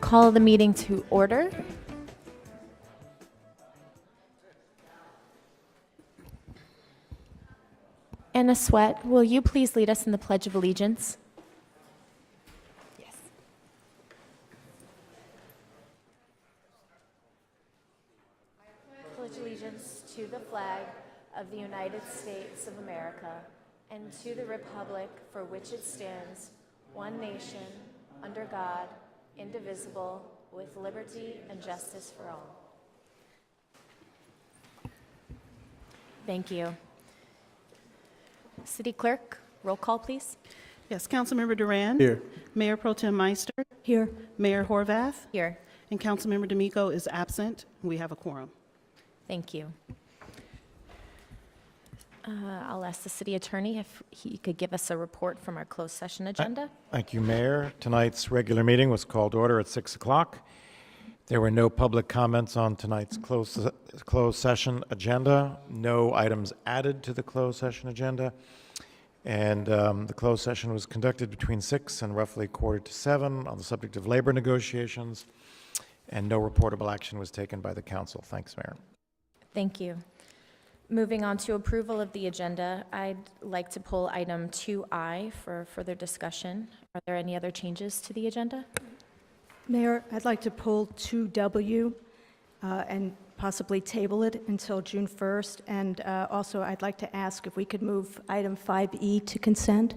call the meeting to order. Anna Sweat, will you please lead us in the Pledge of Allegiance? Yes. I pledge allegiance to the flag of the United States of America and to the republic for which it stands, one nation, under God, indivisible, with liberty and justice for all. Thank you. City Clerk, roll call, please. Yes, Councilmember Duran. Here. Mayor Pro Tem Meister. Here. Mayor Horvath. Here. And Councilmember D'Amico is absent. We have a quorum. Thank you. I'll ask the city attorney if he could give us a report from our closed session agenda. Thank you, Mayor. Tonight's regular meeting was called to order at 6 o'clock. There were no public comments on tonight's closed session agenda, no items added to the closed session agenda, and the closed session was conducted between 6 and roughly 6:45 on the subject of labor negotiations, and no reportable action was taken by the council. Thanks, Mayor. Thank you. Moving on to approval of the agenda, I'd like to pull item 2I for further discussion. Are there any other changes to the agenda? Mayor, I'd like to pull 2W and possibly table it until June 1st. And also, I'd like to ask if we could move item 5E to consent.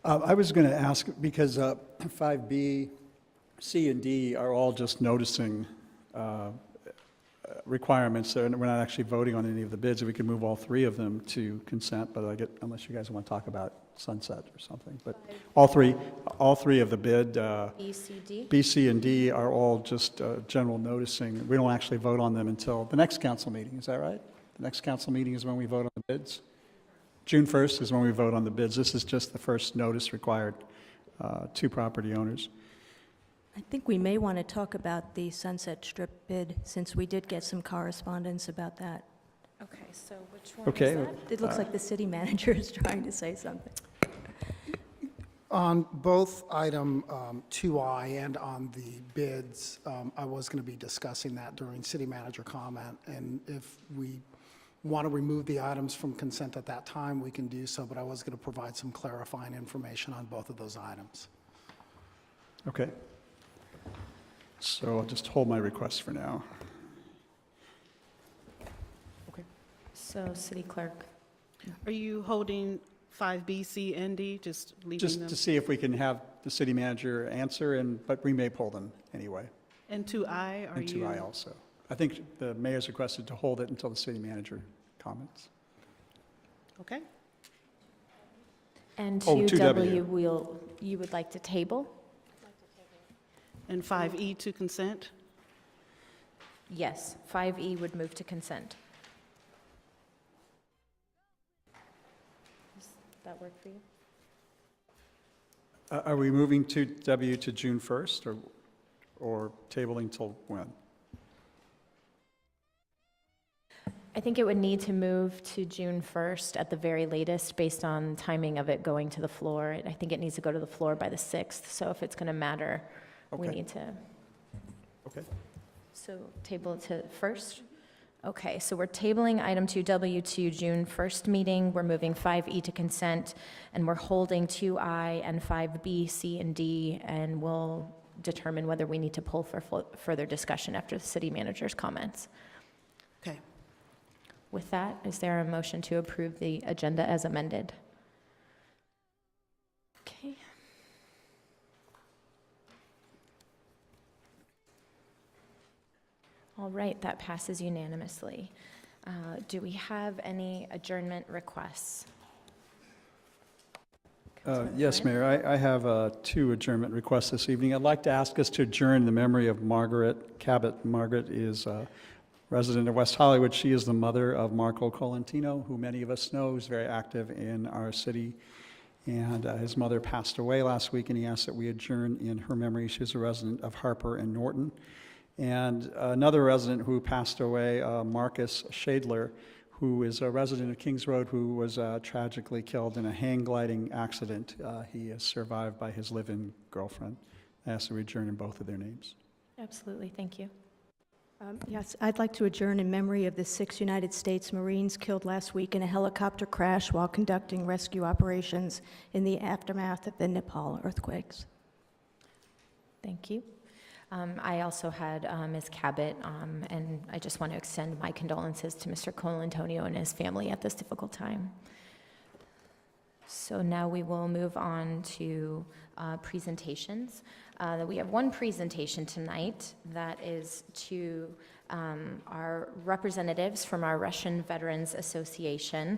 I was going to ask, because 5B, C, and D are all just noticing requirements, and we're not actually voting on any of the bids. If we could move all three of them to consent, but unless you guys want to talk about sunset or something. But all three of the bid, B, C, and D are all just general noticing. We don't actually vote on them until the next council meeting. Is that right? The next council meeting is when we vote on the bids. June 1st is when we vote on the bids. This is just the first notice required to property owners. I think we may want to talk about the Sunset Strip bid, since we did get some correspondence about that. Okay, so which one Okay. is that? It looks like the city manager is trying to say something. On both item 2I and on the bids, I was going to be discussing that during city manager comment, and if we want to remove the items from consent at that time, we can do so, but I was going to provide some clarifying information on both of those items. Okay. So I'll just hold my request for now. So, City Clerk. Are you holding 5B, C, and D, just leaving Just them? to see if we can have the city manager answer, but we may pull them anyway. And 2I, are And you? 2I also. I think the mayor's requested to hold it until the city manager comments. Okay. And Oh, 2W, you would like to table? And 5E to consent? Yes, 5E would move to consent. Does that work for you? Are we moving 2W to June 1st or tabling till when? I think it would need to move to June 1st at the very latest based on timing of it going to the floor. I think it needs to go to the floor by the 6th, so if it's going to matter, we Okay. need to. Okay. So table it to first? Okay, so we're tabling item 2W to June 1st meeting. We're moving 5E to consent, and we're holding 2I and 5B, C, and D, and we'll determine whether we need to pull for further discussion after the city manager's comments. Okay. With that, is there a motion to approve the agenda as amended? Okay. All right, that passes unanimously. Do we have any adjournment requests? Yes, Mayor, I have 2 adjournment requests this evening. I'd like to ask us to adjourn in the memory of Margaret Cabot. Margaret is a resident of West Hollywood. She is the mother of Marco Colantino, who many of us know is very active in our city. And his mother passed away last week, and he asked that we adjourn in her memory. She's a resident of Harper and Norton. And another resident who passed away, Marcus Shadler, who is a resident of Kings Road, who was tragically killed in a hang gliding accident. He is survived by his live-in girlfriend. I ask that we adjourn in both of their names. Absolutely, thank you. Yes, I'd like to adjourn in memory of the 6 United States Marines killed last week in a helicopter crash while conducting rescue operations in the aftermath of the Nepal earthquakes. Thank you. I also had Ms. Cabot, and I just want to extend my condolences to Mr. Colantonio and his family at this difficult time. So now we will move on to presentations. We have one presentation tonight that is to our representatives from our Russian Veterans Association.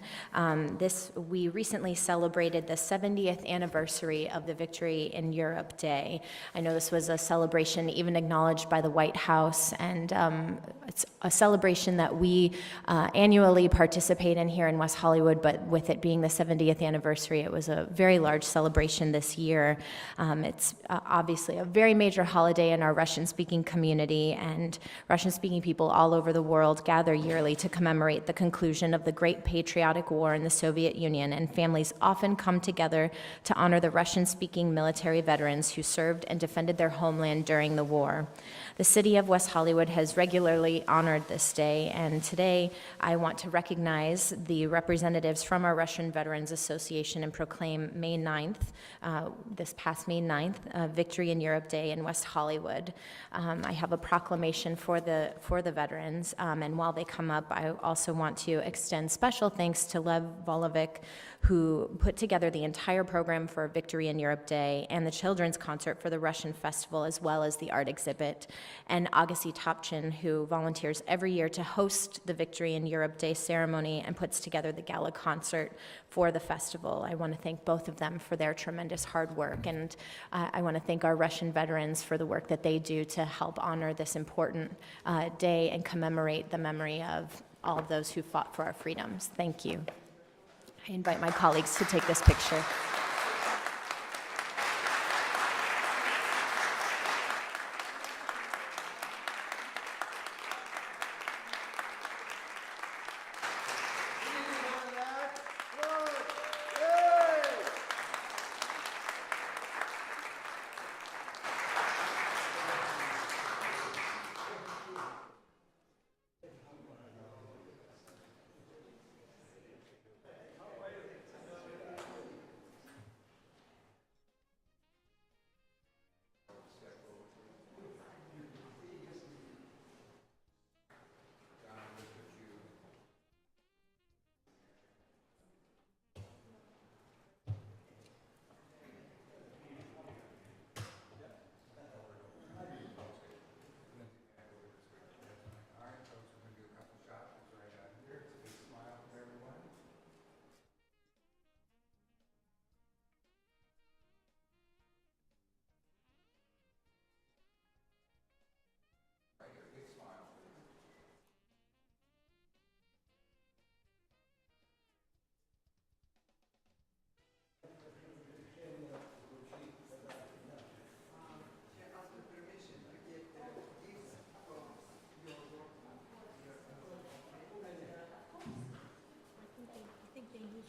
We recently celebrated the 70th anniversary of the Victory in Europe Day. I know this was a celebration even acknowledged by the White House, and it's a celebration that we annually participate in here in West Hollywood, but with it being the 70th anniversary, it was a very large celebration this year. It's obviously a very major holiday in our Russian-speaking community, and Russian-speaking people all over the world gather yearly to commemorate the conclusion of the Great Patriotic War in the Soviet Union, and families often come together to honor the Russian-speaking military veterans who served and defended their homeland during the war. The city of West Hollywood has regularly honored this day, and today I want to recognize the representatives from our Russian Veterans Association and proclaim May 9th, this past May 9th, Victory in Europe Day in West Hollywood. I have a proclamation for the veterans, and while they come up, I also want to extend special thanks to Lev Volovic, who put together the entire program for Victory in Europe Day and the children's concert for the Russian Festival, as well as the art exhibit, and Agassi Topchin, who volunteers every year to host the Victory in Europe Day ceremony and puts together the gala concert for the festival. I want to thank both of them for their tremendous hard work, and I want to thank our Russian veterans for the work that they do to help honor this important day and commemorate the memory of all of those who fought for our freedoms. Thank you. I invite my colleagues to take this picture.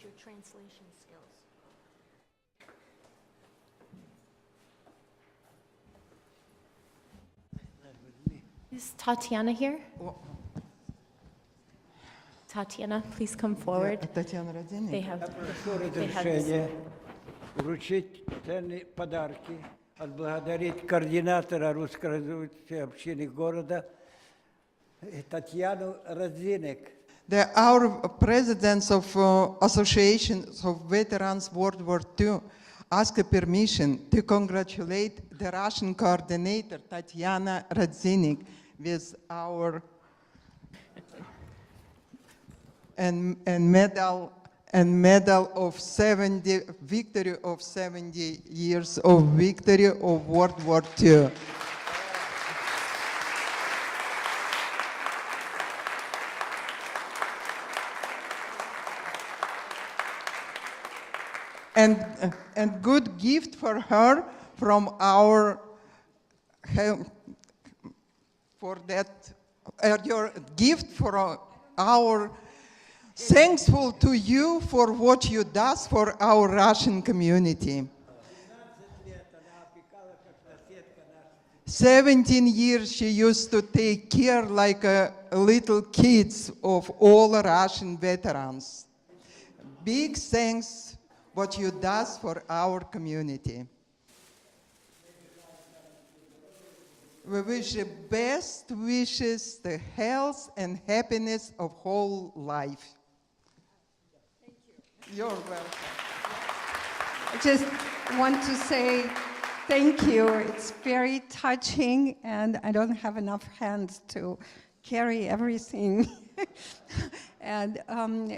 Your translation skills. Is Tatiana here? Tatiana, please come forward. Татьяна Родинник. They have Прошу they have- разрешения вручить ценные подарки, отблагодарить координатора русскоязычной общины города Татьяну Родзинек. Our presidents of associations of veterans World War II asked permission to congratulate the Russian coordinator Tatiana Radzinik with our and medal of 70 victory of 70 years of victory of World War II. And good gift for her from our for that your gift for our Thankful to you for what you does for our Russian community. 17 years she used to take care like little kids of all Russian veterans. Big thanks what you does for our community. We wish the best wishes, the health and happiness of whole life. Thank you. You're welcome. I just want to say thank you. It's very touching, and I don't have enough hands to carry everything. And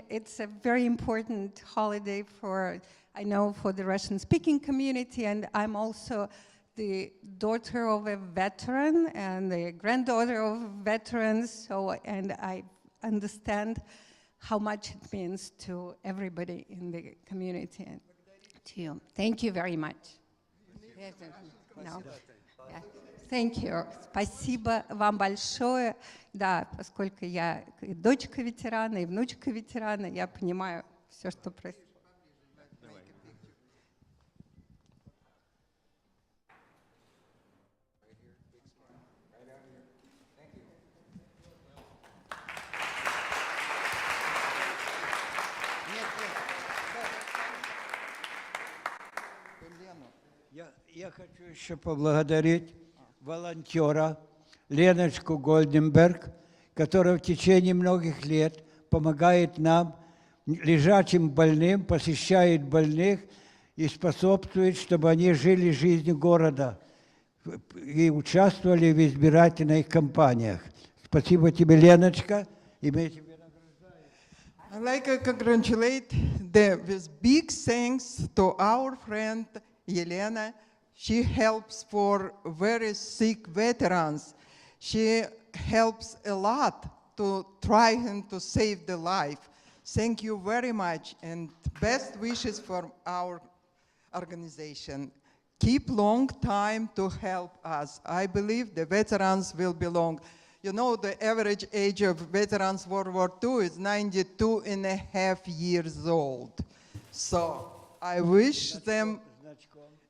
it's a very important holiday for, I know, for the Russian-speaking community, and I'm also the daughter of a veteran and the granddaughter of veterans, so, and I understand how much it means to everybody in the community and to you. Thank you very much. No. Yeah. Thank you. Спасибо вам большое. Да, поскольку я и дочка ветерана, и внучка ветерана, я понимаю все, что происходит. Я хочу еще поблагодарить волонтера Леночку Гольденберг, которая в течение многих лет помогает нам, лежачим больным, посещает больных и способствует, чтобы они жили жизнью города и участвовали в избирательных кампаниях. Спасибо тебе, Леночка, и мы тебе награждаем. I'd like to congratulate with big thanks to our friend Елена. She helps for very sick veterans. She helps a lot to try to save the life. Thank you very much, and best wishes for our organization. Keep long time to help us. I believe the veterans will belong. You know, the average age of veterans World War II is 92 and a half years old. So I wish them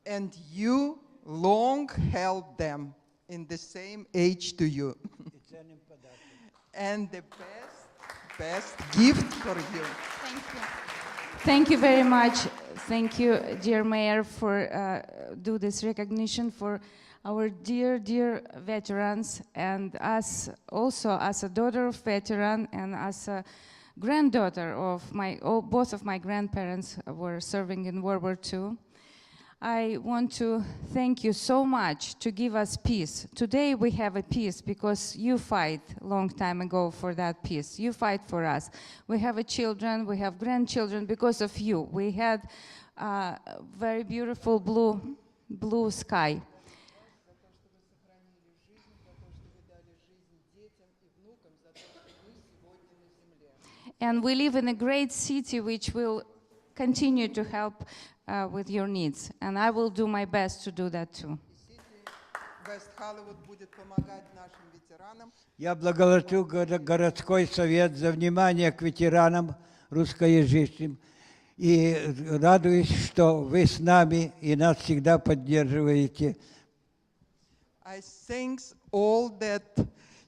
and you long help them in the same age to you. And the best gift for you. Thank you. Thank you very much. Thank you, dear Mayor, for do this recognition for our dear, dear veterans, and us also as a daughter of veteran and as a granddaughter of both of my grandparents were serving in World War II. I want to thank you so much to give us peace. Today we have a peace because you fight a long time ago for that peace. You fight for us. We have children, we have grandchildren because of you. We had very beautiful blue sky. And we live in a great city which will continue to help with your needs. And I will do my best to do that too. Я благодарю городской совет за внимание к ветеранам русскоязычным и радуюсь, что вы с нами и нас всегда поддерживаете. I thank all that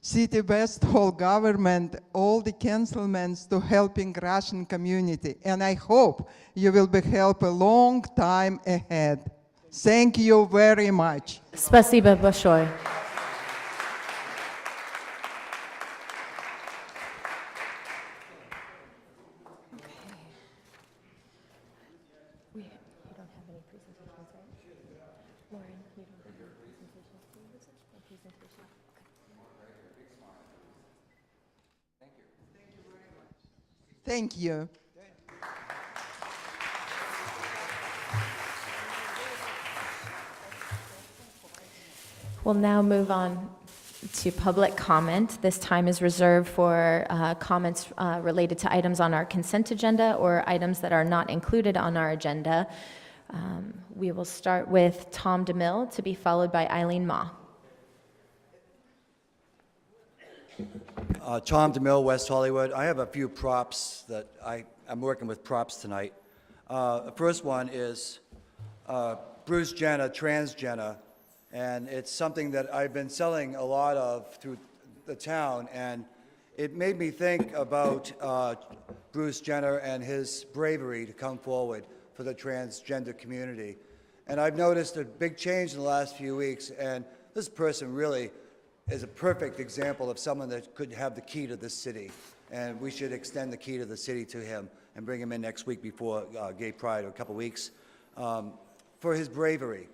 City West whole government, all the councilmen to helping Russian community, and I hope you will be help a long time ahead. Thank you very much. Спасибо большое. Thank you. We'll now move on to public comment. This time is reserved for comments related to items on our consent agenda or items that are not included on our agenda. We will start with Tom DeMille, to be followed by Eileen Ma. Tom DeMille, West Hollywood. I have a few props that I'm working with props tonight. The first one is Bruce Jenner, transgender, and it's something that I've been selling a lot of through the town, and it made me think about Bruce Jenner and his bravery to come forward for the transgender community. And I've noticed a big change in the last few weeks, and this person really is a perfect example of someone that could have the key to this city. And we should extend the key to the city to him and bring him in next week before Gay Pride, or a couple weeks, for his bravery.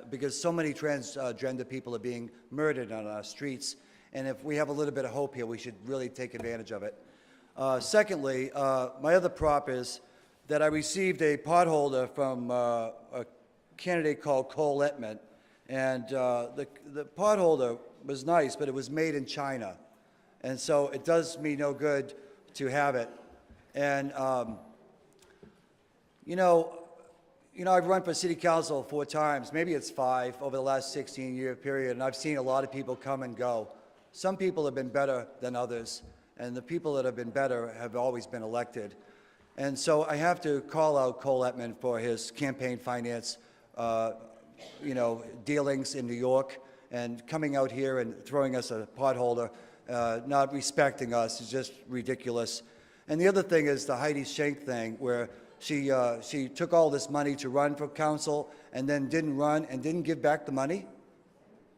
Because so many transgender people are being murdered on our streets, and if we have a little bit of hope here, we should really take advantage of it. Secondly, my other prop is that I received a potholder from a candidate called Cole Littman, and the potholder was nice, but it was made in China, and so it does me no good to have it. And I've run for city council 4 times, maybe it's 5 over the last 16-year period, and I've seen a lot of people come and go. Some people have been better than others, and the people that have been better have always been elected. And so I have to call out Cole Littman for his campaign finance, dealings in New York, and coming out here and throwing us a potholder, not respecting us is just ridiculous. And the other thing is the Heidi Schenck thing, where she took all this money to run for council and then didn't run and didn't give back the money.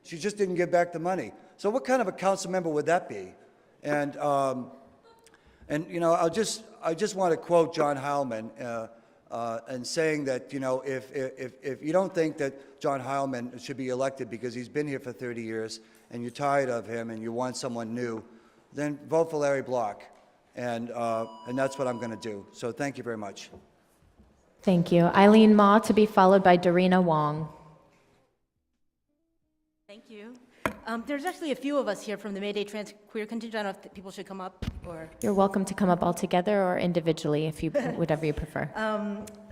She just didn't give back the money. So what kind of a council member would that be? And I just want to quote John Heilman and saying that if you don't think that John Heilman should be elected because he's been here for 30 years and you're tired of him and you want someone new, then vote for Larry Block. And that's what I'm going to do. So thank you very much. Thank you. Eileen Ma, to be followed by Dorina Wong. Thank you. There's actually a few of us here from the Mayday Trans Queer contingent. I don't know if people should come up or... You're welcome to come up all together or individually, if you whatever you prefer.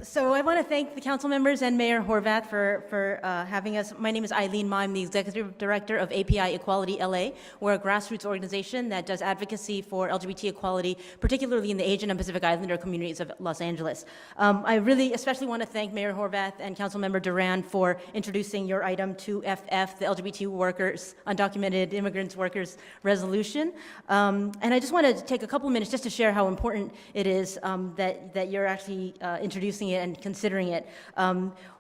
So I want to thank the council members and Mayor Horvath for having us. My name is Eileen Ma. I'm the executive director of API Equality LA. We're a grassroots organization that does advocacy for LGBT equality, particularly in the Asian and Pacific Islander communities of Los Angeles. I really especially want to thank Mayor Horvath and Councilmember Duran for introducing your item 2FF, the LGBT workers, undocumented immigrants workers resolution. And I just want to take a couple minutes just to share how important it is that you're actually introducing it and considering it.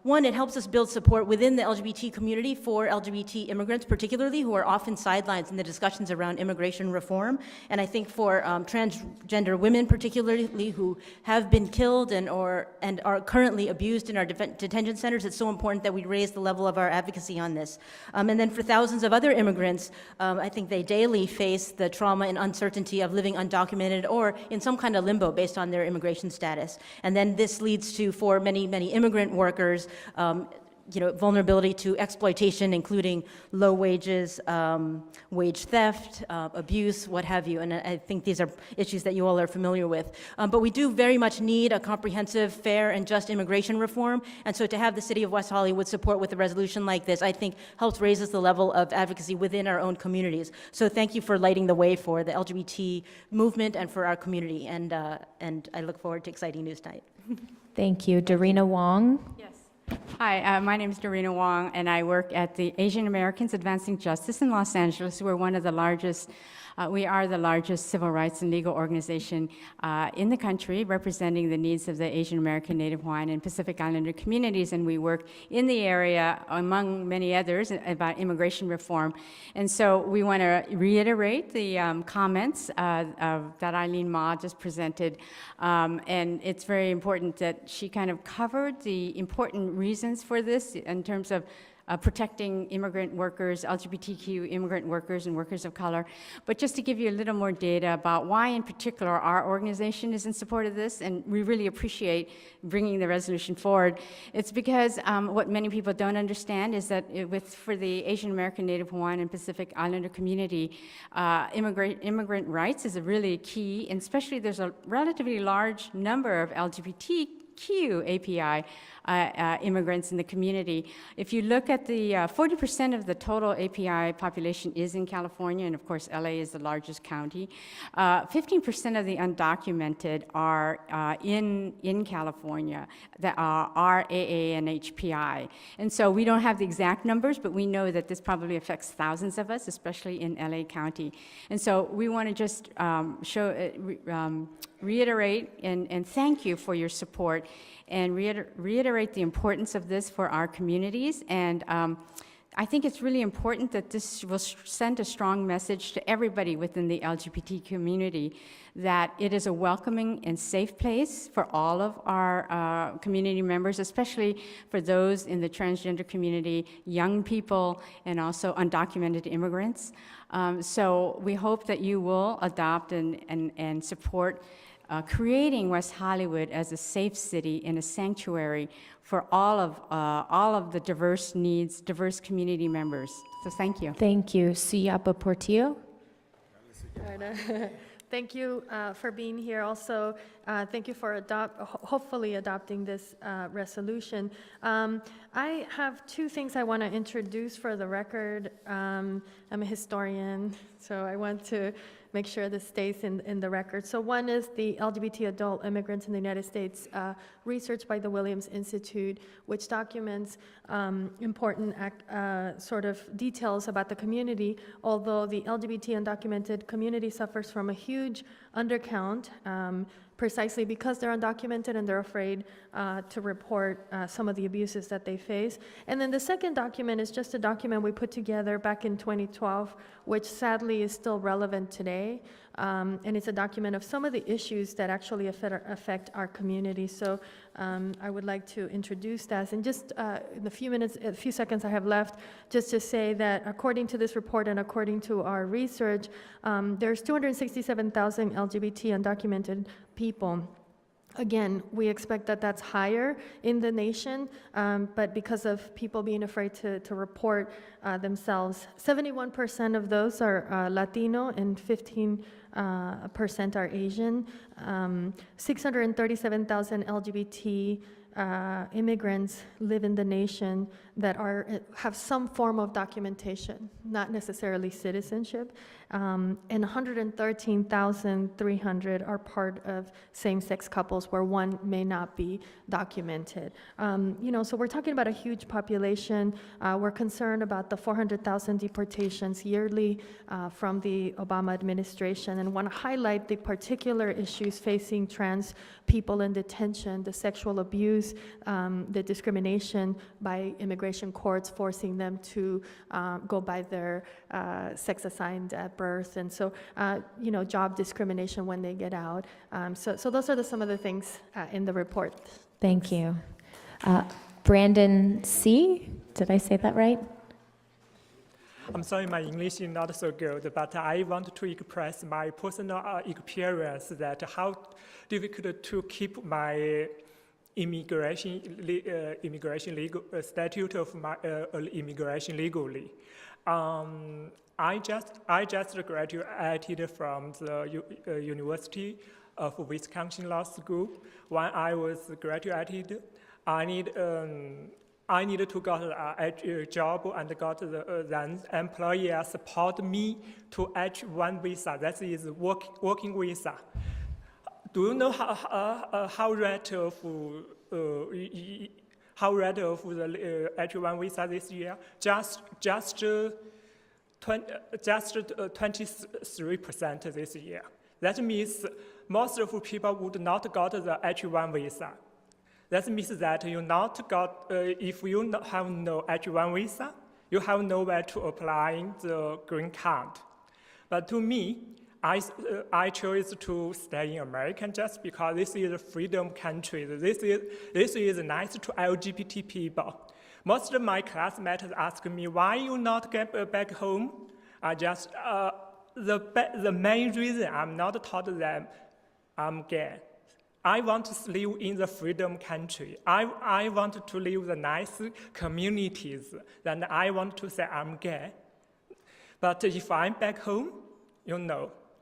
One, it helps us build support within the LGBT community for LGBT immigrants, particularly, who are often sidelines in the discussions around immigration reform. And I think for transgender women, particularly, who have been killed and are currently abused in our detention centers, it's so important that we raise the level of our advocacy on this. And then for thousands of other immigrants, I think they daily face the trauma and uncertainty of living undocumented or in some kind of limbo based on their immigration status. And then this leads to, for many, many immigrant workers, vulnerability to exploitation, including low wages, wage theft, abuse, what have you. And I think these are issues that you all are familiar with. But we do very much need a comprehensive, fair, and just immigration reform. And so to have the city of West Hollywood support with a resolution like this, I think helps raises the level of advocacy within our own communities. So thank you for lighting the way for the LGBT movement and for our community. And I look forward to exciting news tonight. Thank you. Dorina Wong. Yes. Hi, my name is Dorina Wong, and I work at the Asian Americans Advancing Justice in Los Angeles. We're one of the largest, we are the largest civil rights and legal organization in the country, representing the needs of the Asian American, Native Hawaiian, and Pacific Islander communities, and we work in the area, among many others, about immigration reform. And so we want to reiterate the comments that Eileen Ma just presented, and it's very important that she kind of covered the important reasons for this in terms of protecting immigrant workers, LGBTQ immigrant workers and workers of color. But just to give you a little more data about why in particular our organization is in support of this, and we really appreciate bringing the resolution forward, it's because what many people don't understand is that for the Asian American, Native Hawaiian, and Pacific Islander community, immigrant rights is a really key, and especially there's a relatively large number of LGBT API immigrants in the community. If you look at the 40% of the total API population is in California, and of course LA is the largest county. 15% of the undocumented are in California that are AA and HPI. And so we don't have the exact numbers, but we know that this probably affects thousands of us, especially in LA County. And so we want to just reiterate and thank you for your support and reiterate the importance of this for our communities. And I think it's really important that this will send a strong message to everybody within the LGBT community that it is a welcoming and safe place for all of our community members, especially for those in the transgender community, young people, and also undocumented immigrants. So we hope that you will adopt and support creating West Hollywood as a safe city and a sanctuary for all of the diverse needs, diverse community members. So thank you. Thank you. Suyapa Portillo? Thank you for being here. Also, thank you for hopefully adopting this resolution. I have two things I want to introduce for the record. I'm a historian, so I want to make sure this stays in the record. So one is the LGBT adult immigrants in the United States research by the Williams Institute, which documents important sort of details about the community, although the LGBT undocumented community suffers from a huge undercount, precisely because they're undocumented and they're afraid to report some of the abuses that they face. And then the second document is just a document we put together back in 2012, which sadly is still relevant today. And it's a document of some of the issues that actually affect our community. So I would like to introduce that. And just in the few seconds I have left, just to say that according to this report and according to our research, there's 267,000 LGBT undocumented people. Again, we expect that that's higher in the nation, but because of people being afraid to report themselves, 71% of those are Latino and 15% are Asian. 637,000 LGBT immigrants live in the nation that have some form of documentation, not necessarily citizenship, and 113,300 are part of same-sex couples where one may not be documented. So we're talking about a huge population. We're concerned about the 400,000 deportations yearly from the Obama administration, and want to highlight the particular issues facing trans people in detention, the sexual abuse, the discrimination by immigration courts forcing them to go by their sex assigned at birth, and so job discrimination when they get out. So those are some of the things in the report. Thank you. Brandon C., did I say that right? I'm sorry, my English is not so good, but I want to express my personal experience that how difficult to keep my immigration legal statute of my immigration legally. I just graduated from the University of Wisconsin Law School. When I was graduated, I need to get a job and got the employer support me to H-1 visa. That is working visa. Do you know how rate of the H-1 visa this year? Just 23% this year. That means most of people would not get the H-1 visa. That means that you not got, if you have no H-1 visa, you have nowhere to apply the green card. But to me, I chose to stay in America just because this is a freedom country. This is nice to LGBT people. Most of my classmates ask me, why you not get back home? The main reason I'm not taught them I'm gay. I want to live in the freedom country. I want to live in the nice communities. Then I want to say I'm gay. But if I'm back home,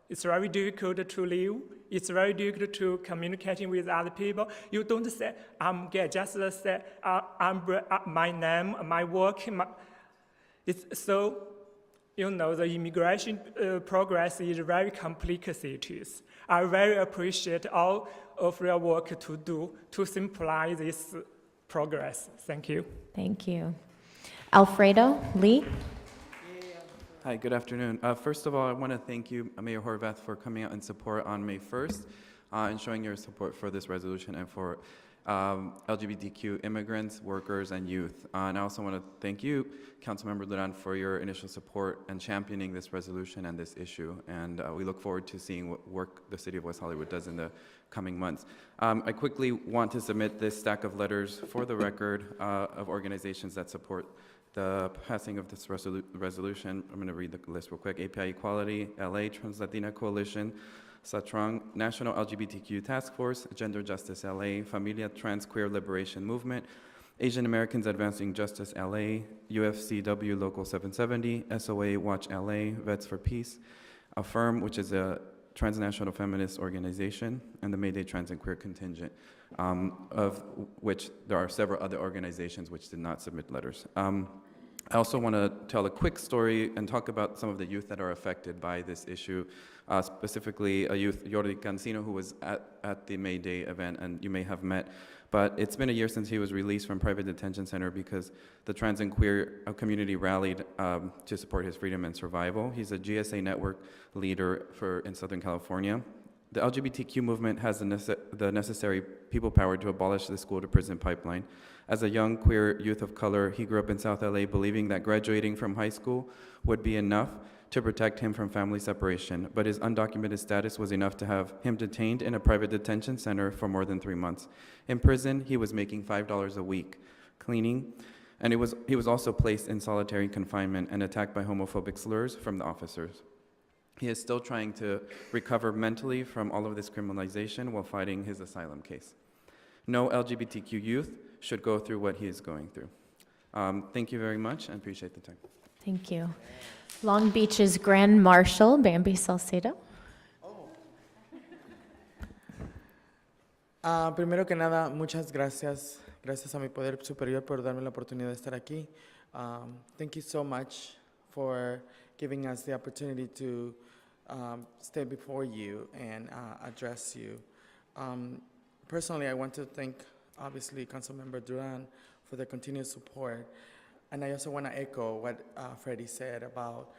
it's very difficult to live it's very difficult to communicating with other people. You don't say, I'm gay, just say, my name, my work. It's so, the immigration progress is very complicated. I very appreciate all of your work to do to simplify this progress. Thank you. Thank you. Alfredo Lee? Hi, good afternoon. First of all, I want to thank you, Mayor Horvath, for coming out in support on May 1st and showing your support for this resolution and for LGBTQ immigrants, workers, and youth. And I also want to thank you, Councilmember Duran, for your initial support and championing this resolution and this issue. And we look forward to seeing what work the City of West Hollywood does in the coming months. I quickly want to submit this stack of letters for the record of organizations that support the passing of this resolution. I'm going to read the list real quick. API Equality, LA Trans Latina Coalition, Satrang, National LGBTQ Task Force, Gender Justice LA, Familia Trans Queer Liberation Movement, Asian Americans Advancing Justice LA, UFCW Local 770, SOA Watch LA, Vets for Peace, Affirm, which is a transnational feminist organization, and the Mayday Trans and Queer Contingent, of which there are several other organizations which did not submit letters. I also want to tell a quick story and talk about some of the youth that are affected by this issue, specifically a youth, Jordi Cancino, who was at the May Day event, and you may have met. But it's been a year since he was released from private detention center because the trans and queer community rallied to support his freedom and survival. He's a GSA network leader in Southern California. The LGBTQ movement has the necessary people power to abolish the school-to-prison pipeline. As a young queer youth of color, he grew up in South LA believing that graduating from high school would be enough to protect him from family separation, but his undocumented status was enough to have him detained in a private detention center for more than 3 months. In prison, he was making $5 a week cleaning, and he was also placed in solitary confinement and attacked by homophobic slurs from the officers. He is still trying to recover mentally from all of this criminalization while fighting his asylum case. No LGBTQ youth should go through what he is going through. Thank you very much and appreciate the time. Thank you. Long Beach's Grand Marshal, Bambi Salcedo. Primero que nada, muchas gracias. Gracias a mi poder superior por darme la oportunidad de estar aquí. Thank you so much for giving us the opportunity to stay before you and address you. Personally, I want to thank, obviously, Councilmember Duran for the continued support. And I also want to echo what Freddie said about,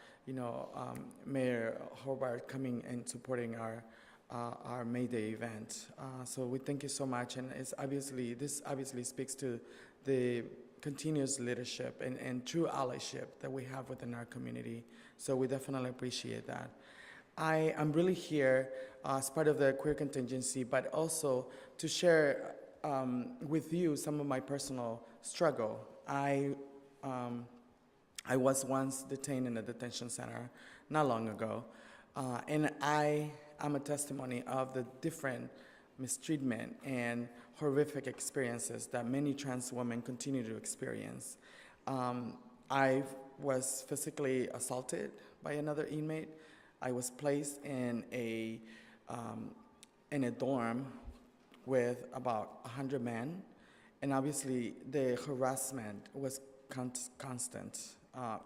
Mayor Hobart coming and supporting our May Day event. So we thank you so much, and this obviously speaks to the continuous leadership and true allyship that we have within our community. So we definitely appreciate that. I am really here as part of the queer contingency, but also to share with you some of my personal struggle. I was once detained in a detention center not long ago, and I am a testimony of the different mistreatment and horrific experiences that many trans women continue to experience. I was physically assaulted by another inmate. I was placed in a dorm with about 100 men, and obviously the harassment was constant.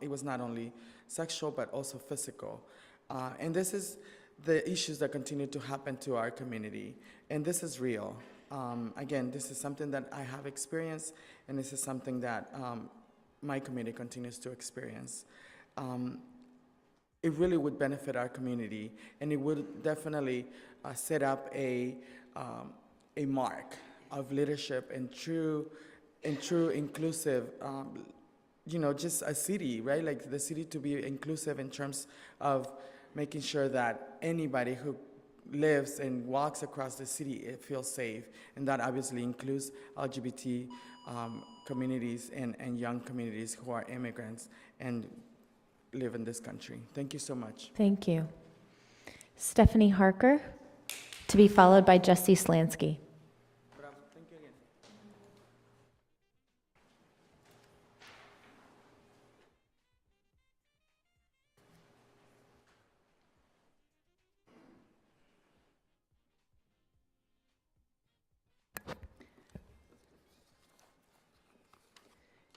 It was not only sexual, but also physical. And this is the issues that continue to happen to our community, and this is real. Again, this is something that I have experienced, and this is something that my community continues to experience. It really would benefit our community, and it would definitely set up a mark of leadership and true inclusive, just a city, right? Like the city to be inclusive in terms of making sure that anybody who lives and walks across the city, it feels safe. And that obviously includes LGBT communities and young communities who are immigrants and live in this country. Thank you so much. Thank you. Stephanie Harker, to be followed by Jesse Slansky. Thank you again.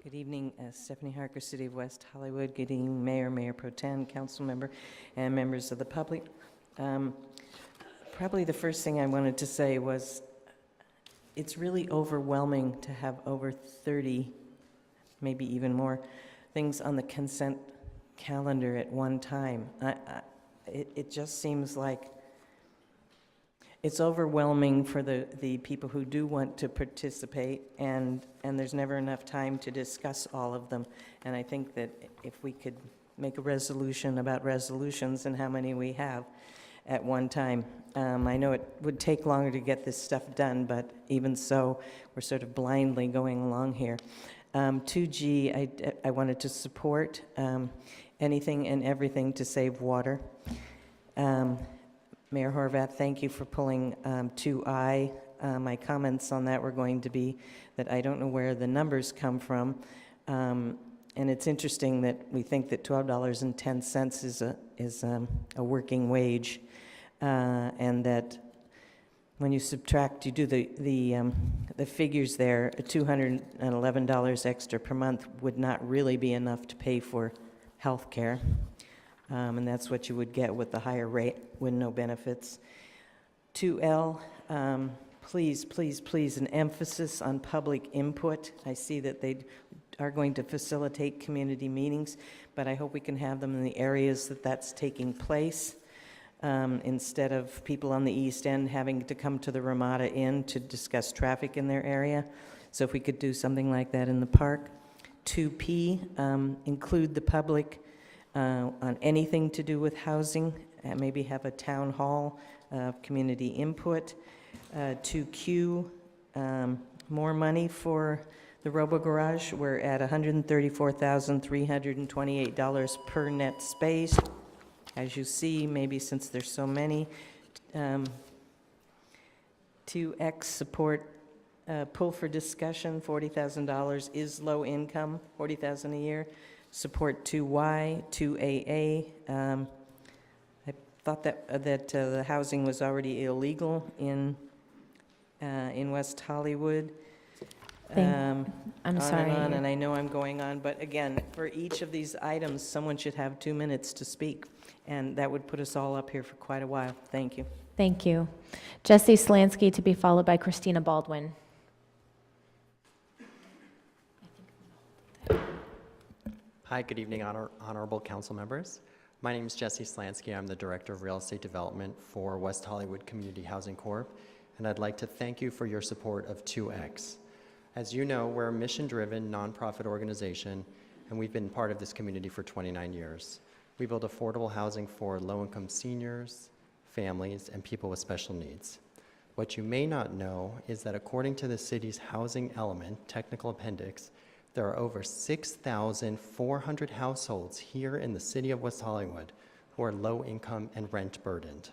Good evening, Stephanie Harker, City of West Hollywood. Good evening, Mayor, Mayor Pro Tem, Council Member, and members of the public. Probably the first thing I wanted to say was it's really overwhelming to have over 30, maybe even more, things on the consent calendar at one time. It just seems like it's overwhelming for the people who do want to participate, and there's never enough time to discuss all of them. And I think that if we could make a resolution about resolutions and how many we have at one time. I know it would take longer to get this stuff done, but even so, we're sort of blindly going along here. 2G, I wanted to support anything and everything to save water. Mayor Horvath, thank you for pulling 2I. My comments on that were going to be that I don't know where the numbers come from. And it's interesting that we think that $12.10 is a working wage, and that when you subtract, you do the figures there, $211 extra per month would not really be enough to pay for health care. And that's what you would get with the higher rate with no benefits. 2L, please, please, please, an emphasis on public input. I see that they are going to facilitate community meetings, but I hope we can have them in the areas that that's taking place, instead of people on the East End having to come to the Ramada Inn to discuss traffic in their area. So if we could do something like that in the park. 2P, include the public on anything to do with housing, and maybe have a town hall of community input. 2Q, more money for the robo-garage. We're at $134,328 per net space. As you see, maybe since there's so many. 2X, support pull for discussion, $40,000 is low income, $40,000 a year. Support 2Y, 2AA. I thought that the housing was already illegal in West Hollywood. I'm sorry. And I know I'm going on, but again, for each of these items, someone should have 2 minutes to speak, and that would put us all up here for quite a while. Thank you. Thank you. Jesse Slansky to be followed by Christina Baldwin. Hi, good evening, honorable council members. My name is Jesse Slansky. I'm the Director of Real Estate Development for West Hollywood Community Housing Corp., and I'd like to thank you for your support of 2X. As you know, we're a mission-driven nonprofit organization, and we've been part of this community for 29 years. We build affordable housing for low-income seniors, families, and people with special needs. What you may not know is that according to the city's housing element, technical appendix, there are over 6,400 households here in the city of West Hollywood who are low income and rent burdened.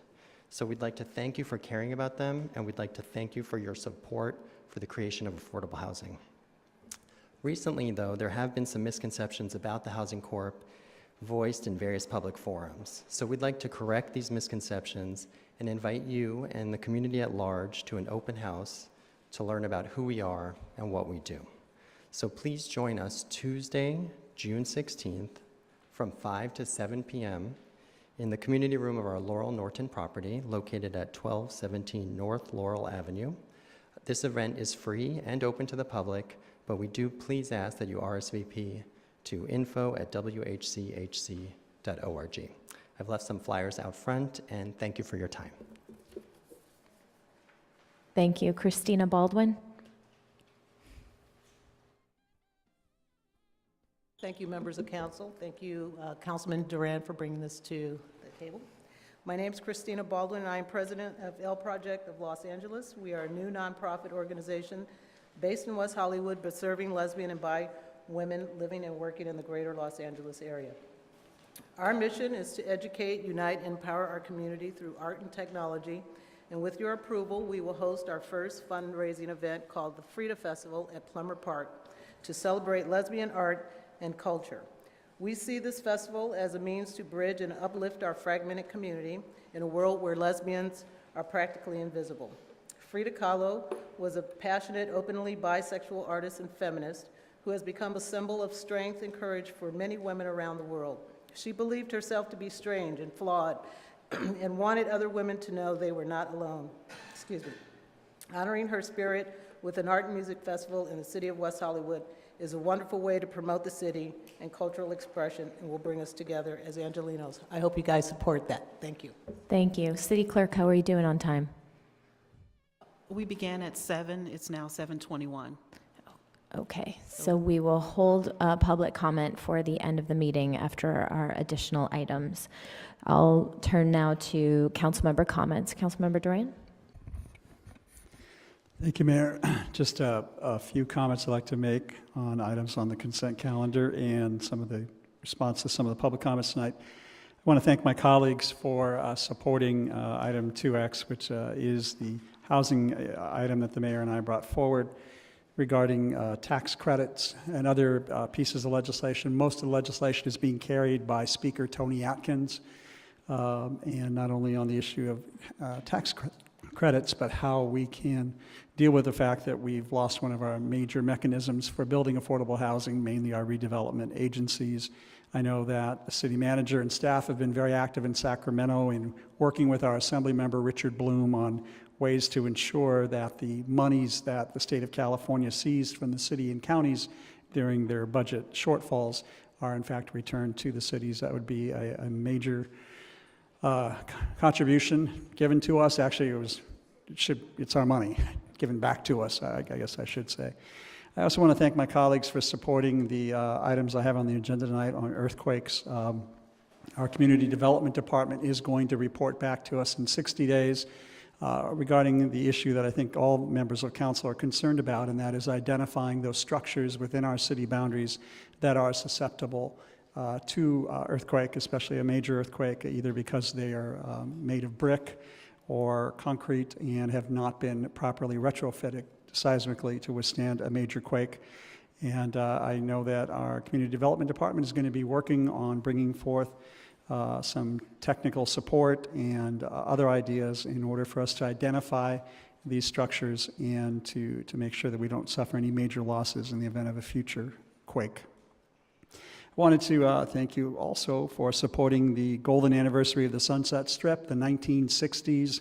So we'd like to thank you for caring about them, and we'd like to thank you for your support for the creation of affordable housing. Recently, though, there have been some misconceptions about the Housing Corp voiced in various public forums. So we'd like to correct these misconceptions and invite you and the community at large to an open house to learn about who we are and what we do. So please join us Tuesday, June 16th from 5 to 7 p.m. in the community room of our Laurel Norton property located at 1217 North Laurel Avenue. This event is free and open to the public, but we do please ask that you RSVP to info@whchc.org. I've left some flyers out front, and thank you for your time. Thank you. Christina Baldwin. Thank you, members of council. Thank you, Councilman Duran, for bringing this to the table. My name is Christina Baldwin, and I am president of L Project of Los Angeles. We are a new nonprofit organization based in West Hollywood, but serving lesbian and bi women living and working in the greater Los Angeles area. Our mission is to educate, unite, and empower our community through art and technology. And with your approval, we will host our first fundraising event called the Frida Festival at Plummer Park to celebrate lesbian art and culture. We see this festival as a means to bridge and uplift our fragmented community in a world where lesbians are practically invisible. Frida Kahlo was a passionate, openly bisexual artist and feminist who has become a symbol of strength and courage for many women around the world. She believed herself to be strange and flawed and wanted other women to know they were not alone. Excuse me. Honoring her spirit with an art and music festival in the city of West Hollywood is a wonderful way to promote the city and cultural expression and will bring us together as Angelinos. I hope you guys support that. Thank you. Thank you. City Clerk, how are you doing on time? We began at 7, it's now 7:21. Okay, so we will hold public comment for the end of the meeting after our additional items. I'll turn now to councilmember comments. Councilmember Duran? Thank you, Mayor. Just a few comments I'd like to make on items on the consent calendar and some of the response to some of the public comments tonight. I want to thank my colleagues for supporting item 2X, which is the housing item that the mayor and I brought forward regarding tax credits and other pieces of legislation. Most of the legislation is being carried by Speaker Tony Atkins, and not only on the issue of tax credits, but how we can deal with the fact that we've lost one of our major mechanisms for building affordable housing, mainly our redevelopment agencies. I know that the city manager and staff have been very active in Sacramento in working with our Assembly member Richard Bloom on ways to ensure that the monies that the state of California seized from the city and counties during their budget shortfalls are in fact returned to the cities. That would be a major contribution given to us. Actually, it's our money given back to us, I guess I should say. I also want to thank my colleagues for supporting the items I have on the agenda tonight on earthquakes. Our Community Development Department is going to report back to us in 60 days regarding the issue that I think all members of council are concerned about, and that is identifying those structures within our city boundaries that are susceptible to earthquake, especially a major earthquake, either because they are made of brick or concrete and have not been properly retrofitted seismically to withstand a major quake. And I know that our Community Development Department is going to be working on bringing forth some technical support and other ideas in order for us to identify these structures and to make sure that we don't suffer any major losses in the event of a future quake. I wanted to thank you also for supporting the golden anniversary of the Sunset Strip. The 1960s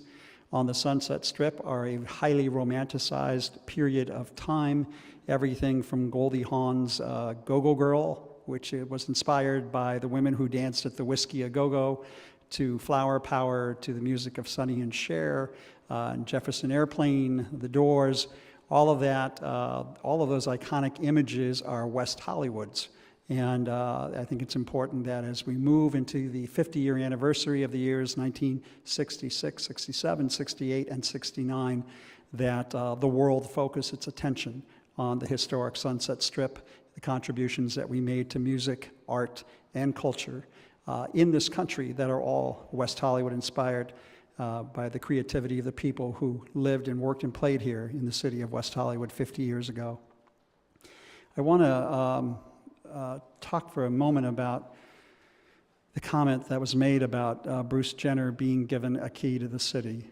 on the Sunset Strip are a highly romanticized period of time. Everything from Goldie Hawn's Go-Go Girl, which was inspired by the women who danced at the Whiskey A Go-Go, to Flower Power, to the music of Sonny and Cher, and Jefferson Airplane, The Doors. All of that, all of those iconic images are West Hollywood's. And I think it's important that as we move into the 50-year anniversary of the years 1966, 67, 68, and 69, that the world focus its attention on the historic Sunset Strip, the contributions that we made to music, art, and culture in this country that are all West Hollywood inspired by the creativity of the people who lived and worked and played here in the city of West Hollywood 50 years ago. I want to talk for a moment about the comment that was made about Bruce Jenner being given a key to the city.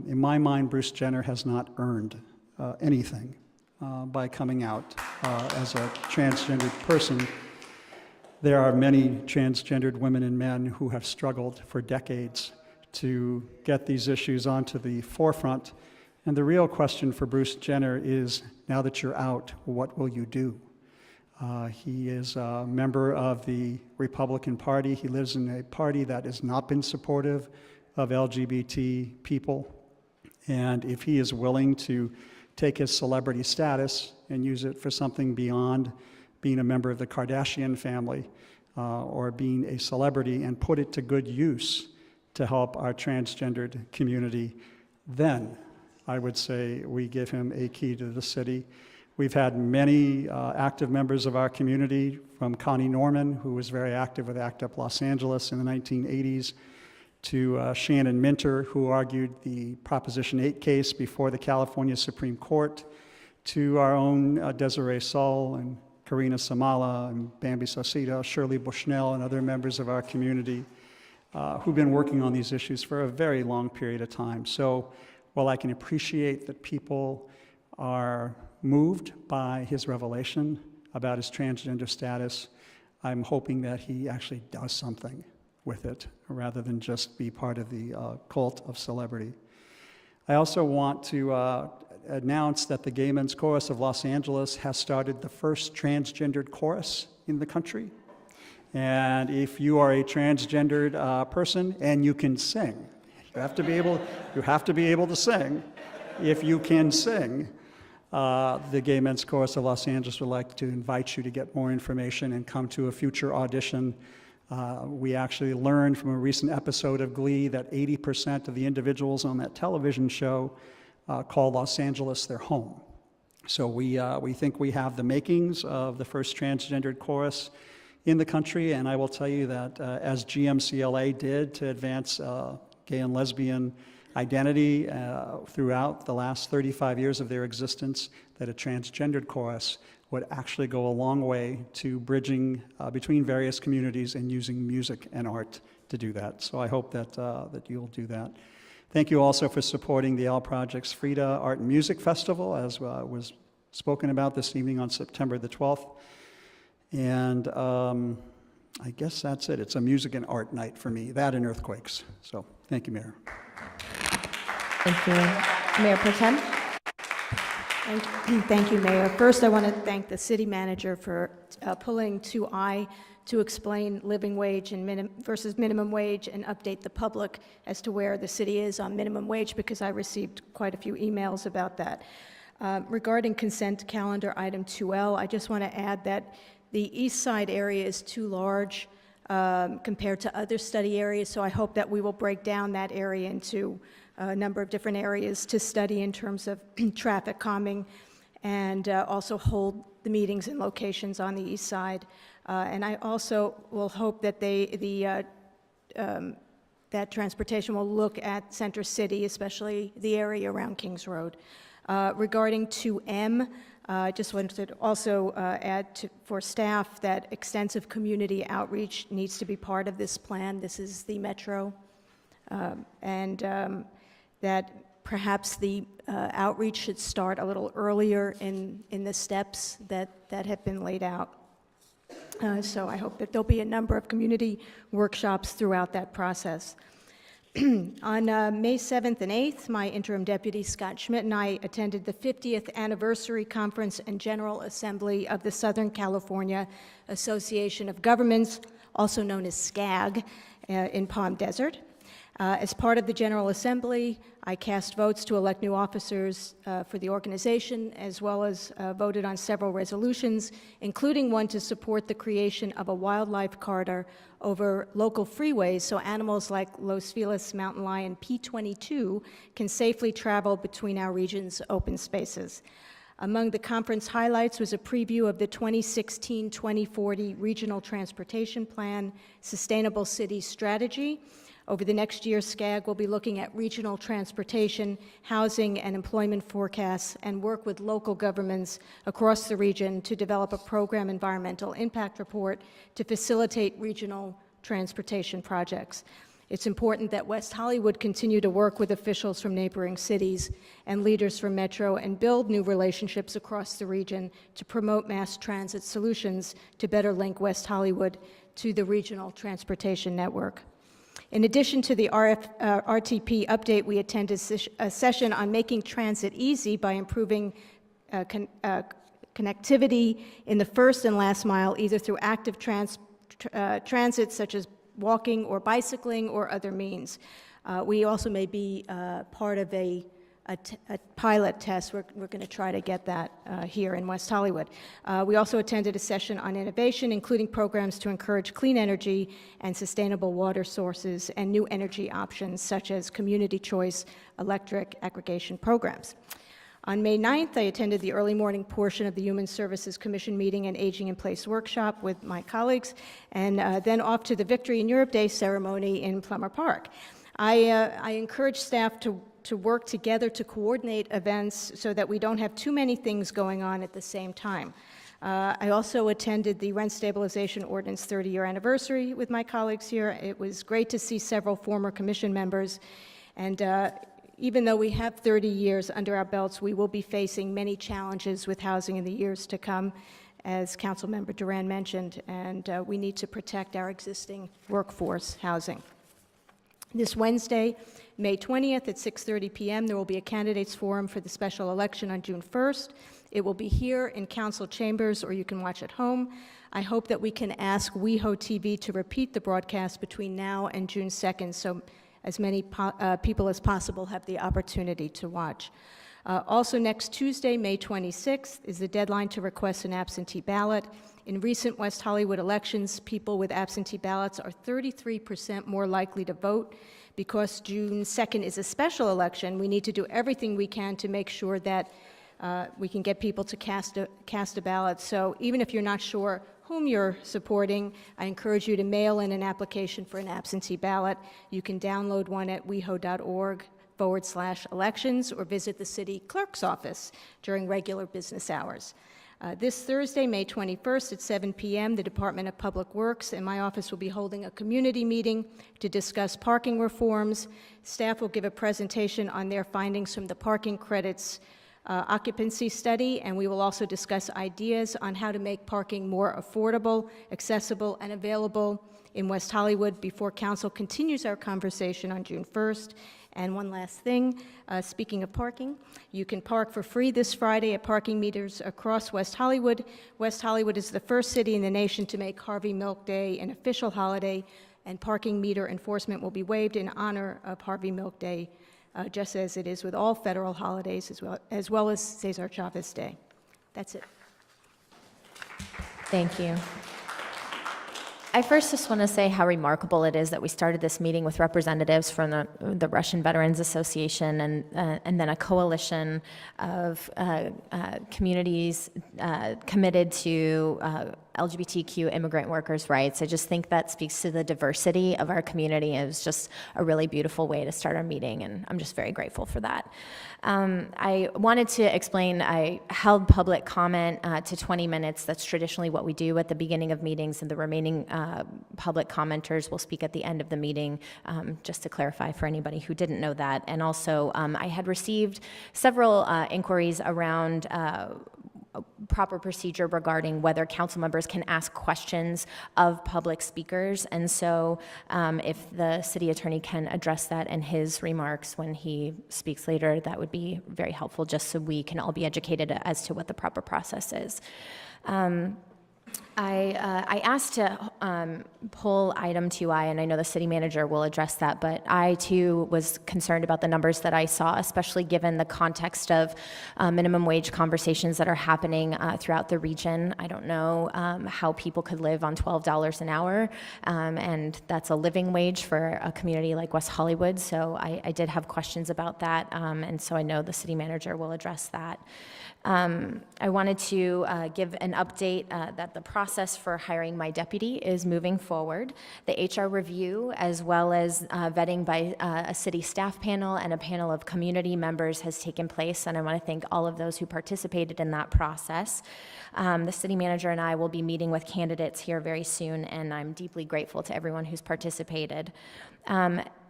In my mind, Bruce Jenner has not earned anything by coming out as a transgendered person. There are many transgendered women and men who have struggled for decades to get these issues onto the forefront. And the real question for Bruce Jenner is, now that you're out, what will you do? He is a member of the Republican Party. He lives in a party that has not been supportive of LGBT people. And if he is willing to take his celebrity status and use it for something beyond being a member of the Kardashian family or being a celebrity and put it to good use to help our transgendered community, then I would say we give him a key to the city. We've had many active members of our community, from Connie Norman, who was very active with ACT UP Los Angeles in the 1980s, to Shannon Minter, who argued the Proposition 8 case before the California Supreme Court, to our own Desiree Saul and Karina Samala and Bambi Saucedo, Shirley Bushnell, and other members of our community who've been working on these issues for a very long period of time. So while I can appreciate that people are moved by his revelation about his transgender status. I'm hoping that he actually does something with it rather than just be part of the cult of celebrity. I also want to announce that the Gay Men's Chorus of Los Angeles has started the first transgendered chorus in the country. And if you are a transgendered person and you can sing, you have to be able to sing. If you can sing, the Gay Men's Chorus of Los Angeles would like to invite you to get more information and come to a future audition. We actually learned from a recent episode of Glee that 80% of the individuals on that television show call Los Angeles their home. So we think we have the makings of the first transgendered chorus in the country, and I will tell you that as GMCLA did to advance gay and lesbian identity throughout the last 35 years of their existence, that a transgendered chorus would actually go a long way to bridging between various communities and using music and art to do that. So I hope that, that you'll do that. Thank you also for supporting the L Project's Frida Art and Music Festival, as was spoken about this evening on September the 12th. And I guess that's it. It's a music and art night for me, that and earthquakes. So thank you, Mayor. Thank you. Mayor Pro Tem? Thank you, Mayor. First, I want to thank the city manager for pulling 2I to explain living wage and versus minimum wage and update the public as to where the city is on minimum wage, because I received quite a few emails about that. Regarding consent calendar item 2L, I just want to add that the east side area is too large compared to other study areas, so I hope that we will break down that area into a number of different areas to study in terms of traffic calming, and also hold the meetings in locations on the east side. And I also will hope that that transportation will look at Center City, especially the area around Kings Road. Regarding 2M, I just wanted to also add for staff that extensive community outreach needs to be part of this plan. This is the Metro. That perhaps the outreach should start a little earlier in the steps that have been laid out. So I hope that there'll be a number of community workshops throughout that process. On May 7th and 8th, my interim deputy, Scott Schmidt, and I attended the 50th Anniversary Conference and General Assembly of the Southern California Association of Governments, also known as SCAG, in Palm Desert. As part of the General Assembly, I cast votes to elect new officers for the organization, as well as voted on several resolutions, including one to support the creation of a wildlife corridor over local freeways so animals like Los Feliz mountain lion P22 can safely travel between our region's open spaces. Among the conference highlights was a preview of the 2016-2040 Regional Transportation Plan Sustainable City Strategy. Over the next year, SCAG will be looking at regional transportation, housing, and employment forecasts, and work with local governments across the region to develop a program environmental impact report to facilitate regional transportation projects. It's important that West Hollywood continue to work with officials from neighboring cities and leaders from Metro and build new relationships across the region to promote mass transit solutions to better link West Hollywood to the regional transportation network. In addition to the RTP update, we attended a session on making transit easy by improving connectivity in the first and last mile, either through active transit, such as walking or bicycling, or other means. We also may be part of a pilot test. We're going to try to get that here in West Hollywood. We also attended a session on innovation, including programs to encourage clean energy and sustainable water sources and new energy options, such as community choice electric aggregation programs. On May 9th, I attended the early morning portion of the Human Services Commission meeting and Aging in Place workshop with my colleagues, and then off to the Victory in Europe Day ceremony in Plummer Park. I encourage staff to work together to coordinate events so that we don't have too many things going on at the same time. I also attended the Rent Stabilization Ordinance 30-year anniversary with my colleagues here. It was great to see several former commission members, and even though we have 30 years under our belts, we will be facing many challenges with housing in the years to come, as Councilmember Duran mentioned, and we need to protect our existing workforce housing. This Wednesday, May 20th at 6:30 p.m., there will be a candidates forum for the special election on June 1st. It will be here in council chambers, or you can watch at home. I hope that we can ask WehoTV to repeat the broadcast between now and June 2nd, so as many people as possible have the opportunity to watch. Also, next Tuesday, May 26th, is the deadline to request an absentee ballot. In recent West Hollywood elections, people with absentee ballots are 33% more likely to vote. Because June 2nd is a special election, we need to do everything we can to make sure that we can get people to cast a ballot. So even if you're not sure whom you're supporting, I encourage you to mail in an application for an absentee ballot. You can download one at weho.org/elections or visit the city clerk's office during regular business hours. This Thursday, May 21st at 7 p.m., the Department of Public Works and my office will be holding a community meeting to discuss parking reforms. Staff will give a presentation on their findings from the parking credits occupancy study, and we will also discuss ideas on how to make parking more affordable, accessible, and available in West Hollywood before council continues our conversation on June 1st. And one last thing, speaking of parking, you can park for free this Friday at parking meters across West Hollywood. West Hollywood is the first city in the nation to make Harvey Milk Day an official holiday, and parking meter enforcement will be waived in honor of Harvey Milk Day, just as it is with all federal holidays, as well as Cesar Chavez Day. That's it. Thank you. I first just want to say how remarkable it is that we started this meeting with representatives from the Russian Veterans Association and then a coalition of communities committed to LGBTQ immigrant workers' rights. I just think that speaks to the diversity of our community. It was just a really beautiful way to start our meeting, and I'm just very grateful for that. I wanted to explain, I held public comment to 20 minutes. That's traditionally what we do at the beginning of meetings, and the remaining public commenters will speak at the end of the meeting, just to clarify for anybody who didn't know that. And also, I had received several inquiries around proper procedure regarding whether council members can ask questions of public speakers. And so if the city attorney can address that in his remarks when he speaks later, that would be very helpful, just so we can all be educated as to what the proper process is. I asked to pull item 2I, and I know the city manager will address that, but I too was concerned about the numbers that I saw, especially given the context of minimum wage conversations that are happening throughout the region. I don't know how people could live on $12 an hour, and that's a living wage for a community like West Hollywood, so I did have questions about that, and so I know the city manager will address that. I wanted to give an update that the process for hiring my deputy is moving forward. The HR review, as well as vetting by a city staff panel and a panel of community members, has taken place, and I want to thank all of those who participated in that process. The city manager and I will be meeting with candidates here very soon, and I'm deeply grateful to everyone who's participated.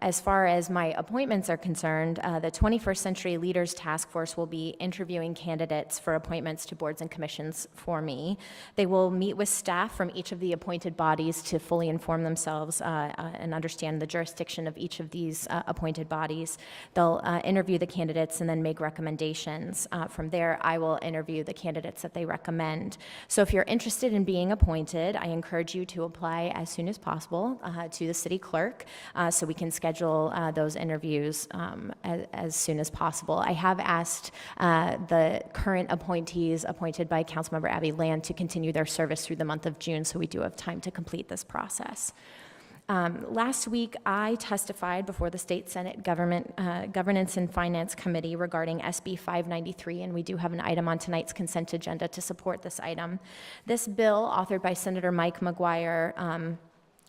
As far as my appointments are concerned, the 21st Century Leaders Task Force will be interviewing candidates for appointments to boards and commissions for me. They will meet with staff from each of the appointed bodies to fully inform themselves and understand the jurisdiction of each of these appointed bodies. They'll interview the candidates and then make recommendations. From there, I will interview the candidates that they recommend. So if you're interested in being appointed, I encourage you to apply as soon as possible to the city clerk so we can schedule those interviews as soon as possible. I have asked the current appointees appointed by Councilmember Abby Land to continue their service through the month of June, so we do have time to complete this process. Last week, I testified before the State Senate Governance and Finance Committee regarding SB 593, and we do have an item on tonight's consent agenda to support this item. This bill, authored by Senator Mike McGuire,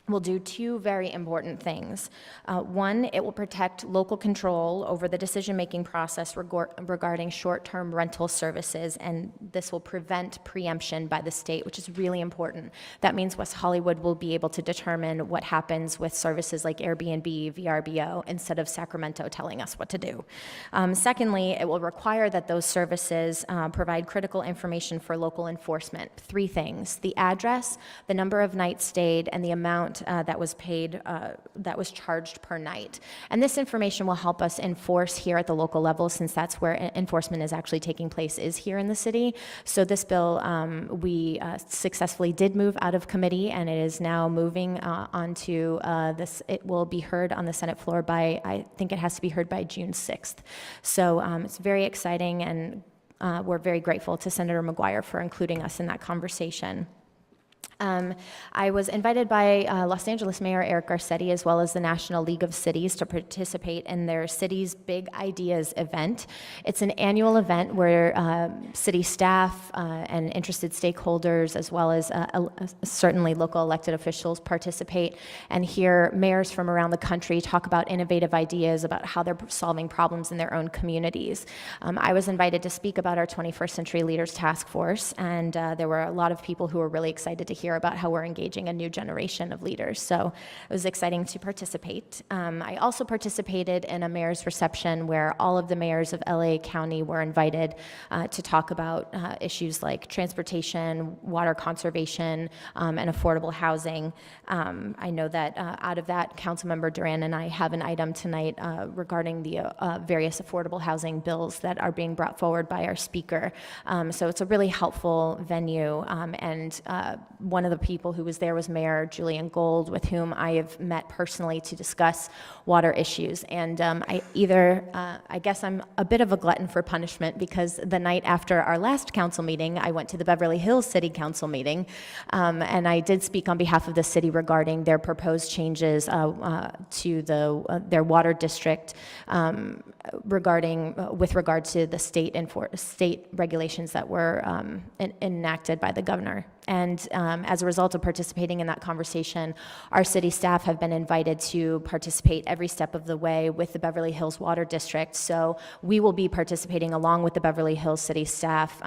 will do two very important things. One, it will protect local control over the decision-making process regarding short-term rental services, and this will prevent preemption by the state, which is really important. That means West Hollywood will be able to determine what happens with services like Airbnb, VRBO, instead of Sacramento telling us what to do. Secondly, it will require that those services provide critical information for local enforcement. Three things: the address, the number of nights stayed, and the amount that was paid, that was charged per night. And this information will help us enforce here at the local level, since that's where enforcement is actually taking place, is here in the city. So this bill, we successfully did move out of committee, and it is now moving onto this. It will be heard on the Senate floor by, I think it has to be heard by June 6th. So it's very exciting, and we're very grateful to Senator McGuire for including us in that conversation. I was invited by Los Angeles Mayor Eric Garcetti, as well as the National League of Cities, to participate in their Cities Big Ideas event. It's an annual event where city staff and interested stakeholders, as well as certainly local elected officials, participate and hear mayors from around the country talk about innovative ideas about how they're solving problems in their own communities. I was invited to speak about our 21st Century Leaders Task Force, and there were a lot of people who were really excited to hear about how we're engaging a new generation of leaders. So it was exciting to participate. I also participated in a mayor's reception where all of the mayors of LA County were invited to talk about issues like transportation, water conservation, and affordable housing. I know that out of that, Councilmember Duran and I have an item tonight regarding the various affordable housing bills that are being brought forward by our speaker. So it's a really helpful venue, and one of the people who was there was Mayor Julian Gold, with whom I have met personally to discuss water issues. And I guess I'm a bit of a glutton for punishment, because the night after our last council meeting, I went to the Beverly Hills City Council meeting, and I did speak on behalf of the city regarding their proposed changes to their water district with regard to the state regulations that were enacted by the governor. And as a result of participating in that conversation, our city staff have been invited to participate every step of the way with the Beverly Hills Water District. So we will be participating along with the Beverly Hills City staff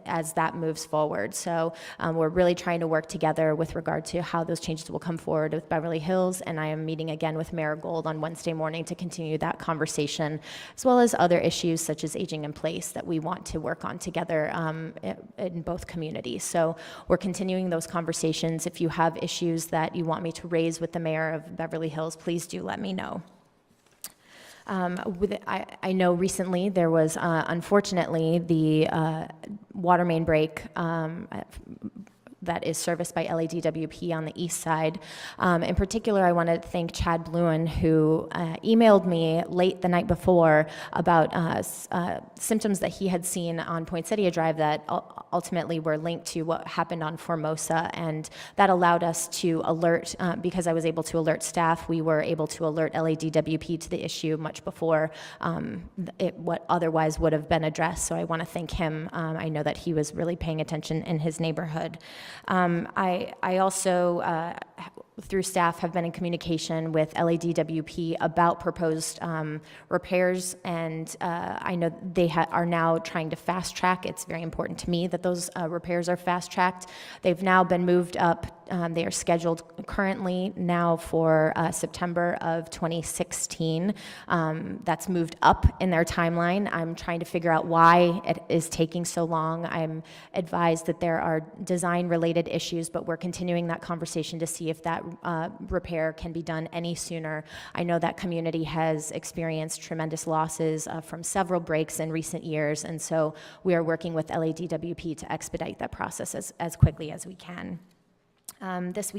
as that moves forward. So we're really trying to work together with regard to how those changes will come forward with Beverly Hills. And I am meeting again with Mayor Gold on Wednesday morning to continue that conversation, as well as other issues such as aging in place that we want to work on together in both communities. So we're continuing those conversations. If you have issues that you want me to raise with the mayor of Beverly Hills, please do let me know. I know recently there was, unfortunately, the water main break that is serviced by LADWP on the east side. In particular, I want to thank Chad Bluen, who emailed me late the night before about symptoms that he had seen on Poinsettia Drive that ultimately were linked to what happened on Formosa, and that allowed us to alert, because I was able to alert staff, we were able to alert LADWP to the issue much before what otherwise would have been addressed, so I want to thank him. I know that he was really paying attention in his neighborhood. I also, through staff, have been in communication with LADWP about proposed repairs, and I know they are now trying to fast track. It's very important to me that those repairs are fast tracked. They've now been moved up. They are scheduled currently now for September of 2016. That's moved up in their timeline. I'm trying to figure out why it is taking so long. I'm advised that there are design-related issues, but we're continuing that conversation to see if that repair can be done any sooner. I know that community has experienced tremendous losses from several breaks in recent years, and so we are working with LADWP to expedite that process as quickly as we can. This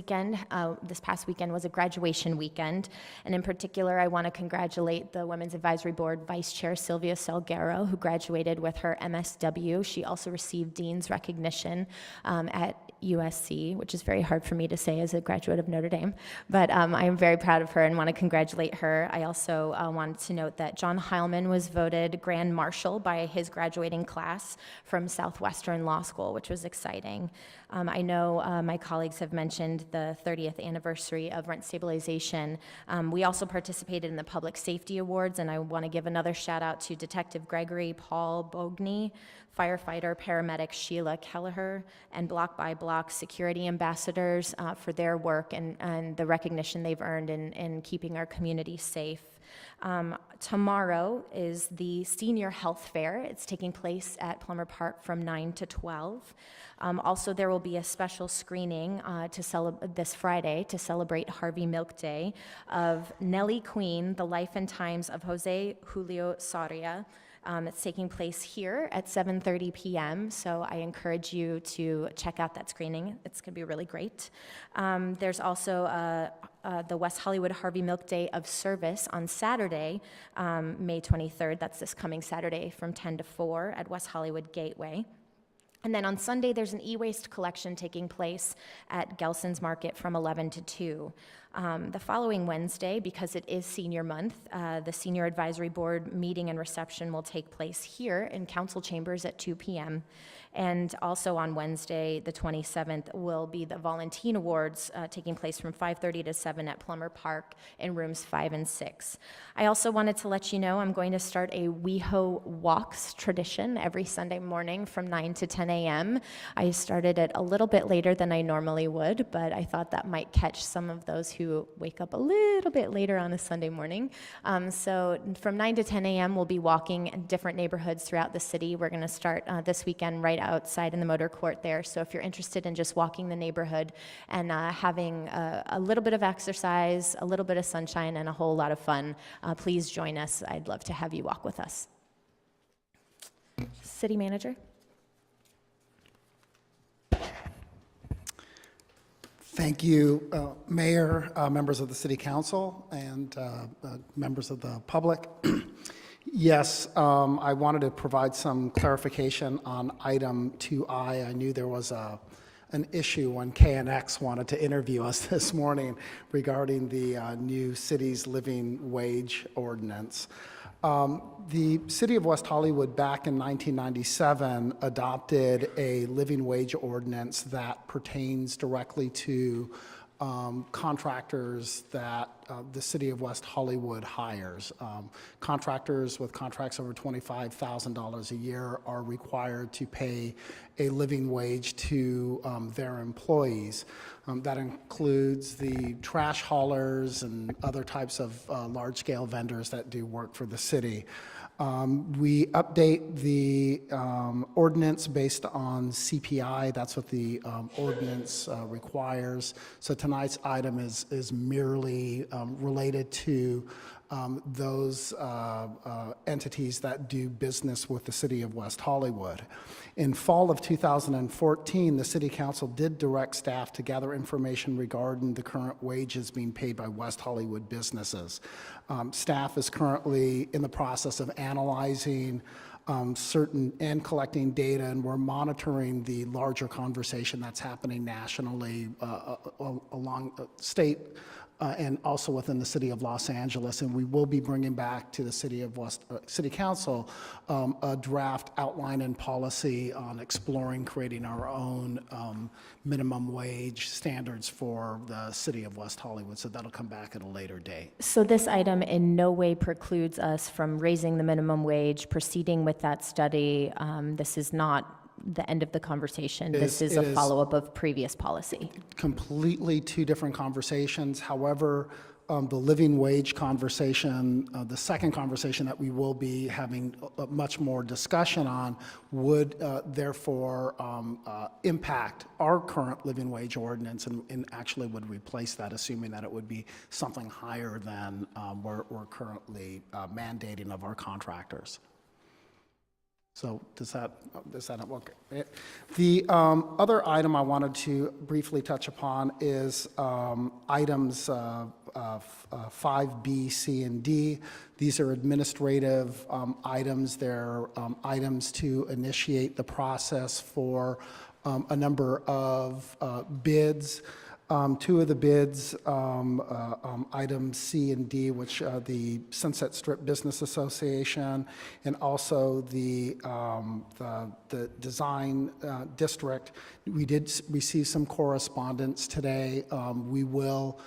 past weekend was a graduation weekend, and in particular, I want to congratulate the Women's Advisory Board Vice Chair Sylvia Salguero, who graduated with her MSW. She also received Dean's recognition at USC, which is very hard for me to say as a graduate of Notre Dame, but I am very proud of her and want to congratulate her. I also wanted to note that John Heilman was voted Grand Marshal by his graduating class from Southwestern Law School, which was exciting. I know my colleagues have mentioned the 30th anniversary of rent stabilization. We also participated in the Public Safety Awards, and I want to give another shout out to Detective Gregory Paul Bogney, firefighter paramedic Sheila Kelleher, and Block by Block security ambassadors for their work and the recognition they've earned in keeping our community safe. Tomorrow is the Senior Health Fair. It's taking place at Plummer Park from 9 to 12. Also, there will be a special screening this Friday to celebrate Harvey Milk Day of Nellie Queen, The Life and Times of Jose Julio Soria. It's taking place here at 7:30 p.m., so I encourage you to check out that screening. It's going to be really great. There's also the West Hollywood Harvey Milk Day of Service on Saturday, May 23rd. That's this coming Saturday from 10 to 4 at West Hollywood Gateway. And then on Sunday, there's an e-waste collection taking place at Gelson's Market from 11 to 2. The following Wednesday, because it is senior month, the Senior Advisory Board meeting and reception will take place here in Council Chambers at 2 p.m. And also on Wednesday, the 27th, will be the Volunteer Awards taking place from 5:30 to 7 at Plummer Park in rooms 5 and 6. I also wanted to let you know I'm going to start a WeHo Walks tradition every Sunday morning from 9 to 10 a.m. I started it a little bit later than I normally would, but I thought that might catch some of those who wake up a little bit later on a Sunday morning. So from 9 to 10 a.m., we'll be walking in different neighborhoods throughout the city. We're going to start this weekend right outside in the motor court there. So if you're interested in just walking the neighborhood and having a little bit of exercise, a little bit of sunshine, and a whole lot of fun, please join us. I'd love to have you walk with us. City Manager. Thank you, Mayor, members of the City Council, and members of the public. Yes, I wanted to provide some clarification on item 2I. I knew there was an issue when KNX wanted to interview us this morning regarding the new city's living wage ordinance. The City of West Hollywood back in 1997 adopted a living wage ordinance that pertains directly to contractors that the City of West Hollywood hires. Contractors with contracts over $25,000 a year are required to pay a living wage to their employees. That includes the trash haulers and other types of large-scale vendors that do work for the city. We update the ordinance based on CPI. That's what the ordinance requires. So tonight's item is merely related to those entities that do business with the City of West Hollywood. In fall of 2014, the City Council did direct staff to gather information regarding the current wages being paid by West Hollywood businesses. Staff is currently in the process of analyzing certain and collecting data, and we're monitoring the larger conversation that's happening nationally along state and also within the City of Los Angeles, and we will be bringing back to the City Council a draft outline and policy on exploring creating our own minimum wage standards for the City of West Hollywood. So that'll come back at a later date. So this item in no way precludes us from raising the minimum wage, proceeding with that study. This is not the end of the conversation. This is a follow-up of previous policy. Completely two different conversations. However, the living wage conversation, the second conversation that we will be having much more discussion on, would therefore impact our current living wage ordinance and actually would replace that, assuming that it would be something higher than we're currently mandating of our contractors. So does that work? The other item I wanted to briefly touch upon is items 5B, C, and D. These are administrative items. They're items to initiate the process for a number of bids. Two of the bids, items C and D, which are the Sunset Strip Business Association, and also the design district. We did receive some correspondence today. We will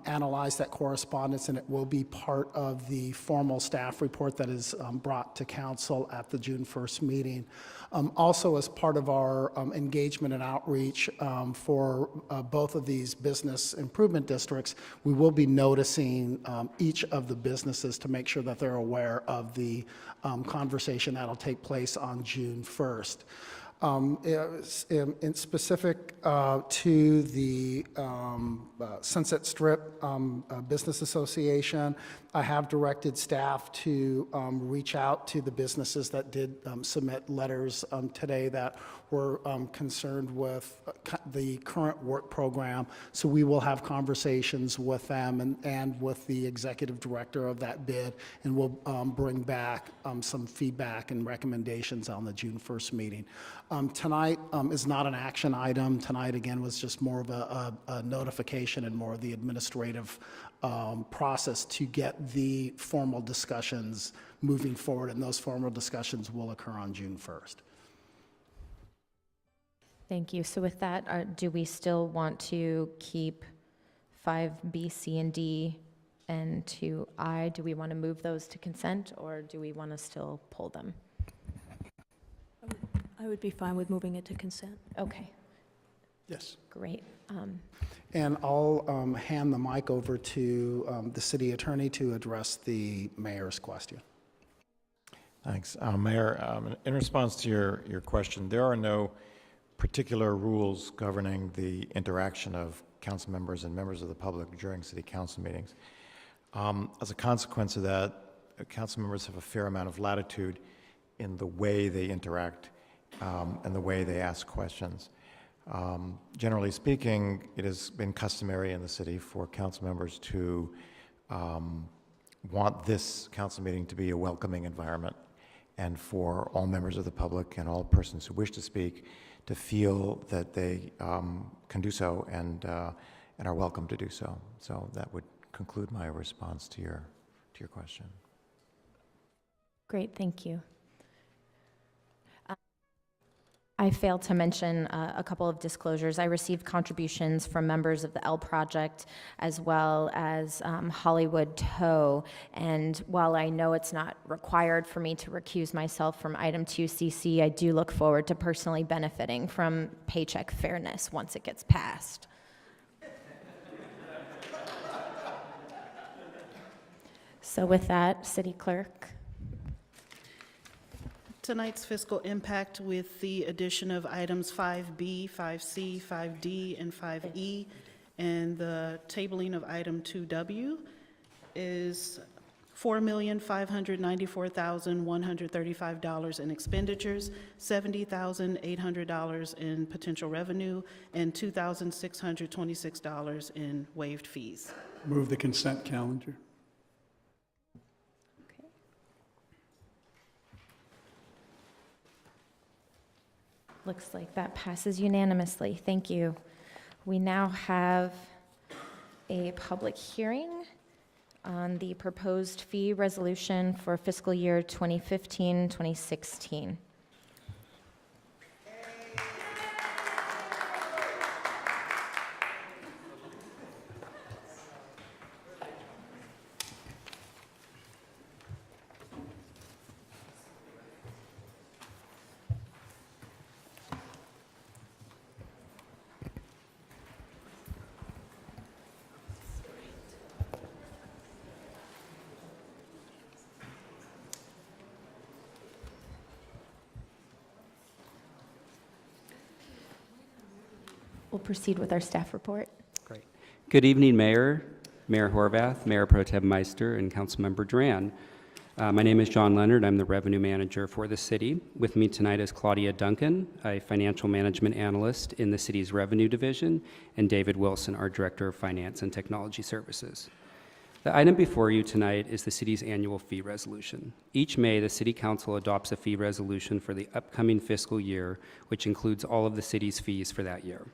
analyze that correspondence, and it will be part of the formal staff report that is brought to council at the June 1st meeting. Also, as part of our engagement and outreach for both of these business improvement districts, we will be noticing each of the businesses to make sure that they're aware of the conversation that'll take place on June 1st. In specific to the Sunset Strip Business Association, I have directed staff to reach out to the businesses that did submit letters today that were concerned with the current work program. So we will have conversations with them and with the executive director of that bid, and we'll bring back some feedback and recommendations on the June 1st meeting. Tonight is not an action item. Tonight, again, was just more of a notification and more of the administrative process to get the formal discussions moving forward, and those formal discussions will occur on June 1st. Thank you. So with that, do we still want to keep 5B, C, and D and 2I? Do we want to move those to consent, or do we want to still pull them? I would be fine with moving it to consent. Okay. Yes. Great. And I'll hand the mic over to the city attorney to address the mayor's question. Thanks. Mayor, in response to your question, there are no particular rules governing the interaction of council members and members of the public during city council meetings. As a consequence of that, council members have a fair amount of latitude in the way they interact and the way they ask questions. Generally speaking, it has been customary in the city for council members to want this council meeting to be a welcoming environment, and for all members of the public and all persons who wish to speak to feel that they can do so and are welcome to do so. So that would conclude my response to your question. Great, thank you. I failed to mention a couple of disclosures. I received contributions from members of the L Project as well as Hollywood Tow. And while I know it's not required for me to recuse myself from item 2CC, I do look forward to personally benefiting from paycheck fairness once it gets passed. So with that, City Clerk. Tonight's fiscal impact with the addition of items 5B, 5C, 5D, and 5E, and the tabling of item 2W is $4,594,135 in expenditures, $70,800 in potential revenue, and $2,626 in waived fees. Move the consent calendar. Looks like that passes unanimously. Thank you. We now have a public hearing on the proposed fee resolution for fiscal year 2015-2016. We'll proceed with our staff report. Great. Good evening, Mayor, Mayor Horvath, Mayor Pro Tem Meister, and Councilmember Duran. My name is John Leonard. I'm the Revenue Manager for the city. With me tonight is Claudia Duncan, a Financial Management Analyst in the city's Revenue Division, and David Wilson, our Director of Finance and Technology Services. The item before you tonight is the city's annual fee resolution. Each May, the City Council adopts a fee resolution for the upcoming fiscal year, which includes all of the city's fees for that year.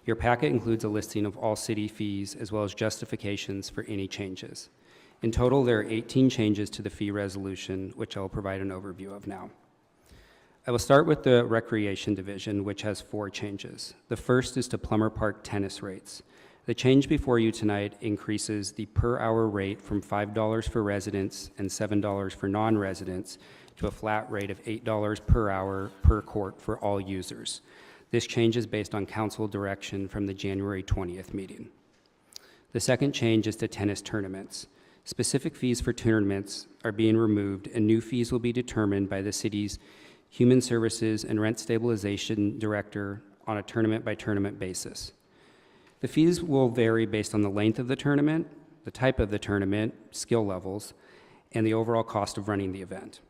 Your packet includes a listing of all city fees as well as justifications for any changes. In total, there are 18 changes to the fee resolution, which I will provide an overview of now. I will start with the Recreation Division, which has 4 changes. The first is to Plummer Park tennis rates. The change before you tonight increases the per-hour rate from $5 for residents and $7 for non-residents to a flat rate of $8 per hour per court for all users. This change is based on council direction from the January 20th meeting. The second change is to tennis tournaments. Specific fees for tournaments are being removed, and new fees will be determined by the city's Human Services and Rent Stabilization Director on a tournament-by-tournament basis. The fees will vary based on the length of the tournament, the type of the tournament, skill levels, and the overall cost of running the event.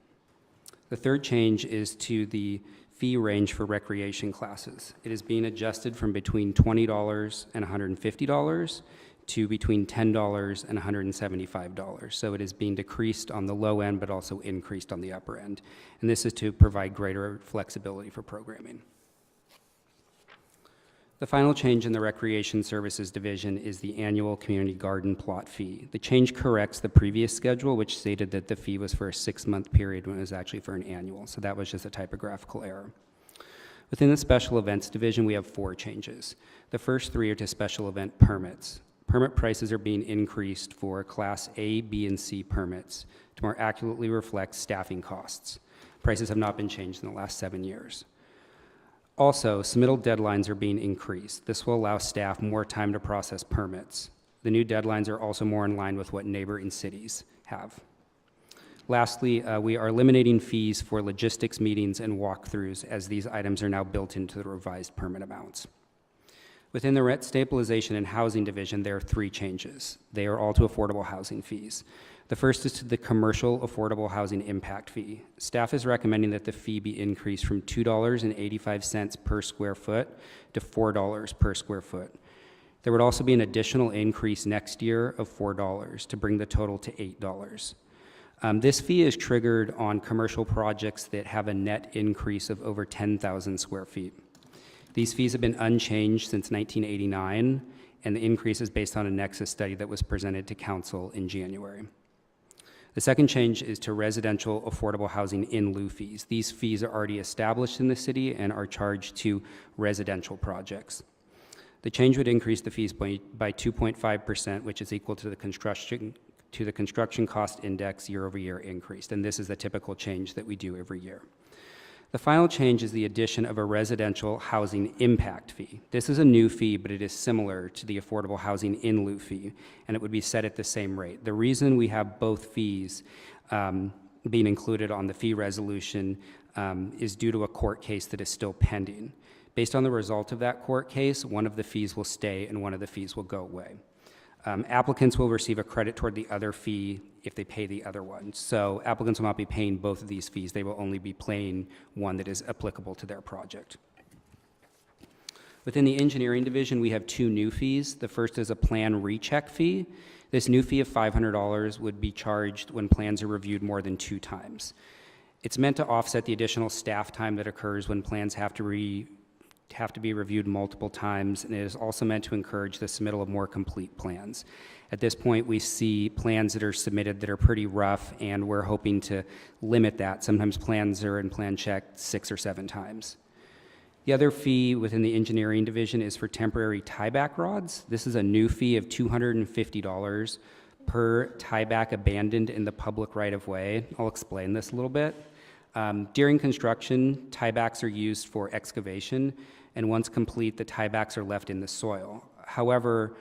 The third change is to the fee range for recreation classes. It is being adjusted from between $20 and $150 to between $10 and $175. So it is being decreased on the low end, but also increased on the upper end. And this is to provide greater flexibility for programming. The final change in the Recreation Services Division is the annual community garden plot fee. The change corrects the previous schedule, which stated that the fee was for a 6-month period when it was actually for an annual. So that was just a typographical error. Within the Special Events Division, we have 4 changes. The first 3 are to special event permits. Permit prices are being increased for Class A, B, and C permits to more accurately reflect staffing costs. Prices have not been changed in the last 7 years. Also, submittal deadlines are being increased. This will allow staff more time to process permits. The new deadlines are also more in line with what neighboring cities have. Lastly, we are eliminating fees for logistics meetings and walkthroughs, as these items are now built into the revised permit amounts. Within the Rent Stabilization and Housing Division, there are 3 changes. They are all to affordable housing fees. The first is to the Commercial Affordable Housing Impact Fee. Staff is recommending that the fee be increased from $2.85 per square foot to $4 per square foot. There would also be an additional increase next year of $4 to bring the total to $8. This fee is triggered on commercial projects that have a net increase of over 10,000 square feet. These fees have been unchanged since 1989, and the increase is based on a Nexus study that was presented to Council in January. The second change is to residential affordable housing in lieu fees. These fees are already established in the city and are charged to residential projects. The change would increase the fees by 2.5%, which is equal to the construction cost index year-over-year increase, and this is the typical change that we do every year. The final change is the addition of a residential housing impact fee. This is a new fee, but it is similar to the affordable housing in lieu fee, and it would be set at the same rate. The reason we have both fees being included on the fee resolution is due to a court case that is still pending. Based on the result of that court case, one of the fees will stay and one of the fees will go away. Applicants will receive a credit toward the other fee if they pay the other one. So applicants will not be paying both of these fees. They will only be paying one that is applicable to their project. Within the Engineering Division, we have 2 new fees. The first is a plan recheck fee. This new fee of $500 would be charged when plans are reviewed more than 2 times. It's meant to offset the additional staff time that occurs when plans have to be reviewed multiple times, and it is also meant to encourage the submittal of more complete plans. At this point, we see plans that are submitted that are pretty rough, and we're hoping to limit that. Sometimes plans are in plan check 6 or 7 times. The other fee within the Engineering Division is for temporary tieback rods. This is a new fee of $250 per tieback abandoned in the public right-of-way. I'll explain this a little bit. During construction, tiebacks are used for excavation, and once complete, the tiebacks are left in the soil. However,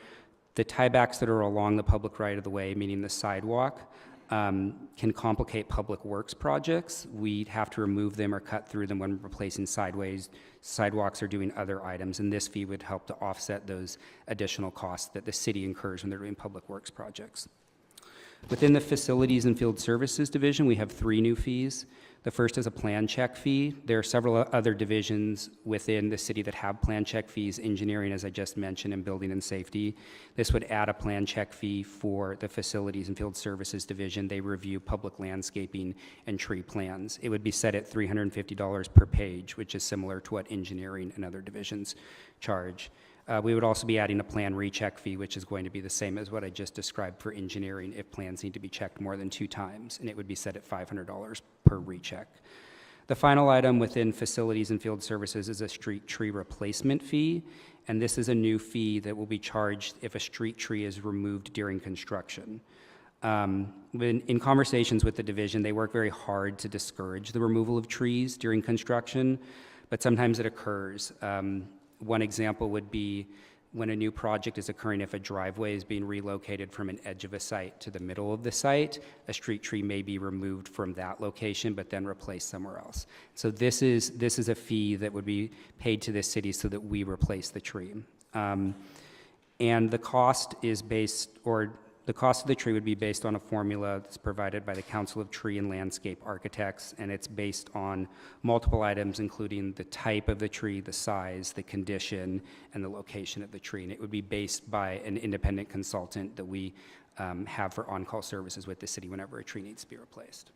the tiebacks that are along the public right-of-the-way, meaning the sidewalk, can complicate public works projects. We'd have to remove them or cut through them when replacing sidewalks or doing other items, and this fee would help to offset those additional costs that the city incurs when they're doing public works projects. Within the Facilities and Field Services Division, we have 3 new fees. The first is a plan check fee. There are several other divisions within the city that have plan check fees, engineering, as I just mentioned, and building and safety. This would add a plan check fee for the facilities and field services division. They review public landscaping and tree plans. It would be set at $350 per page, which is similar to what engineering and other divisions charge. We would also be adding a plan recheck fee, which is going to be the same as what I just described for engineering if plans need to be checked more than 2 times, and it would be set at $500 per recheck. The final item within facilities and field services is a street tree replacement fee, and this is a new fee that will be charged if a street tree is removed during construction. In conversations with the division, they work very hard to discourage the removal of trees during construction, but sometimes it occurs. One example would be when a new project is occurring, if a driveway is being relocated from an edge of a site to the middle of the site, a street tree may be removed from that location but then replaced somewhere else. So this is a fee that would be paid to the city so that we replace the tree. And the cost is the cost of the tree would be based on a formula that's provided by the Council of Tree and Landscape Architects, and it's based on multiple items, including the type of the tree, the size, the condition, and the location of the tree. And it would be based by an independent consultant that we have for on-call services with the city whenever a tree needs to be replaced.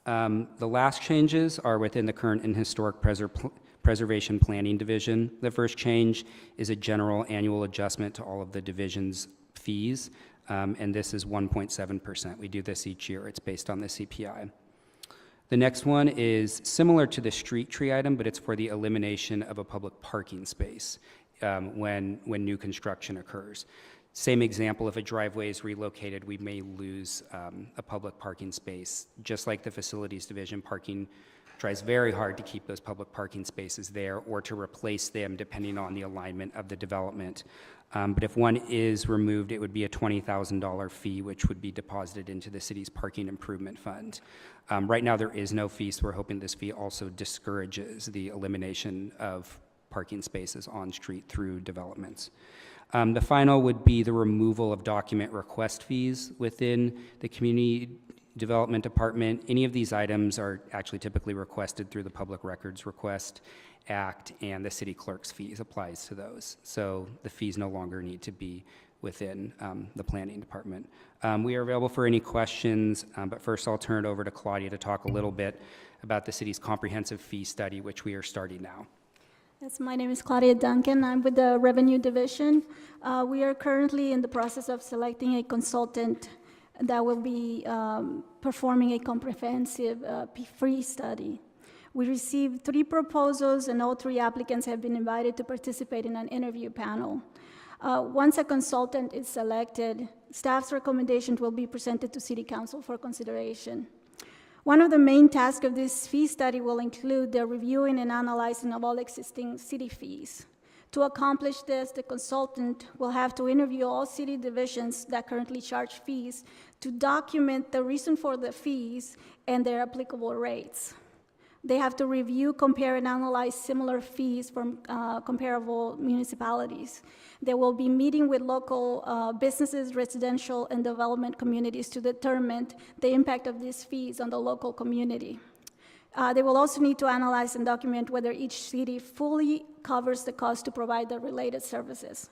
The last changes are within the current and historic preservation planning division. The first change is a general annual adjustment to all of the division's fees, and this is 1.7%. We do this each year. It's based on the CPI. The next one is similar to the street tree item, but it's for the elimination of a public parking space when new construction occurs. Same example, if a driveway is relocated, we may lose a public parking space. Just like the facilities division, parking tries very hard to keep those public parking spaces there or to replace them depending on the alignment of the development. But if one is removed, it would be a $20,000 fee, which would be deposited into the city's parking improvement fund. Right now, there is no fee, so we're hoping this fee also discourages the elimination of parking spaces on street through developments. The final would be the removal of document request fees within the community development department. Any of these items are actually typically requested through the Public Records Request Act, and the city clerk's fees applies to those. So the fees no longer need to be within the planning department. We are available for any questions, but first I'll turn it over to Claudia to talk a little bit about the city's comprehensive fee study, which we are starting now. Yes, my name is Claudia Duncan. I'm with the Revenue Division. We are currently in the process of selecting a consultant that will be performing a comprehensive fee study. We received 3 proposals, and all 3 applicants have been invited to participate in an interview panel. Once a consultant is selected, staff's recommendations will be presented to City Council for consideration. One of the main tasks of this fee study will include the reviewing and analyzing of all existing city fees. To accomplish this, the consultant will have to interview all city divisions that currently charge fees to document the reason for the fees and their applicable rates. They have to review, compare, and analyze similar fees from comparable municipalities. They will be meeting with local businesses, residential, and development communities to determine the impact of these fees on the local community. They will also need to analyze and document whether each city fully covers the cost to provide the related services.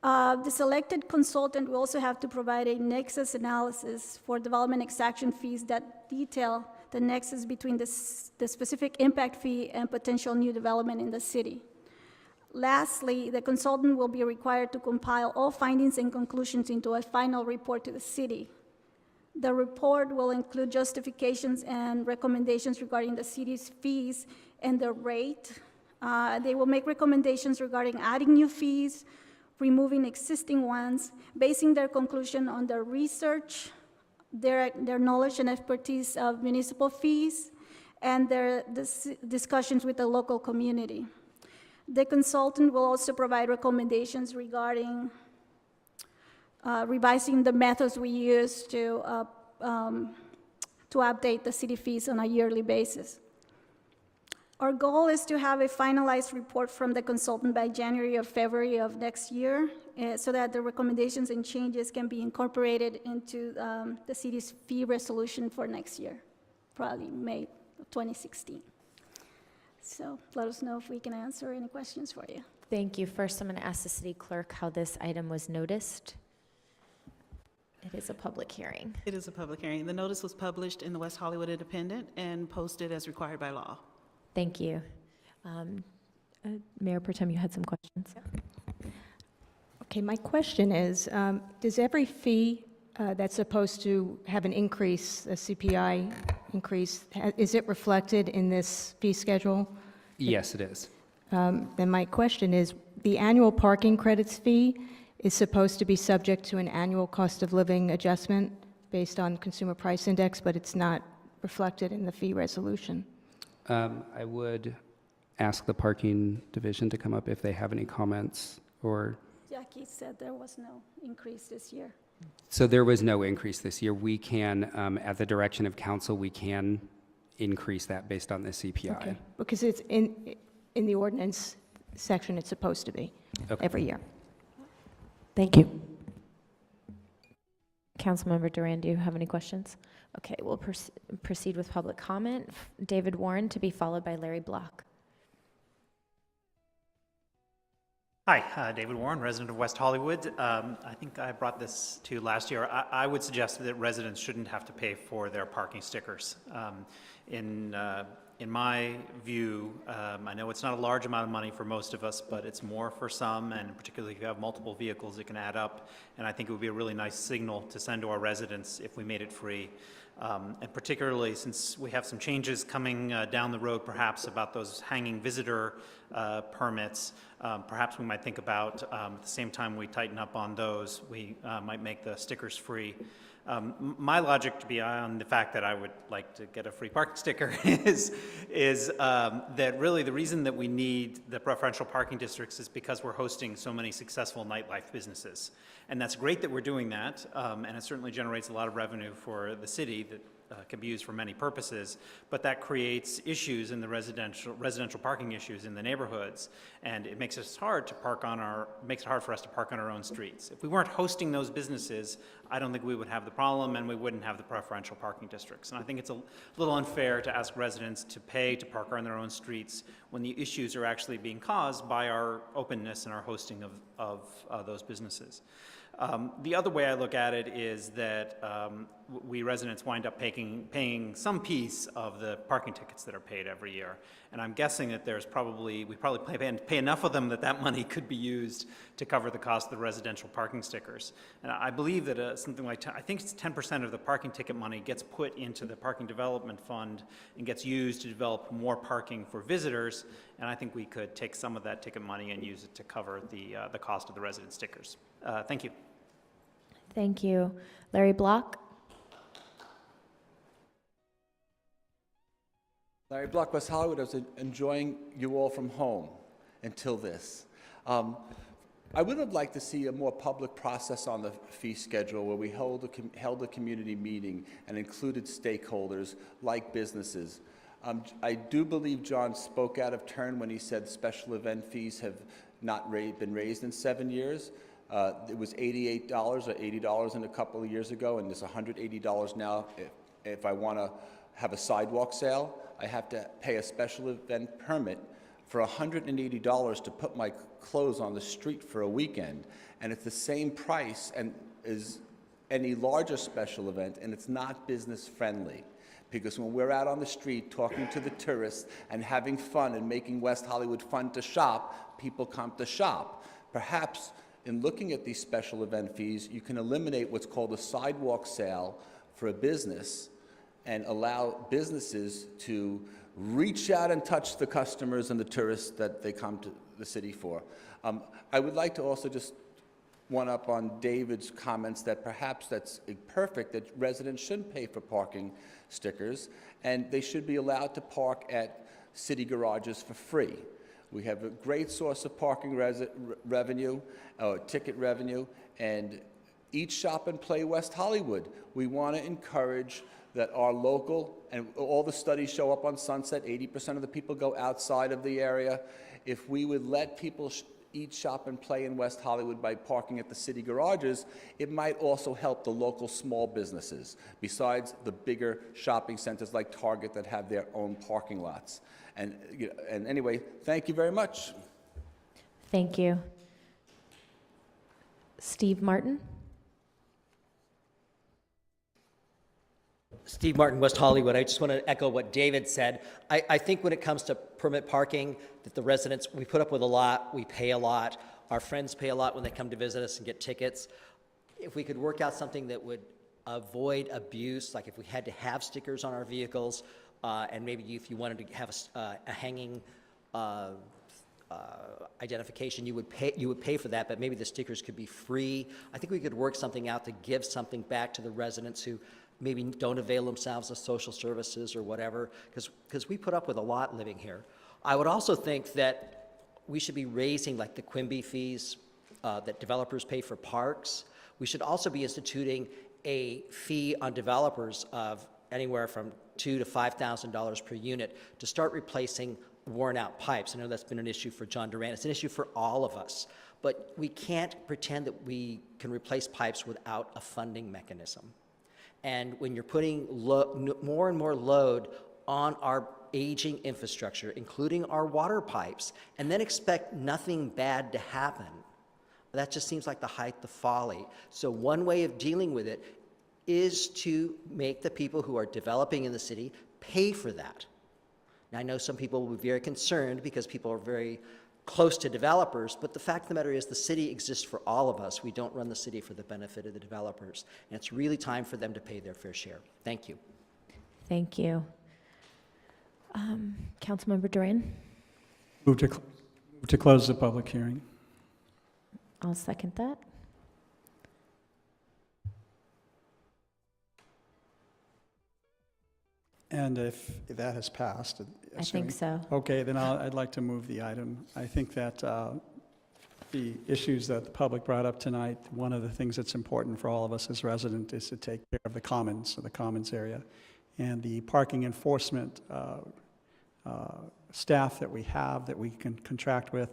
The selected consultant will also have to provide a nexus analysis for development exaction fees that detail the nexus between the specific impact fee and potential new development in the city. Lastly, the consultant will be required to compile all findings and conclusions into a final report to the city. The report will include justifications and recommendations regarding the city's fees and the rate. They will make recommendations regarding adding new fees, removing existing ones, basing their conclusion on their research, their knowledge and expertise of municipal fees, and their discussions with the local community. The consultant will also provide recommendations regarding revising the methods we use to update the city fees on a yearly basis. Our goal is to have a finalized report from the consultant by January or February of next year, so that the recommendations and changes can be incorporated into the city's fee resolution for next year. probably May of 2016. So let us know if we can answer any questions for you. Thank you. First, I'm going to ask the city clerk how this item was noticed. It is a public hearing. It is a public hearing. The notice was published in the West Hollywood Independent and posted as required by law. Thank you. Mayor Pro Tem, you had some questions? Okay, my question is, does every fee that's supposed to have an increase, a CPI increase, is it reflected in this fee schedule? Yes, it is. Then my question is, the annual parking credits fee is supposed to be subject to an annual cost of living adjustment based on consumer price index, but it's not reflected in the fee resolution. I would ask the parking division to come up if they have any comments or... Jackie said there was no increase this year. So there was no increase this year. We can, at the direction of council, we can increase that based on the CPI. Okay, because it's in the ordinance section, it's supposed to be every year. Thank you. Councilmember Duran, do you have any questions? Okay, we'll proceed with public comment. David Warren, to be followed by Larry Block. Hi, David Warren, resident of West Hollywood. I think I brought this to you last year. I would suggest that residents shouldn't have to pay for their parking stickers. In my view, I know it's not a large amount of money for most of us, but it's more for some, and particularly if you have multiple vehicles, it can add up. And I think it would be a really nice signal to send to our residents if we made it free. And particularly since we have some changes coming down the road, perhaps about those hanging visitor permits, perhaps we might think about at the same time we tighten up on those, we might make the stickers free. My logic beyond the fact that I would like to get a free parking sticker is that really the reason that we need the preferential parking districts is because we're hosting so many successful nightlife businesses. And that's great that we're doing that, and it certainly generates a lot of revenue for the city that can be used for many purposes, but that creates issues in the residential parking issues in the neighborhoods, and it makes it hard for us to park on our own streets. If we weren't hosting those businesses, I don't think we would have the problem, and we wouldn't have the preferential parking districts. And I think it's a little unfair to ask residents to pay to park on their own streets when the issues are actually being caused by our openness and our hosting of those businesses. The other way I look at it is that we residents wind up paying some piece of the parking tickets that are paid every year. And I'm guessing that we probably pay enough of them that money could be used to cover the cost of the residential parking stickers. And I believe that something like, I think it's 10% of the parking ticket money gets put into the parking development fund and gets used to develop more parking for visitors. And I think we could take some of that ticket money and use it to cover the cost of the resident stickers. Thank you. Thank you. Larry Block. Larry Block, West Hollywood. I was enjoying you all from home until this. I would have liked to see a more public process on the fee schedule where we held a community meeting and included stakeholders like businesses. I do believe John spoke out of turn when he said special event fees have not been raised in 7 years. It was $88 or $80 a couple of years ago, and it's $180 now. If I want to have a sidewalk sale, I have to pay a special event permit for $180 to put my clothes on the street for a weekend. And it's the same price as any larger special event, and it's not business friendly. Because when we're out on the street talking to the tourists and having fun and making West Hollywood fun to shop, people come to shop. Perhaps in looking at these special event fees, you can eliminate what's called a sidewalk sale for a business and allow businesses to reach out and touch the customers and the tourists that they come to the city for. I would like to also just one up on David's comments that perhaps that's perfect, that residents shouldn't pay for parking stickers, and they should be allowed to park at city garages for free. We have a great source of parking revenue, ticket revenue, and eat, shop, and play West Hollywood. We want to encourage that our local, and all the studies show up on Sunset, 80% of the people go outside of the area. If we would let people eat, shop, and play in West Hollywood by parking at the city garages, it might also help the local small businesses, besides the bigger shopping centers like Target that have their own parking lots. And anyway, thank you very much. Thank you. Steve Martin? Steve Martin, West Hollywood. I just want to echo what David said. I think when it comes to permit parking, that the residents, we put up with a lot, we pay a lot, our friends pay a lot when they come to visit us and get tickets. If we could work out something that would avoid abuse, like if we had to have stickers on our vehicles, and maybe if you wanted to have a hanging identification, you would pay for that, but maybe the stickers could be free. I think we could work something out to give something back to the residents who maybe don't avail themselves of social services or whatever, because we put up with a lot living here. I would also think that we should be raising like the Quimby fees that developers pay for parks. We should also be instituting a fee on developers of anywhere from $2,000 to $5,000 per unit to start replacing worn out pipes. I know that's been an issue for John Duran. It's an issue for all of us, but we can't pretend that we can replace pipes without a funding mechanism. And when you're putting more and more load on our aging infrastructure, including our water pipes, and then expect nothing bad to happen, that just seems like the height of folly. So one way of dealing with it is to make the people who are developing in the city pay for that. Now, I know some people will be very concerned because people are very close to developers, but the fact of the matter is the city exists for all of us. We don't run the city for the benefit of the developers, and it's really time for them to pay their fair share. Thank you. Thank you. Councilmember Duran? Move to close the public hearing. I'll second that. And if that has passed, I think so. Okay, then I'd like to move the item. I think that the issues that the public brought up tonight, one of the things that's important for all of us as residents is to take care of the commons, the commons area. And the parking enforcement staff that we have, that we can contract with,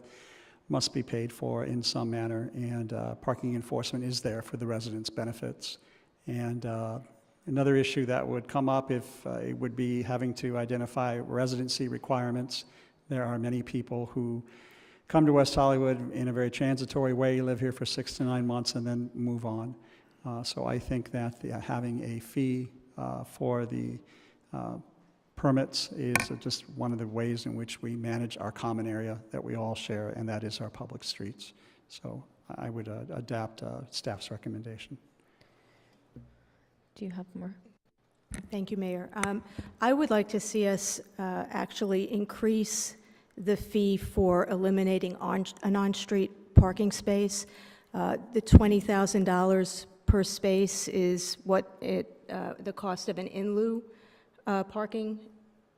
must be paid for in some manner. And parking enforcement is there for the residents' benefits. And another issue that would come up if it would be having to identify residency requirements. There are many people who come to West Hollywood in a very transitory way, live here for 6 to 9 months, and then move on. So I think that having a fee for the permits is just one of the ways in which we manage our common area that we all share, and that is our public streets. So I would adapt staff's recommendation. Do you have more? Thank you, Mayor. I would like to see us actually increase the fee for eliminating an on-street parking space. The $20,000 per space is what the cost of an in-lieu parking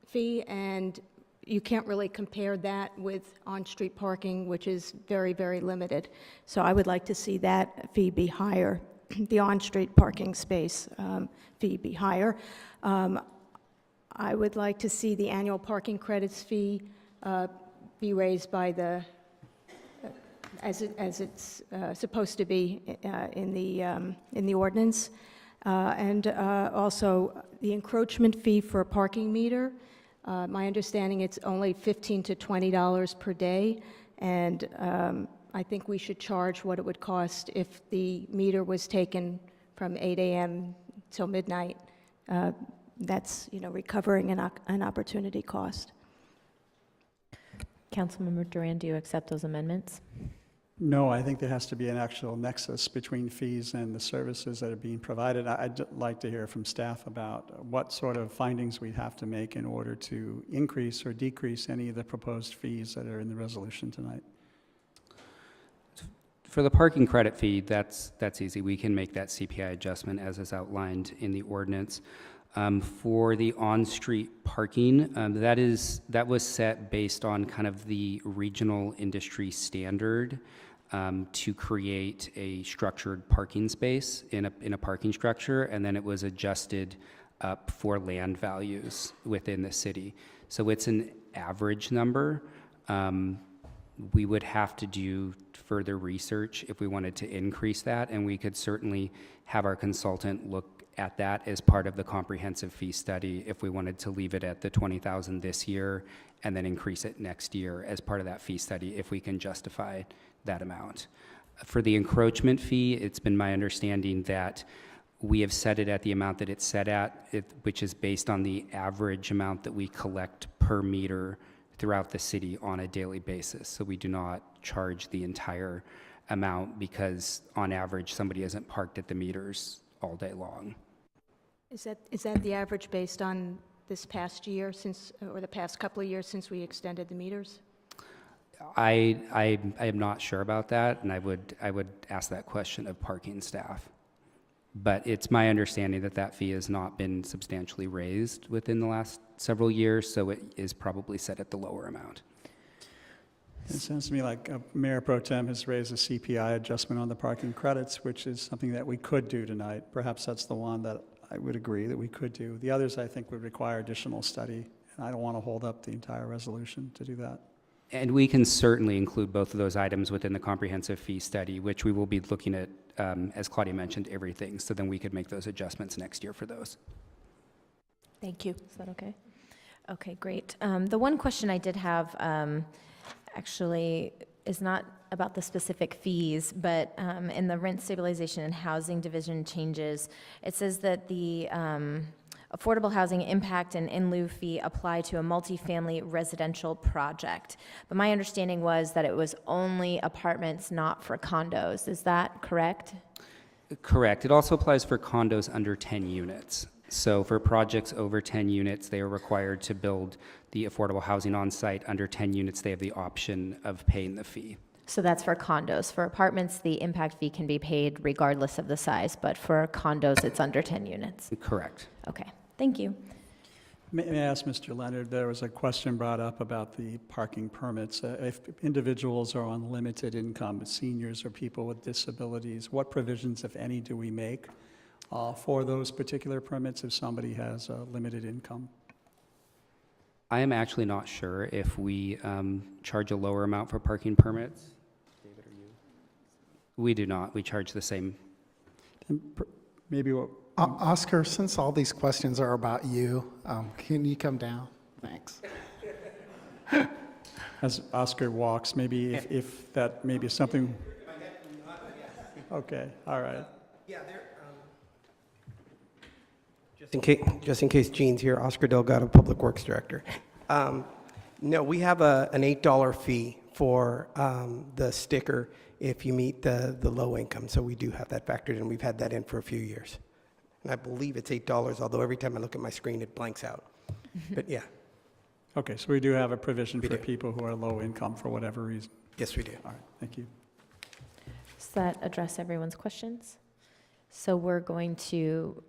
fee, and you can't really compare that with on-street parking, which is very, very limited. So I would like to see that fee be higher. The on-street parking space fee be higher. I would like to see the annual parking credits fee be raised by as it's supposed to be in the ordinance, and also the encroachment fee for a parking meter. My understanding it's only $15 to $20 per day, and I think we should charge what it would cost if the meter was taken from 8 a.m. till midnight. That's, recovering an opportunity cost. Councilmember Duran, do you accept those amendments? No, I think there has to be an actual nexus between fees and the services that are being provided. I'd like to hear from staff about what sort of findings we have to make in order to increase or decrease any of the proposed fees that are in the resolution tonight. For the parking credit fee, that's easy. We can make that CPI adjustment as is outlined in the ordinance. For the on-street parking, that was set based on kind of the regional industry standard to create a structured parking space in a parking structure, and then it was adjusted up for land values within the city. So it's an average number. We would have to do further research if we wanted to increase that, and we could certainly have our consultant look at that as part of the comprehensive fee study if we wanted to leave it at the $20,000 this year and then increase it next year as part of that fee study if we can justify that amount. For the encroachment fee, it's been my understanding that we have set it at the amount that it's set at, which is based on the average amount that we collect per meter throughout the city on a daily basis. So we do not charge the entire amount because on average somebody isn't parked at the meters all day long. Is that the average based on this past year or the past couple of years since we extended the meters? I am not sure about that, and I would ask that question of parking staff. But it's my understanding that that fee has not been substantially raised within the last several years, so it is probably set at the lower amount. It sounds to me like Mayor Pro Tem has raised a CPI adjustment on the parking credits, which is something that we could do tonight. Perhaps that's the one that I would agree that we could do. The others, I think, would require additional study, and I don't want to hold up the entire resolution to do that. And we can certainly include both of those items within the comprehensive fee study, which we will be looking at, as Claudia mentioned, everything. So then we could make those adjustments next year for those. Thank you. Is that okay? Okay, great. The one question I did have actually is not about the specific fees, but in the rent stabilization and housing division changes, it says that the affordable housing impact and in lieu fee apply to a multifamily residential project. But my understanding was that it was only apartments, not for condos. Is that correct? Correct. It also applies for condos under 10 units. So for projects over 10 units, they are required to build the affordable housing on site. Under 10 units, they have the option of paying the fee. So that's for condos. For apartments, the impact fee can be paid regardless of the size, but for condos, it's under 10 units. Correct. Okay, thank you. May I ask Mr. Leonard, there was a question brought up about the parking permits. If individuals are on limited income, seniors or people with disabilities, what provisions, if any, do we make for those particular permits if somebody has a limited income? I am actually not sure if we charge a lower amount for parking permits. David, are you? We do not. We charge the same. Maybe what... Oscar, since all these questions are about you, can you come down? Thanks. As Oscar walks, maybe if that maybe is something... Okay, all right. Yeah, just in case Gene's here, Oscar Delgado, Public Works Director. No, we have an $8 fee for the sticker if you meet the low income, so we do have that factored in. We've had that in for a few years. And I believe it's $8, although every time I look at my screen, it blanks out. But yeah. Okay, so we do have a provision for people who are low income for whatever reason. Yes, we do. All right, thank you. Does that address everyone's questions? So we're going to,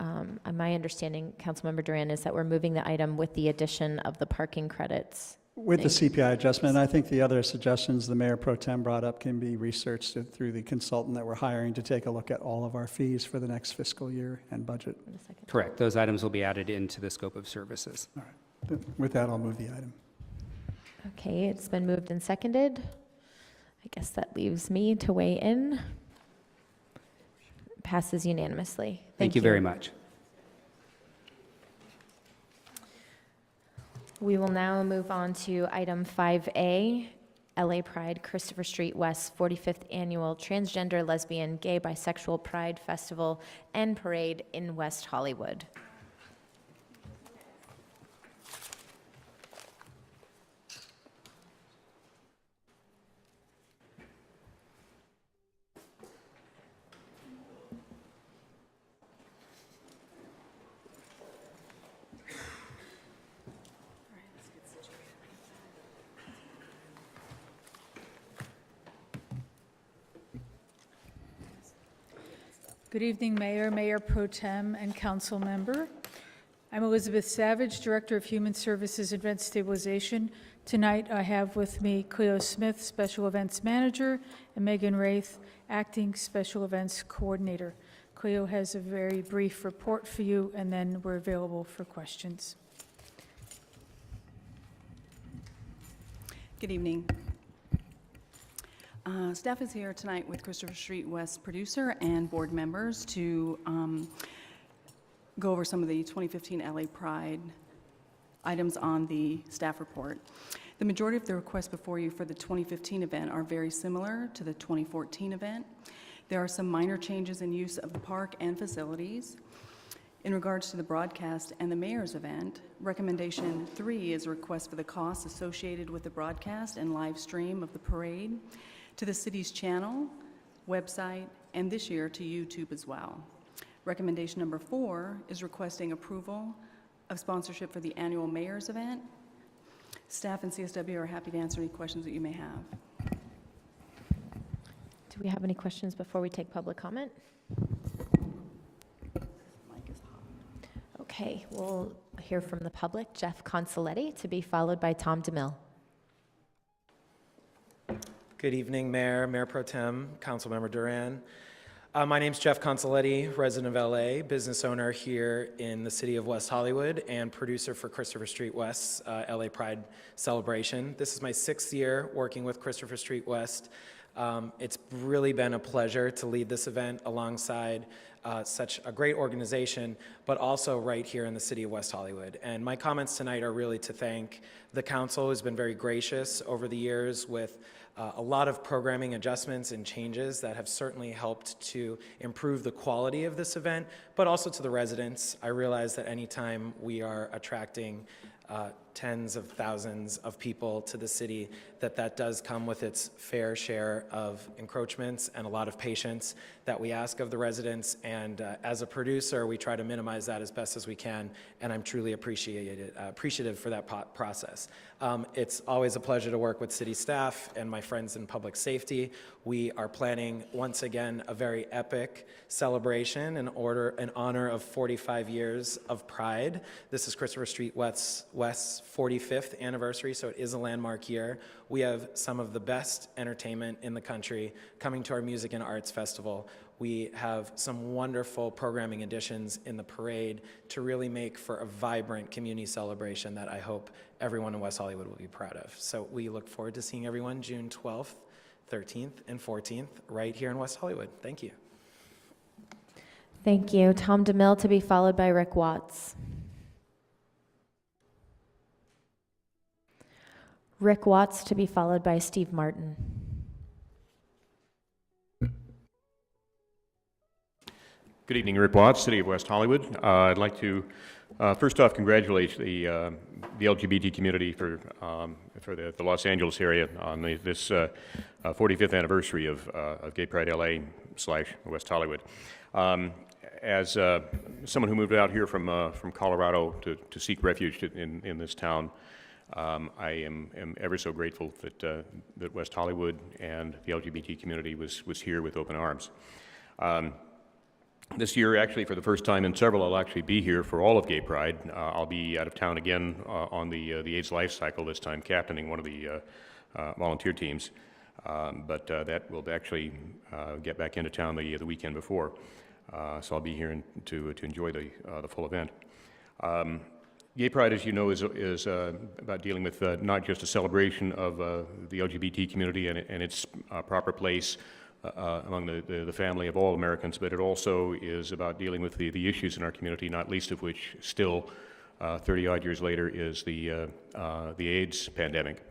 my understanding, Councilmember Duran, is that we're moving the item with the addition of the parking credits. With the CPI adjustment, I think the other suggestions the Mayor Pro Tem brought up can be researched through the consultant that we're hiring to take a look at all of our fees for the next fiscal year and budget. Correct. Those items will be added into the scope of services. All right. With that, I'll move the item. Okay, it's been moved and seconded. I guess that leaves me to weigh in. Passes unanimously. Thank you very much. We will now move on to item 5A, LA Pride, Christopher Street West, 45th Annual Transgender, Lesbian, Gay, Bisexual Pride Festival and Parade in West Hollywood. Good evening, Mayor, Mayor Pro Tem, and Council Member. I'm Elizabeth Savage, Director of Human Services and Rent Stabilization. Tonight, I have with me Cleo Smith, Special Events Manager, and Megan Wraith, Acting Special Events Coordinator. Cleo has a very brief report for you, and then we're available for questions. Good evening. Staff is here tonight with Christopher Street West producer and board members to go over some of the 2015 LA Pride items on the staff report. The majority of the requests before you for the 2015 event are very similar to the 2014 event. There are some minor changes in use of the park and facilities. In regards to the broadcast and the mayor's event, recommendation 3 is a request for the costs associated with the broadcast and live stream of the parade to the city's channel, website, and this year to YouTube as well. Recommendation number 4 is requesting approval of sponsorship for the annual mayor's event. Staff and CSW are happy to answer any questions that you may have. Do we have any questions before we take public comment? Okay, we'll hear from the public. Jeff Consoletti, to be followed by Tom DeMille. Good evening, Mayor, Mayor Pro Tem, Councilmember Duran. My name's Jeff Consoletti, resident of LA, business owner here in the city of West Hollywood, and producer for Christopher Street West's LA Pride celebration. This is my 6th year working with Christopher Street West. It's really been a pleasure to lead this event alongside such a great organization, but also right here in the city of West Hollywood. And my comments tonight are really to thank the council, who's been very gracious over the years with a lot of programming adjustments and changes that have certainly helped to improve the quality of this event, but also to the residents. I realize that anytime we are attracting tens of thousands of people to the city, that does come with its fair share of encroachments and a lot of patience that we ask of the residents. And as a producer, we try to minimize that as best as we can, and I'm truly appreciative for that process. It's always a pleasure to work with city staff and my friends in public safety. We are planning, once again, a very epic celebration in honor of 45 years of Pride. This is Christopher Street West's 45th anniversary, so it is a landmark year. We have some of the best entertainment in the country coming to our Music and Arts Festival. We have some wonderful programming additions in the parade to really make for a vibrant community celebration that I hope everyone in West Hollywood will be proud of. So we look forward to seeing everyone June 12th, 13th, and 14th right here in West Hollywood. Thank you. Thank you. Tom DeMille, to be followed by Rick Watts. Rick Watts, to be followed by Steve Martin. Good evening, Rick Watts, City of West Hollywood. I'd like to first off congratulate the LGBT community for the Los Angeles area on this 45th anniversary of Gay Pride LA/West Hollywood. As someone who moved out here from Colorado to seek refuge in this town, I am ever so grateful that West Hollywood and the LGBT community was here with open arms. This year, actually, for the first time in several, I'll actually be here for all of Gay Pride. I'll be out of town again on the AIDS life cycle, this time captaining one of the volunteer teams. But that will actually get back into town the weekend before. So I'll be here to enjoy the full event. Gay Pride, as you know, is about dealing with not just a celebration of the LGBT community and its proper place among the family of all Americans, but it also is about dealing with the issues in our community, not least of which still 30-odd years later is the AIDS pandemic.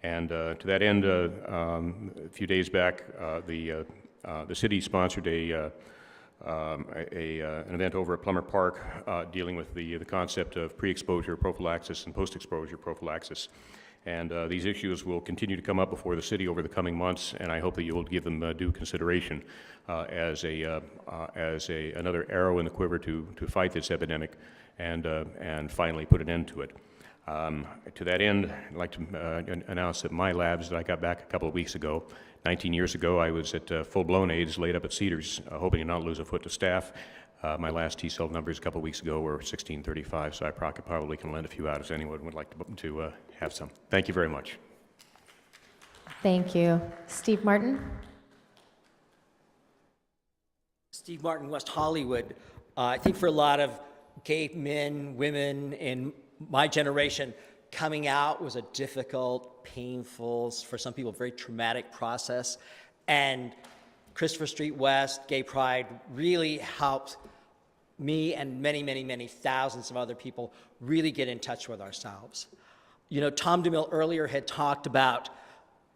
And to that end, a few days back, the city sponsored an event over at Plummer Park dealing with the concept of pre-exposure prophylaxis and post-exposure prophylaxis. And these issues will continue to come up before the city over the coming months, and I hope that you will give them due consideration as another arrow in the quiver to fight this epidemic and finally put an end to it. To that end, I'd like to announce that my labs that I got back a couple of weeks ago, 19 years ago, I was at full-blown AIDS, laid up at Cedars, hoping to not lose a foot to staff. My last T-cell numbers a couple of weeks ago were 1635, so I probably can lend a few out if anyone would like to have some. Thank you very much. Thank you. Steve Martin? Steve Martin, West Hollywood. I think for a lot of gay men, women in my generation, coming out was a difficult, painful, for some people, very traumatic process. And Christopher Street West, Gay Pride, really helped me and many, many, many thousands of other people really get in touch with ourselves. You know, Tom DeMille earlier had talked about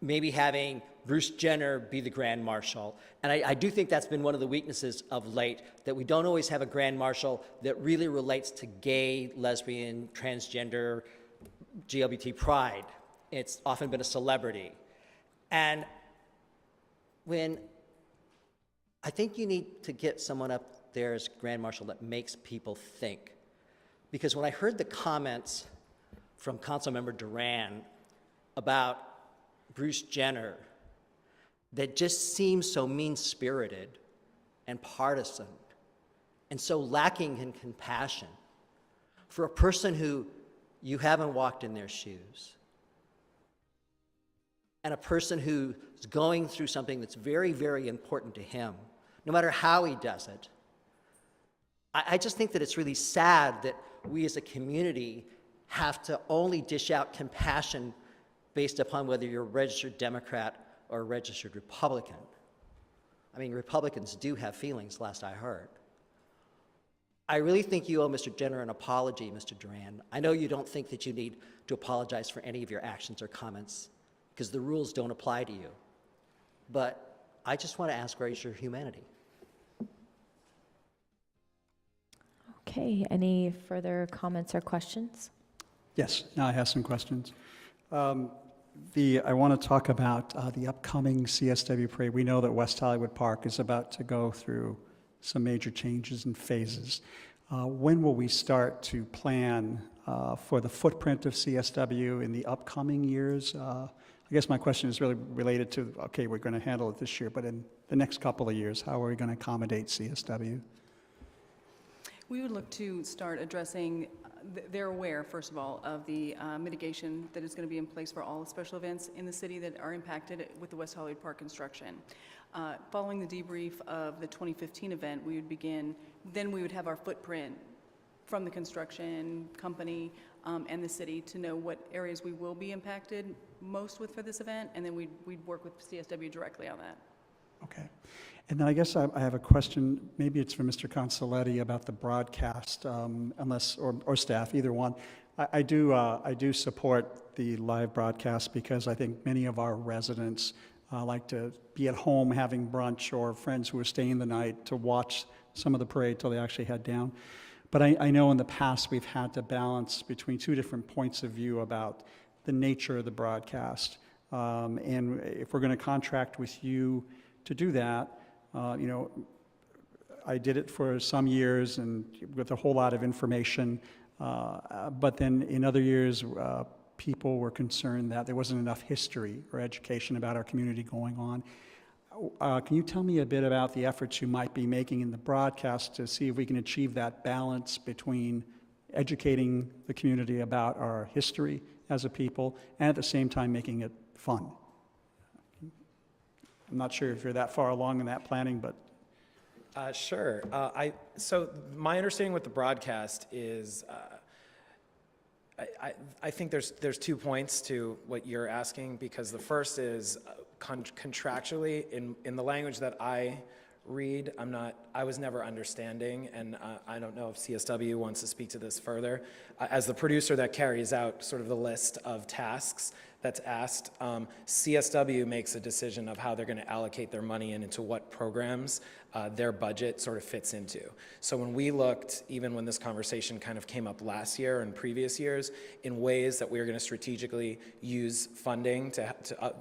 maybe having Bruce Jenner be the Grand Marshal. And I do think that's been one of the weaknesses of late, that we don't always have a Grand Marshal that really relates to gay, lesbian, transgender, GLBT pride. It's often been a celebrity. And when I think you need to get someone up there as Grand Marshal that makes people think. Because when I heard the comments from Councilmember Duran about Bruce Jenner, that just seems so mean-spirited and partisan and so lacking in compassion for a person who you haven't walked in their shoes and a person who's going through something that's very, very important to him, no matter how he does it. I just think that it's really sad that we as a community have to only dish out compassion based upon whether you're a registered Democrat or a registered Republican. I mean, Republicans do have feelings, last I heard. I really think you owe Mr. Jenner an apology, Mr. Duran. I know you don't think that you need to apologize for any of your actions or comments because the rules don't apply to you. But I just want to ask, where is your humanity? Okay, any further comments or questions? Yes, now I have some questions. I want to talk about the upcoming CSW parade. We know that West Hollywood Park is about to go through some major changes and phases. When will we start to plan for the footprint of CSW in the upcoming years? I guess my question is really related to, okay, we're going to handle it this year, but in the next couple of years, how are we going to accommodate CSW? We would look to start addressing, they're aware, first of all, of the mitigation that is going to be in place for all special events in the city that are impacted with the West Hollywood Park construction. Following the debrief of the 2015 event, we would begin, then we would have our footprint from the construction company and the city to know what areas we will be impacted most with for this event, and then we'd work with CSW directly on that. Okay. And then I guess I have a question, maybe it's for Mr. Consoletti about the broadcast, or staff, either one. I do support the live broadcast because I think many of our residents like to be at home having brunch or friends who are staying the night to watch some of the parade till they actually head down. But I know in the past we've had to balance between two different points of view about the nature of the broadcast. And if we're going to contract with you to do that, I did it for some years and with a whole lot of information, but then in other years, people were concerned that there wasn't enough history or education about our community going on. Can you tell me a bit about the efforts you might be making in the broadcast to see if we can achieve that balance between educating the community about our history as a people and at the same time making it fun? I'm not sure if you're that far along in that planning, but. Sure. So my understanding with the broadcast is, I think there's 2 points to what you're asking, because the first is contractually in the language that I read, I was never understanding, and I don't know if CSW wants to speak to this further. As the producer that carries out sort of the list of tasks that's asked, CSW makes a decision of how they're going to allocate their money and into what programs their budget sort of fits into. So when we looked, even when this conversation kind of came up last year and previous years, in ways that we were going to strategically use funding to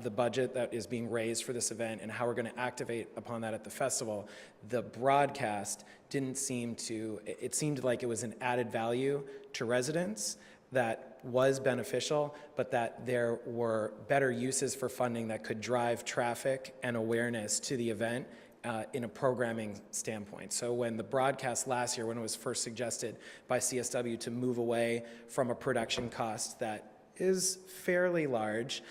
the budget that is being raised for this event and how we're going to activate upon that at the festival, the broadcast didn't seem to, it seemed like it was an added value to residents that was beneficial, but that there were better uses for funding that could drive traffic and awareness to the event in a programming standpoint. So when the broadcast last year, when it was first suggested by CSW to move away from a production cost that is fairly large,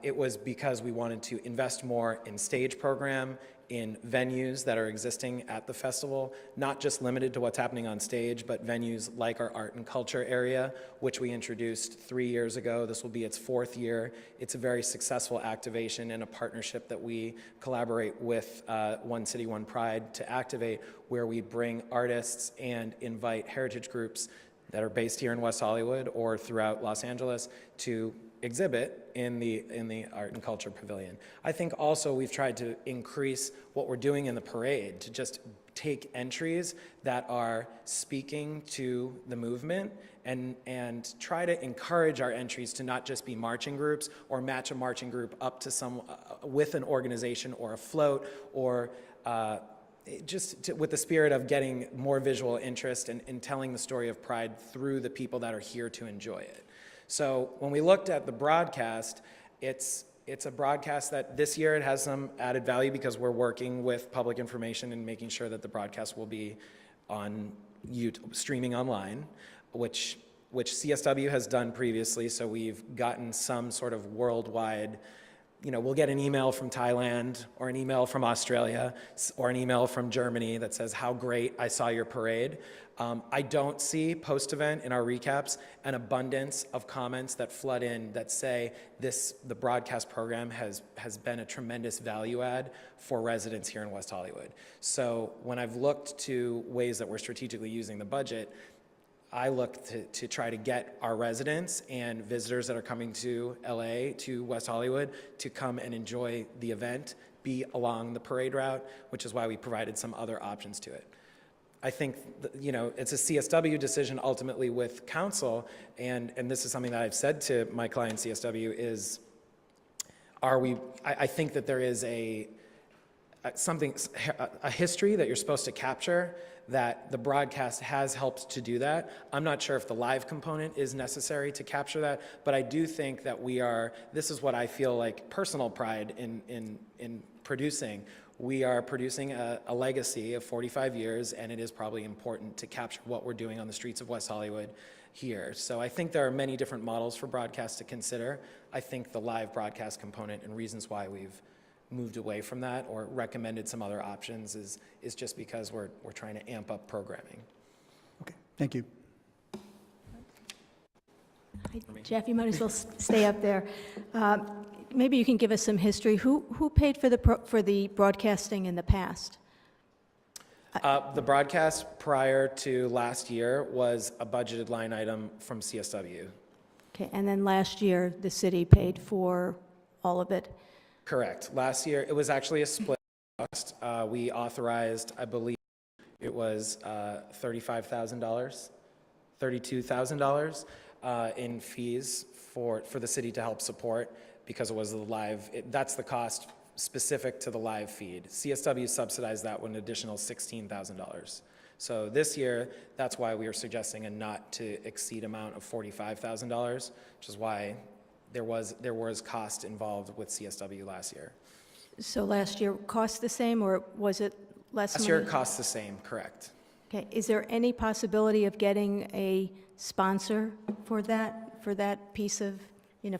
it was because we wanted to invest more in stage program, in venues that are existing at the festival, not just limited to what's happening on stage, but venues like our art and culture area, which we introduced 3 years ago. This will be its 4th year. It's a very successful activation and a partnership that we collaborate with One City, One Pride to activate, where we bring artists and invite heritage groups that are based here in West Hollywood or throughout Los Angeles to exhibit in the Art and Culture Pavilion. I think also we've tried to increase what we're doing in the parade to just take entries that are speaking to the movement and try to encourage our entries to not just be marching groups or match a marching group up to some with an organization or a float or with the spirit of getting more visual interest in telling the story of Pride through the people that are here to enjoy it. So when we looked at the broadcast, it's a broadcast that this year it has some added value because we're working with public information and making sure that the broadcast will be on YouTube, streaming online, which CSW has done previously. So we've gotten some sort of worldwide, we'll get an email from Thailand or an email from Australia or an email from Germany that says, how great, I saw your parade. I don't see post-event in our recaps an abundance of comments that flood in that say the broadcast program has been a tremendous value add for residents here in West Hollywood. So when I've looked to ways that we're strategically using the budget, I look to try to get our residents and visitors that are coming to LA, to West Hollywood, to come and enjoy the event, be along the parade route, which is why we provided some other options to it. I think, it's a CSW decision ultimately with council, and this is something that I've said to my client CSW is, I think that there is a history that you're supposed to capture, that the broadcast has helped to do that. I'm not sure if the live component is necessary to capture that, but I do think that this is what I feel like personal pride in producing. We are producing a legacy of 45 years, and it is probably important to capture what we're doing on the streets of West Hollywood here. So I think there are many different models for broadcast to consider. I think the live broadcast component and reasons why we've moved away from that or recommended some other options is just because we're trying to amp up programming. Okay, thank you. Jeff, you might as well stay up there. Maybe you can give us some history. Who paid for the broadcasting in the past? The broadcast prior to last year was a budgeted line item from CSW. Okay, and then last year, the city paid for all of it? Correct. Last year, it was actually a split cost. We authorized, I believe, it was $35,000, $32,000 in fees for the city to help support because it was the live. That's the cost specific to the live feed. CSW subsidized that with an additional $16,000. So this year, that's why we are suggesting a not to exceed amount of $45,000, which is why there was cost involved with CSW last year. So last year cost the same, or was it less money? Last year it cost the same, correct. Okay, is there any possibility of getting a sponsor for that piece of,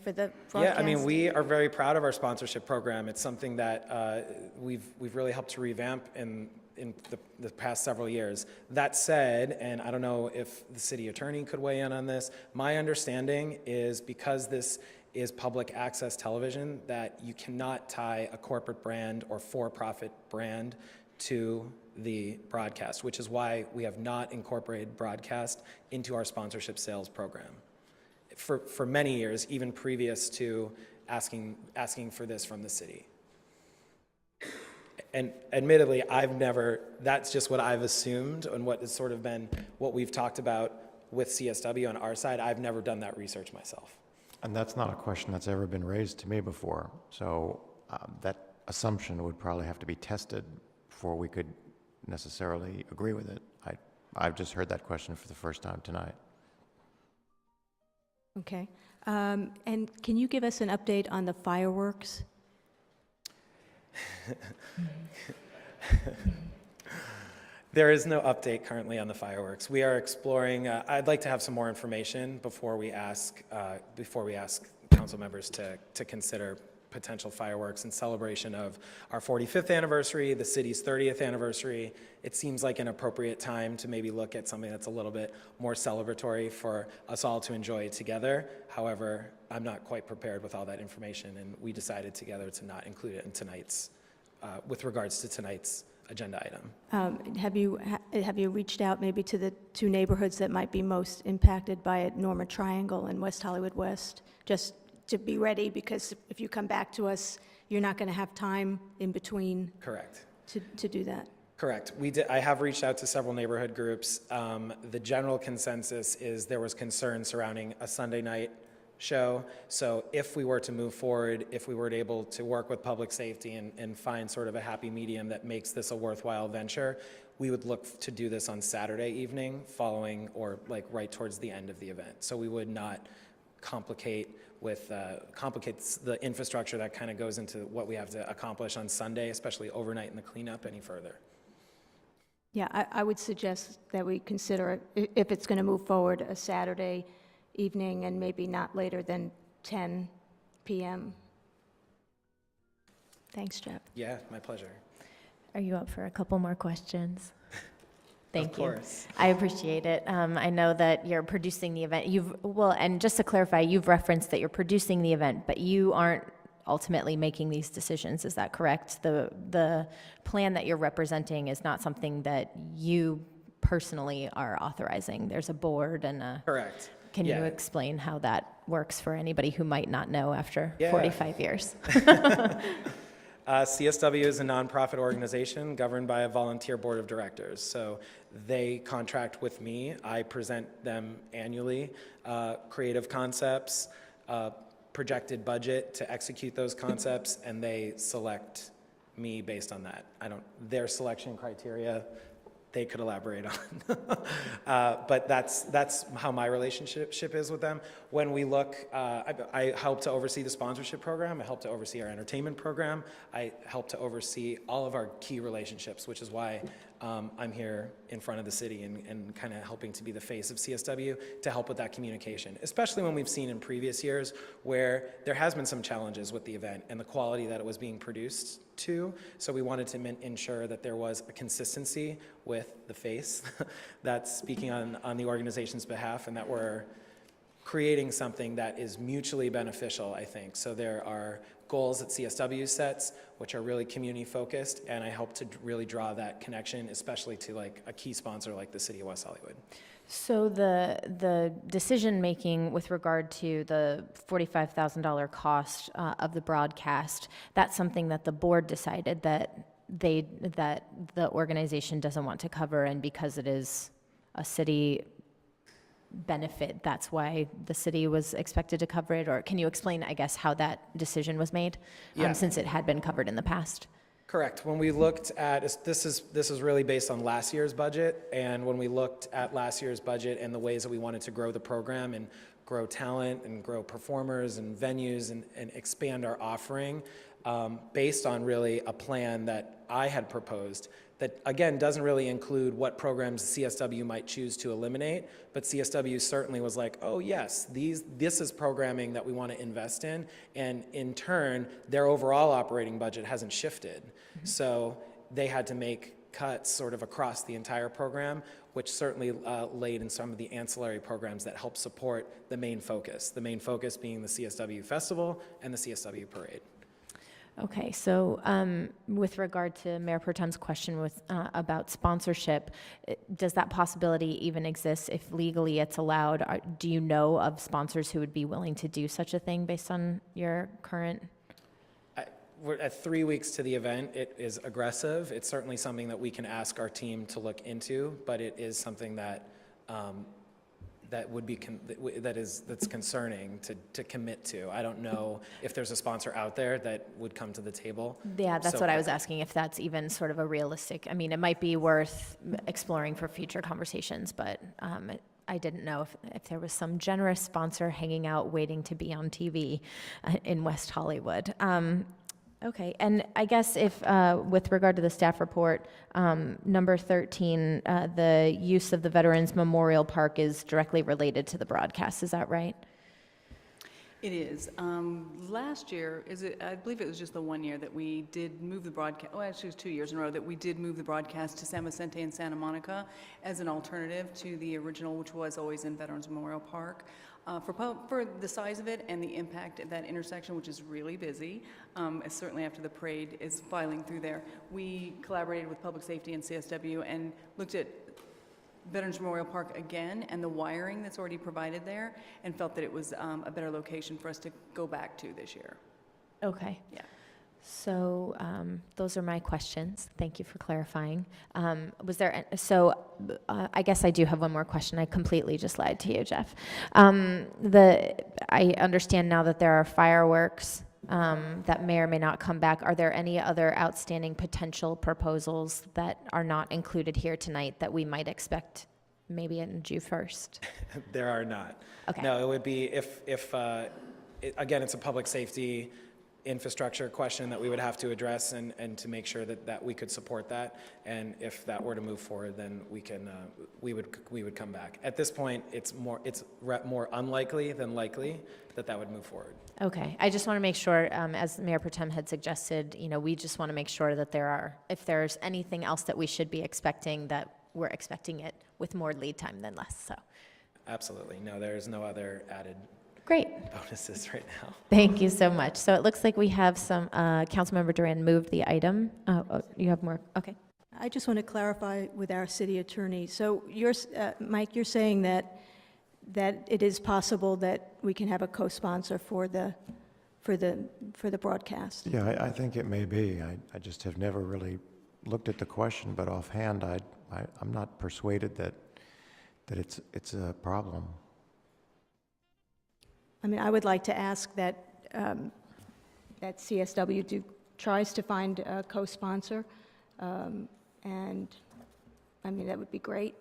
for the broadcast? Yeah, I mean, we are very proud of our sponsorship program. It's something that we've really helped to revamp in the past several years. That said, and I don't know if the city attorney could weigh in on this, my understanding is because this is public access television, that you cannot tie a corporate brand or for-profit brand to the broadcast, which is why we have not incorporated broadcast into our sponsorship sales program for many years, even previous to asking for this from the city. And admittedly, that's just what I've assumed and what has sort of been what we've talked about with CSW on our side. I've never done that research myself. And that's not a question that's ever been raised to me before. So that assumption would probably have to be tested before we could necessarily agree with it. I've just heard that question for the first time tonight. Okay. And can you give us an update on the fireworks? There is no update currently on the fireworks. We are exploring. I'd like to have some more information before we ask council members to consider potential fireworks in celebration of our 45th anniversary, the city's 30th anniversary. It seems like an appropriate time to maybe look at something that's a little bit more celebratory for us all to enjoy together. However, I'm not quite prepared with all that information, and we decided together to not include it in tonight's, with regards to tonight's agenda item. Have you reached out maybe to the two neighborhoods that might be most impacted by it, Norma Triangle and West Hollywood West, just to be ready, because if you come back to us, you're not going to have time in between. Correct. To do that. Correct. I have reached out to several neighborhood groups. The general consensus is there was concern surrounding a Sunday night show. So if we were to move forward, if we were able to work with public safety and find sort of a happy medium that makes this a worthwhile venture, we would look to do this on Saturday evening following or like right towards the end of the event. So we would not complicates the infrastructure that kind of goes into what we have to accomplish on Sunday, especially overnight in the cleanup, any further. Yeah, I would suggest that we consider, if it's going to move forward, a Saturday evening and maybe not later than 10 p.m. Thanks, Jeff. Yeah, my pleasure. Are you up for a couple more questions? Thank you. Of course. I appreciate it. I know that you're producing the event. And just to clarify, you've referenced that you're producing the event, but you aren't ultimately making these decisions. Is that correct? The plan that you're representing is not something that you personally are authorizing. There's a board and a... Correct. Can you explain how that works for anybody who might not know after 45 years? CSW is a nonprofit organization governed by a volunteer board of directors. So they contract with me. I present them annually creative concepts, projected budget to execute those concepts, and they select me based on that. Their selection criteria, they could elaborate on. But that's how my relationship is with them. When we look, I help to oversee the sponsorship program. I help to oversee our entertainment program. I help to oversee all of our key relationships, which is why I'm here in front of the city and kind of helping to be the face of CSW to help with that communication, especially when we've seen in previous years where there has been some challenges with the event and the quality that it was being produced to. So we wanted to ensure that there was a consistency with the face that's speaking on the organization's behalf, and that we're creating something that is mutually beneficial, I think. So there are goals that CSW sets, which are really community focused, and I hope to really draw that connection, especially to like a key sponsor like the City of West Hollywood. So the decision-making with regard to the $45,000 cost of the broadcast, that's something that the board decided that the organization doesn't want to cover, and because it is a city benefit, that's why the city was expected to cover it? Or can you explain, I guess, how that decision was made, since it had been covered in the past? Correct. When we looked at, this is really based on last year's budget, and when we looked at last year's budget and the ways that we wanted to grow the program and grow talent and grow performers and venues and expand our offering, based on really a plan that I had proposed that, again, doesn't really include what programs CSW might choose to eliminate, but CSW certainly was like, oh yes, this is programming that we want to invest in, and in turn, their overall operating budget hasn't shifted. Mm-hmm. So they had to make cuts sort of across the entire program, which certainly laid in some of the ancillary programs that help support the main focus being the CSW Festival and the CSW Parade. Okay, so with regard to Mayor Pro Tem's question about sponsorship, does that possibility even exist if legally it's allowed? Do you know of sponsors who would be willing to do such a thing based on your current? We're at 3 weeks to the event. It is aggressive. It's certainly something that we can ask our team to look into, but it is something that that's concerning to commit to. I don't know if there's a sponsor out there that would come to the table. Yeah, that's what I was asking, if that's even sort of a realistic, I mean, it might be worth exploring for future conversations, but I didn't know if there was some generous sponsor hanging out waiting to be on TV in West Hollywood. Okay, and I guess if, with regard to the staff report, number 13, the use of the Veterans Memorial Park is directly related to the broadcast, is that right? It is. Last year, I believe it was just the 1 year that we did move the broadcast, well, actually it was 2 years in a row that we did move the broadcast to San Vicente and Santa Monica as an alternative to the original, which was always in Veterans Memorial Park. For the size of it and the impact at that intersection, which is really busy, certainly after the parade is filing through there, we collaborated with Public Safety and CSW and looked at Veterans Memorial Park again and the wiring that's already provided there, and felt that it was a better location for us to go back to this year. Okay. Yeah. So those are my questions. Thank you for clarifying. I guess I do have one more question. I completely just lied to you, Jeff. I understand now that there are fireworks that may or may not come back. Are there any other outstanding potential proposals that are not included here tonight that we might expect maybe in June 1st? There are not. Okay. No, it would be again, it's a public safety infrastructure question that we would have to address and to make sure that we could support that. And if that were to move forward, then we would come back. At this point, it's more unlikely than likely that would move forward. Okay. I just want to make sure, as Mayor Pro Tem had suggested, we just want to make sure that if there's anything else that we should be expecting, that we're expecting it with more lead time than less. So. Absolutely. No, there's no other added Great. bonuses right now. Thank you so much. So it looks like we have some, Councilmember Duran moved the item. You have more? Okay. I just want to clarify with our city attorney. So Mike, you're saying that it is possible that we can have a co-sponsor for the broadcast? Yeah, I think it may be. I just have never really looked at the question, but offhand, I'm not persuaded that it's a problem. I mean, I would like to ask that CSW tries to find a co-sponsor, and I mean, that would be great.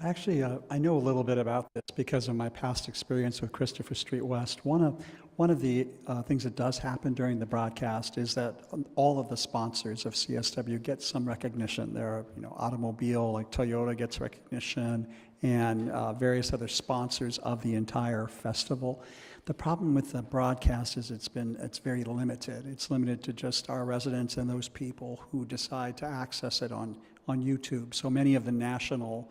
Actually, I know a little bit about this because of my past experience with Christopher Street West. One of the things that does happen during the broadcast is that all of the sponsors of CSW get some recognition. There are, automobile like Toyota gets recognition, and various other sponsors of the entire festival. The problem with the broadcast is it's very limited. It's limited to just our residents and those people who decide to access it on YouTube. So many of the national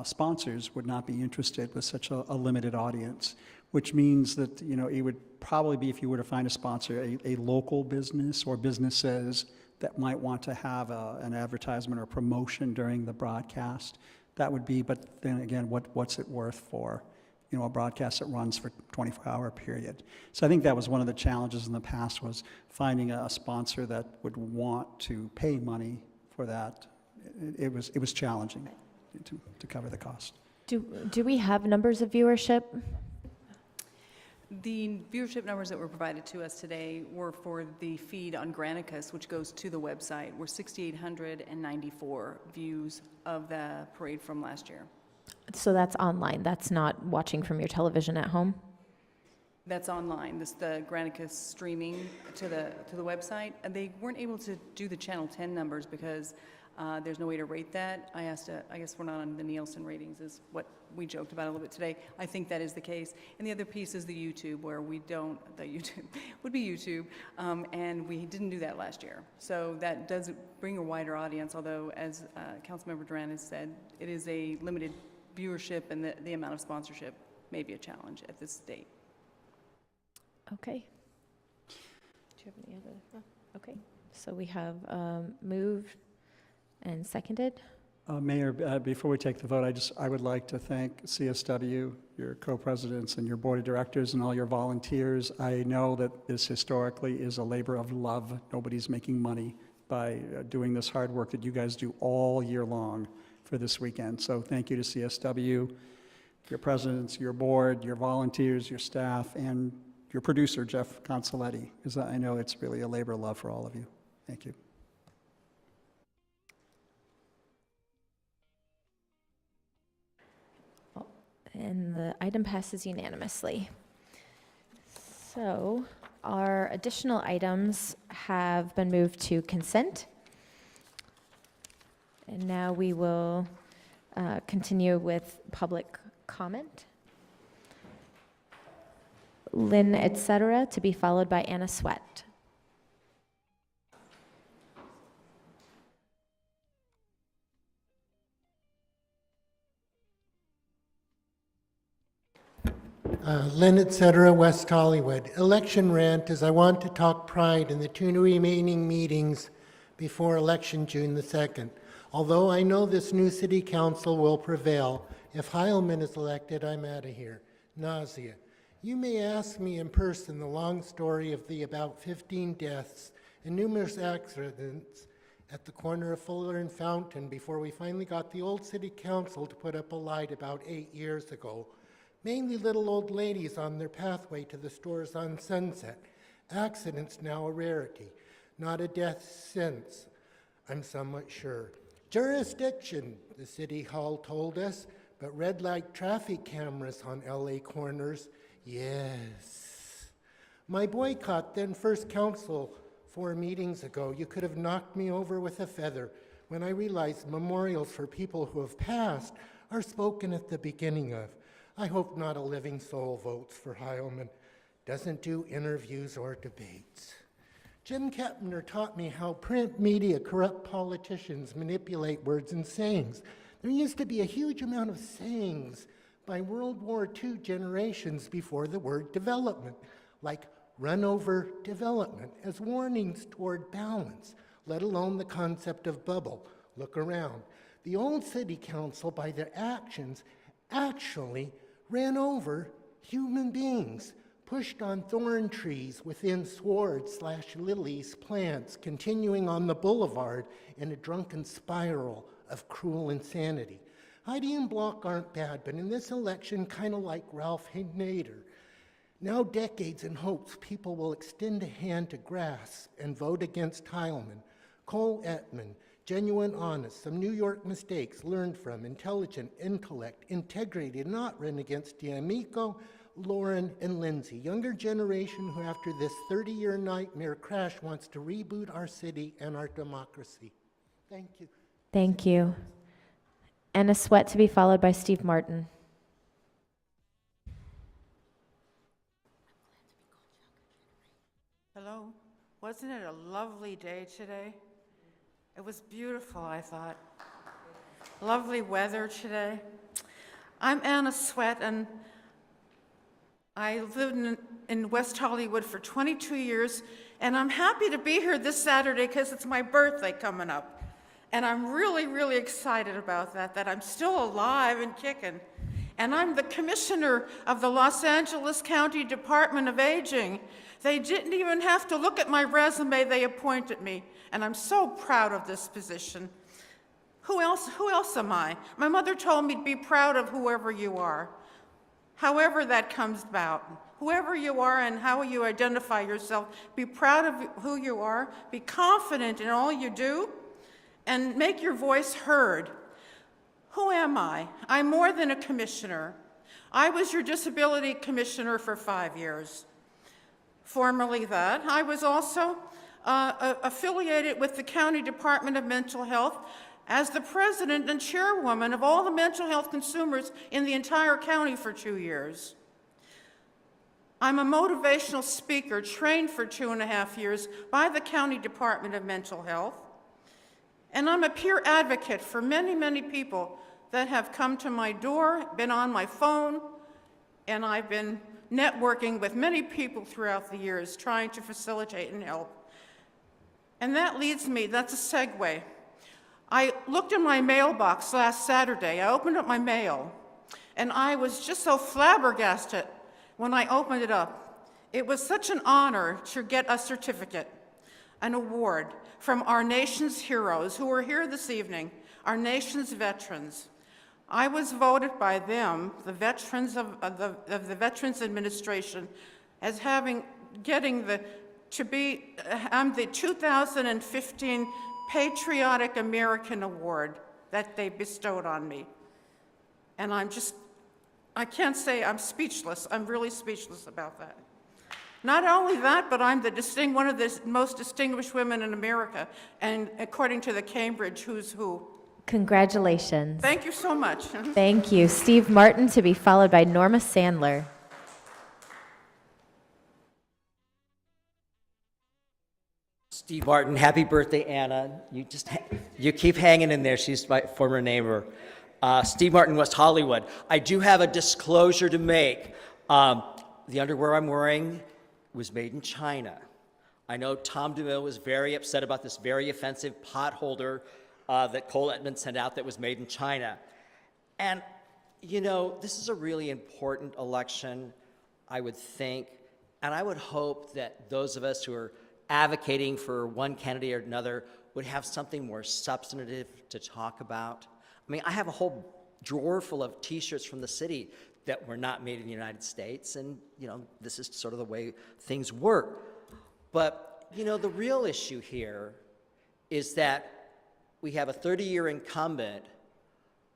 sponsors would not be interested with such a limited audience, which means that it would probably be, if you were to find a sponsor, a local business or businesses that might want to have an advertisement or promotion during the broadcast. That would be, but then again, what's it worth for a broadcast that runs for a 24-hour period? So I think that was one of the challenges in the past, was finding a sponsor that would want to pay money for that. It was challenging to cover the cost. Do we have numbers of viewership? The viewership numbers that were provided to us today were for the feed on Granicus, which goes to the website, were 6,894 views of the parade from last year. So that's online. That's not watching from your television at home? That's online. The Granicus streaming to the website. And they weren't able to do the Channel 10 numbers because there's no way to rate that. I guess we're not on the Nielsen ratings, is what we joked about a little bit today. I think that is the case. And the other piece is the YouTube, where YouTube would be YouTube, and we didn't do that last year. So that does bring a wider audience, although, as Councilmember Duran has said, it is a limited viewership, and the amount of sponsorship may be a challenge at this date. Okay. Do you have any other? No. Okay. So we have moved and seconded. Mayor, before we take the vote, I would like to thank CSW, your co-presidents, and your board of directors, and all your volunteers. I know that this historically is a labor of love. Nobody's making money by doing this hard work that you guys do all year long for this weekend. So thank you to CSW, your presidents, your board, your volunteers, your staff, and your producer, Jeff Consoletti, because I know it's really a labor of love for all of you. Thank you. And the item passes unanimously. So our additional items have been moved to consent. And now we will continue with public comment. Lynn, et cetera, to be followed by Anna Sweat. Lynn, et cetera, West Hollywood. Election rant is I want to talk pride in the 2 remaining meetings before election June the 2nd. Although I know this new city council will prevail, if Heilman is elected, I'm out of here. Nausea. You may ask me in person the long story of the about 15 deaths and numerous accidents at the corner of Fuller and Fountain before we finally got the old city council to put up a light about 8 years ago. Mainly little old ladies on their pathway to the stores on Sunset. Accidents now a rarity, not a death since, I'm somewhat sure. Jurisdiction, the city hall told us, but red light traffic cameras on LA corners, yes. My boycott, then first council 4 meetings ago, you could have knocked me over with a feather when I realized memorials for people who have passed are spoken at the beginning of. I hope not a living soul votes for Heilman, doesn't do interviews or debates. Jim Kepner taught me how print media corrupt politicians manipulate words and sayings. There used to be a huge amount of sayings by World War II generations before the word development, like run over development, as warnings toward balance, let alone the concept of bubble. Look around. The old city council, by their actions, actually ran over human beings, pushed on thorn trees within sward/lilies plants, continuing on the boulevard in a drunken spiral of cruel insanity. Heidi and Block aren't bad, but in this election, kind of like Ralph Nader. Now decades in hopes people will extend a hand to grasp and vote against Heilman. Cole Ettman, genuine, honest, some New York mistakes learned from, intelligent, intellect, integrated, not run against D'Amico, Lauren, and Lindsay. Younger generation who after this 30-year nightmare crash wants to reboot our city and our democracy. Thank you. Thank you. Anna Sweat to be followed by Steve Martin. Hello. Wasn't it a lovely day today? It was beautiful, I thought. Lovely weather today. I'm Anna Sweat, and I lived in West Hollywood for 22 years, and I'm happy to be here this Saturday because it's my birthday coming up. And I'm really, really excited about that I'm still alive and kicking. And I'm the commissioner of the Los Angeles County Department of Aging. They didn't even have to look at my resume, they appointed me. And I'm so proud of this position. Who else am I? My mother told me to be proud of whoever you are. However that comes about. Whoever you are and how you identify yourself, be proud of who you are, be confident in all you do, and make your voice heard. Who am I? I'm more than a commissioner. I was your disability commissioner for 5 years. Formerly that, I was also affiliated with the County Department of Mental Health as the president and chairwoman of all the mental health consumers in the entire county for 2 years. I'm a motivational speaker trained for 2.5 years by the County Department of Mental Health. And I'm a peer advocate for many, many people that have come to my door, been on my phone, and I've been networking with many people throughout the years, trying to facilitate and help. And that leads me, that's a segue. I looked in my mailbox last Saturday. I opened up my mail, and I was just so flabbergasted when I opened it up. It was such an honor to get a certificate, an award from our nation's heroes who are here this evening, our nation's veterans. I was voted by them, the veterans of the Veterans Administration, as I'm the 2015 Patriotic American Award that they bestowed on me. And I can't say I'm speechless. I'm really speechless about that. Not only that, but I'm one of the most distinguished women in America, and according to the Cambridge Who's Who. Congratulations. Thank you so much. Thank you. Steve Martin to be followed by Norma Sandler. Steve Martin, happy birthday, Anna. You keep hanging in there. She's my former neighbor. Steve Martin, West Hollywood. I do have a disclosure to make. The underwear I'm wearing was made in China. I know Tom DeMille was very upset about this very offensive pot holder that Cole Edmond sent out that was made in China. And, you know, this is a really important election, I would think, and I would hope that those of us who are advocating for one candidate or another would have something more substantive to talk about. I mean, I have a whole drawer full of T-shirts from the city that were not made in the United States, and, you know, this is sort of the way things work. But, you know, the real issue here is that we have a 30-year incumbent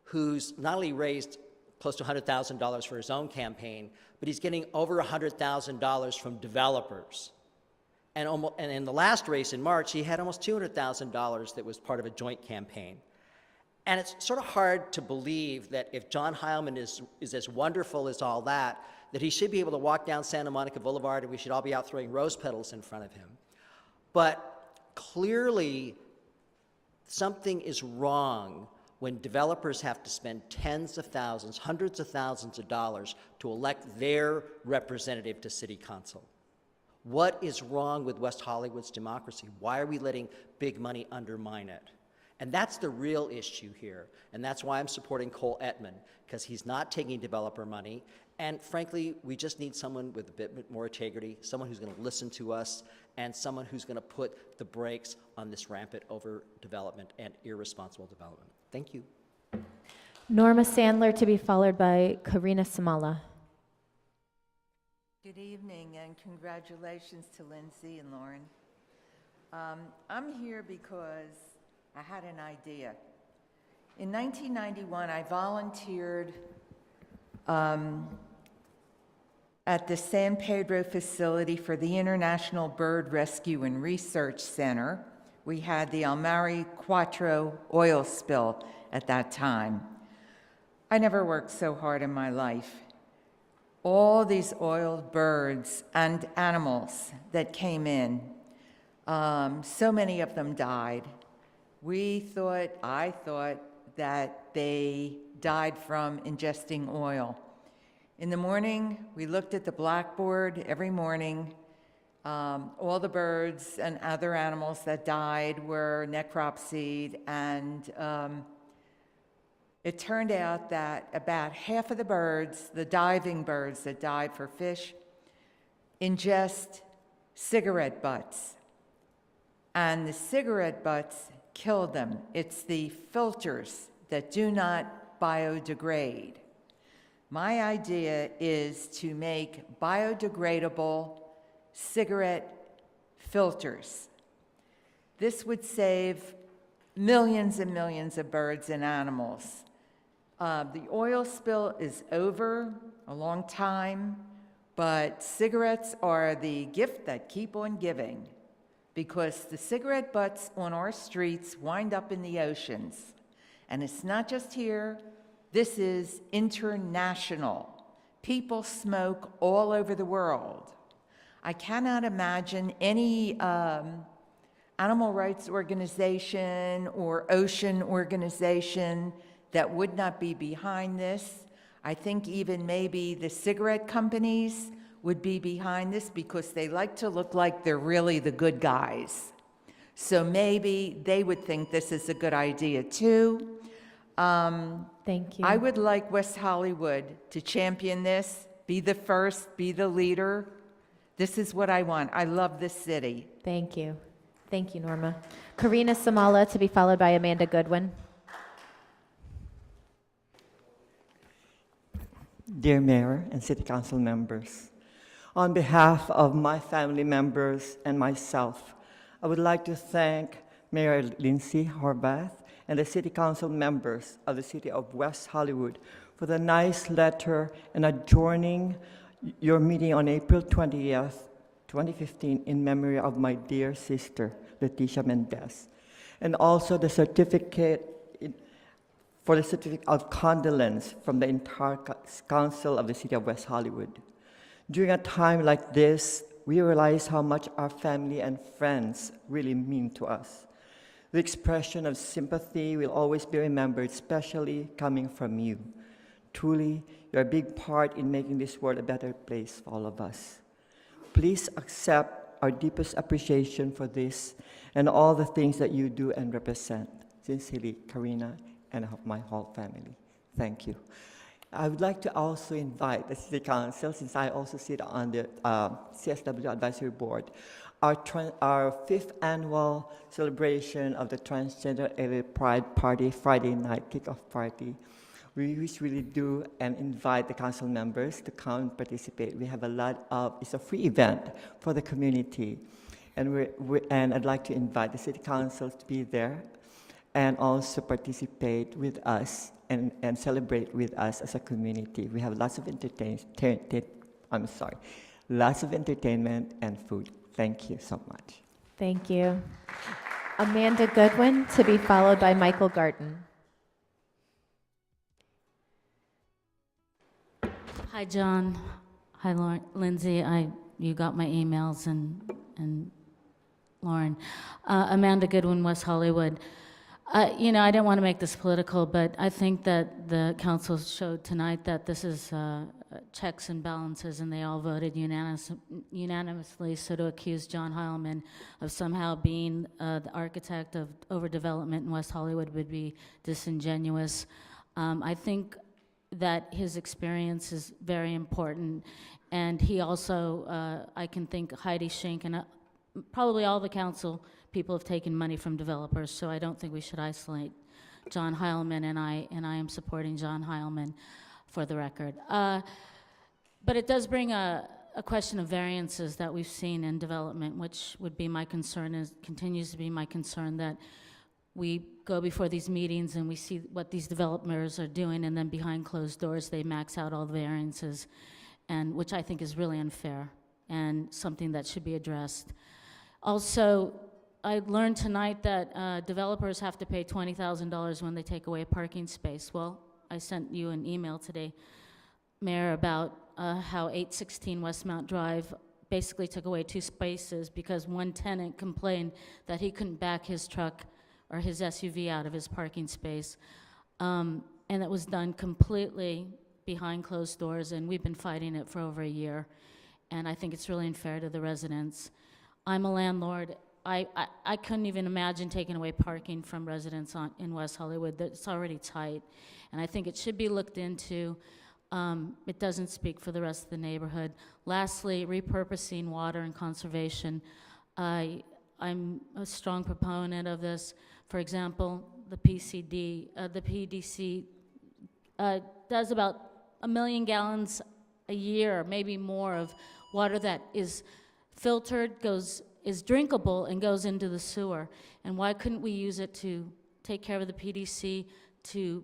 who's not only raised close to $100,000 for his own campaign, but he's getting over $100,000 from developers. And in the last race in March, he had almost $200,000 that was part of a joint campaign. And it's sort of hard to believe that if John Heilman is as wonderful as all that he should be able to walk down Santa Monica Boulevard and we should all be out throwing rose petals in front of him. But clearly, something is wrong when developers have to spend tens of thousands, hundreds of thousands of dollars to elect their representative to city council. What is wrong with West Hollywood's democracy? Why are we letting big money undermine it? And that's the real issue here. And that's why I'm supporting Cole Edmond, because he's not taking developer money. And frankly, we just need someone with a bit more integrity, someone who's going to listen to us, and someone who's going to put the brakes on this rampant overdevelopment and irresponsible development. Thank you. Norma Sandler to be followed by Karina Samala. Good evening and congratulations to Lindsay and Lauren. I'm here because I had an idea. In 1991, I volunteered at the San Pedro facility for the International Bird Rescue and Research Center. We had the Almari Quattro oil spill at that time. I never worked so hard in my life. All these oiled birds and animals that came in, so many of them died. I thought that they died from ingesting oil. In the morning, we looked at the blackboard every morning. All the birds and other animals that died were necropsied, and it turned out that about half of the birds, the diving birds that died for fish, ingest cigarette butts. And the cigarette butts killed them. It's the filters that do not biodegrade. My idea is to make biodegradable cigarette filters. This would save millions and millions of birds and animals. The oil spill is over a long time, but cigarettes are the gift that keep on giving, because the cigarette butts on our streets wind up in the oceans. And it's not just here, this is international. People smoke all over the world. I cannot imagine any animal rights organization or ocean organization that would not be behind this. I think even maybe the cigarette companies would be behind this because they like to look like they're really the good guys. So maybe they would think this is a good idea too. Thank you. I would like West Hollywood to champion this, be the first, be the leader. This is what I want. I love this city. Thank you. Thank you, Norma. Karina Samala to be followed by Amanda Goodwin. Dear Mayor and City Council members, on behalf of my family members and myself, I would like to thank Mayor Lindsay Horvath and the City Council members of the City of West Hollywood for the nice letter and adjourning your meeting on April 20th, 2015 in memory of my dear sister, Leticia Mendez, and also the certificate for the certificate of condolence from the entire council of the City of West Hollywood. During a time like this, we realize how much our family and friends really mean to us. The expression of sympathy will always be remembered, especially coming from you. Truly, you're a big part in making this world a better place for all of us. Please accept our deepest appreciation for this and all the things that you do and represent. Sincerely, Karina and my whole family. Thank you. I would like to also invite the City Council, since I also sit on the CSW Advisory Board, our 5th annual celebration of the Transgender LA Pride Party, Friday night kickoff party. We really do and invite the council members to come and participate. We have it's a free event for the community. And, and I'd like to invite the City Council to be there and also participate with us and celebrate with us as a community. We have lots of lots of entertainment and food. Thank you so much. Thank you. Amanda Goodwin, to be followed by Michael Garten. Hi, John. Hi, Lauren. Lindsay. You got my emails and Lauren. Amanda Goodwin, West Hollywood. I didn't want to make this political, but I think that the council showed tonight that this is checks and balances, and they all voted unanimously. So to accuse John Heilman of somehow being the architect of overdevelopment in West Hollywood would be disingenuous. I think that his experience is very important, and he also, I can think Heidi Schenk and probably all the council people have taken money from developers, so I don't think we should isolate John Heilman, and I am supporting John Heilman for the record. But it does bring a question of variances that we've seen in development, which would be my concern, continues to be my concern, that we go before these meetings and we see what these developers are doing, and then behind closed doors they max out all the variances, and which I think is really unfair and something that should be addressed. Also, I learned tonight that developers have to pay $20,000 when they take away a parking space. Well, I sent you an email today, Mayor, about how 816 Westmount Drive basically took away 2 spaces because one tenant complained that he couldn't back his truck or his SUV out of his parking space. And it was done completely behind closed doors, and we've been fighting it for over a year. And I think it's really unfair to the residents. I'm a landlord. I couldn't even imagine taking away parking from residents in West Hollywood. It's already tight. And I think it should be looked into. It doesn't speak for the rest of the neighborhood. Lastly, repurposing water and conservation. I'm a strong proponent of this. For example, the PDC does about 1 million gallons a year, maybe more, of water that is filtered, is drinkable, and goes into the sewer. And why couldn't we use it to take care of the PDC, to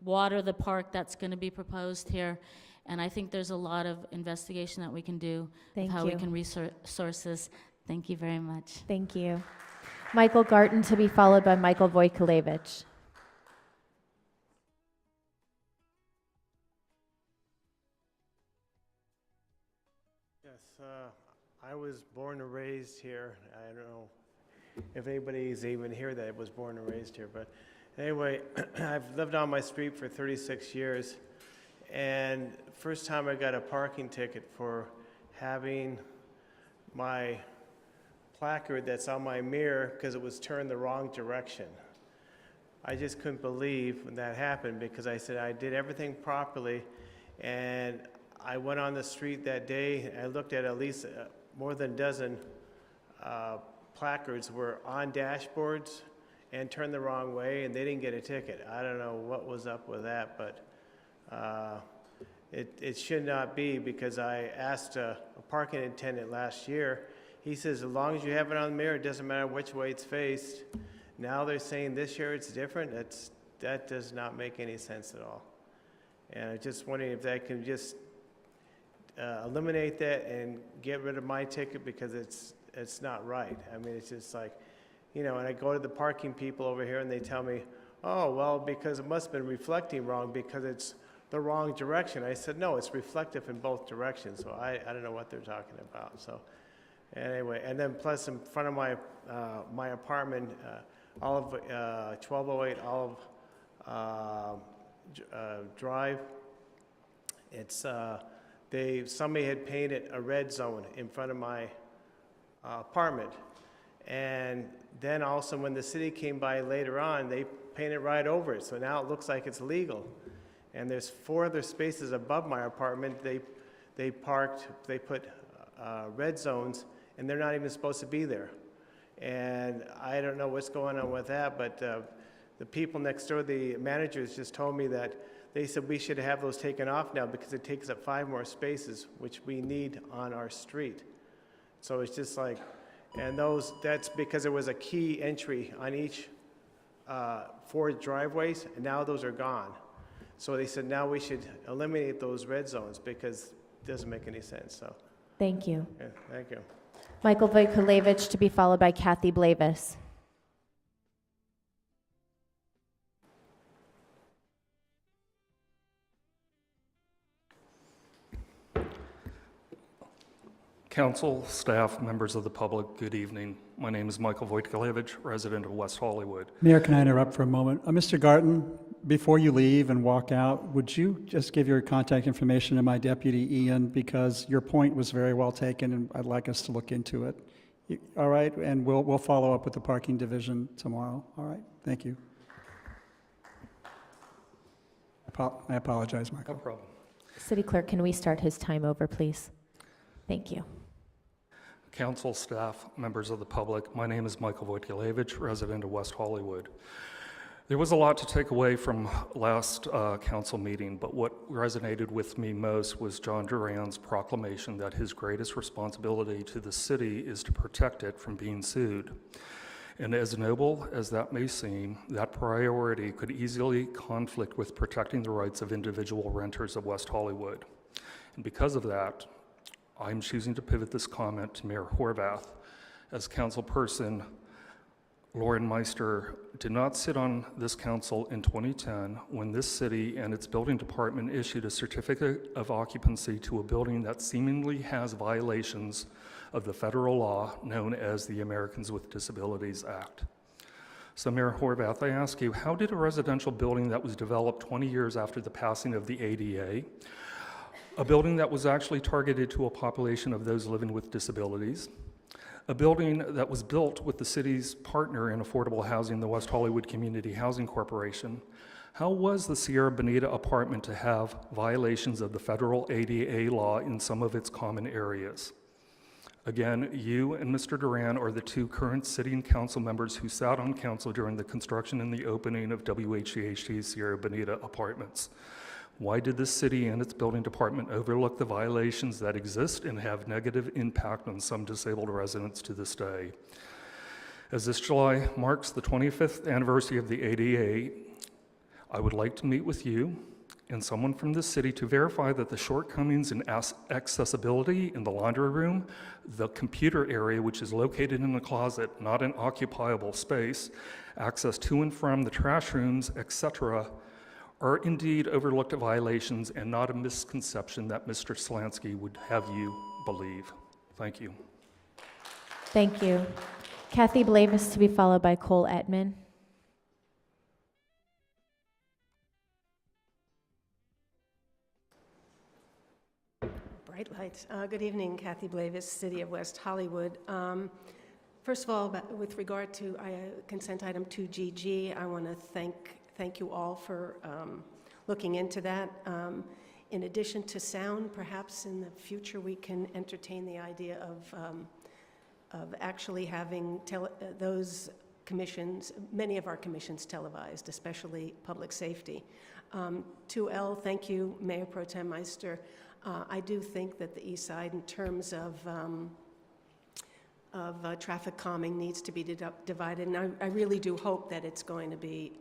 water the park that's going to be proposed here? And I think there's a lot of investigation that we can do of how we can resource this. Thank you very much. Thank you. Michael Garten, to be followed by Michael Vojkolevich. Yes, I was born and raised here. I don't know if anybody's even here that was born and raised here, but anyway, I've lived on my street for 36 years, and first time I got a parking ticket for having my placard that's on my mirror because it was turned the wrong direction. I just couldn't believe when that happened, because I said I did everything properly, and I went on the street that day, and I looked at least more than a dozen placards were on dashboards and turned the wrong way, and they didn't get a ticket. I don't know what was up with that, but it should not be, because I asked a parking attendant last year. He says, as long as you have it on the mirror, it doesn't matter which way it's faced. Now they're saying this year it's different. That does not make any sense at all. And I'm just wondering if that can just eliminate that and get rid of my ticket, because it's not right. I mean, it's just like, and I go to the parking people over here and they tell me, oh, well, because it must have been reflecting wrong because it's the wrong direction. I said, no, it's reflective in both directions. So I don't know what they're talking about. So Anyway, and then plus in front of my, my apartment, 1208 Olive Drive, it's, somebody had painted a red zone in front of my apartment. And then also when the city came by later on, they painted right over it. So now it looks like it's legal. And there's 4 other spaces above my apartment. They put red zones, and they're not even supposed to be there. And I don't know what's going on with that, but the people next door, the managers, just told me that they said we should have those taken off now because it takes up 5 more spaces, which we need on our street. So it's just like, and that's because there was a key entry on each 4 driveways, and now those are gone. So they said now we should eliminate those red zones because it doesn't make any sense, so. Thank you. Yeah, thank you. Michael Vojkolevich to be followed by Kathy Blavis. Council, staff, members of the public, good evening. My name is Michael Vojtkelevich, resident of West Hollywood. Mayor, can I interrupt for a moment? Mr. Garten, before you leave and walk out, would you just give your contact information to my deputy, Ian, because your point was very well taken, and I'd like us to look into it. All right, and we'll follow up with the parking division tomorrow. All right, thank you. I apologize, Michael. No problem. City Clerk, can we start his time over, please? Thank you. Council, staff, members of the public, my name is Michael Vojtkelevich, resident of West Hollywood. There was a lot to take away from last council meeting, but what resonated with me most was John Duran's proclamation that his greatest responsibility to the city is to protect it from being sued. And as noble as that may seem, that priority could easily conflict with protecting the rights of individual renters of West Hollywood. And because of that, I'm choosing to pivot this comment to Mayor Horvath. As councilperson, Lauren Meister did not sit on this council in 2010 when this city and its building department issued a certificate of occupancy to a building that seemingly has violations of the federal law known as the Americans with Disabilities Act. So Mayor Horvath, I ask you, how did a residential building that was developed 20 years after the passing of the ADA, a building that was actually targeted to a population of those living with disabilities, a building that was built with the city's partner in affordable housing, the West Hollywood Community Housing Corporation, how was the Sierra Bonita apartment to have violations of the federal ADA law in some of its common areas? Again, you and Mr. Duran are the 2 current city and council members who sat on council during the construction and the opening of WHCHT's Sierra Bonita apartments. Why did the city and its building department overlook the violations that exist and have negative impact on some disabled residents to this day? As this July marks the 25th anniversary of the ADA, I would like to meet with you and someone from the city to verify that the shortcomings in accessibility in the laundry room, the computer area, which is located in a closet, not an occupiable space, access to and from the trash rooms, etc., are indeed overlooked violations and not a misconception that Mr. Slansky would have you believe. Thank you. Thank you. Kathy Blavis to be followed by Cole Edman. Bright lights. Good evening, Kathy Blavis, City of West Hollywood. First of all, with regard to consent item 2GG, I want to thank you all for looking into that. In addition to sound, perhaps in the future we can entertain the idea of actually having those commissions, many of our commissions televised, especially public safety. 2L, thank you, Mayor Pro Tem Meister. I do think that the east side, in terms of traffic calming, needs to be divided, and I really do hope that it's going to be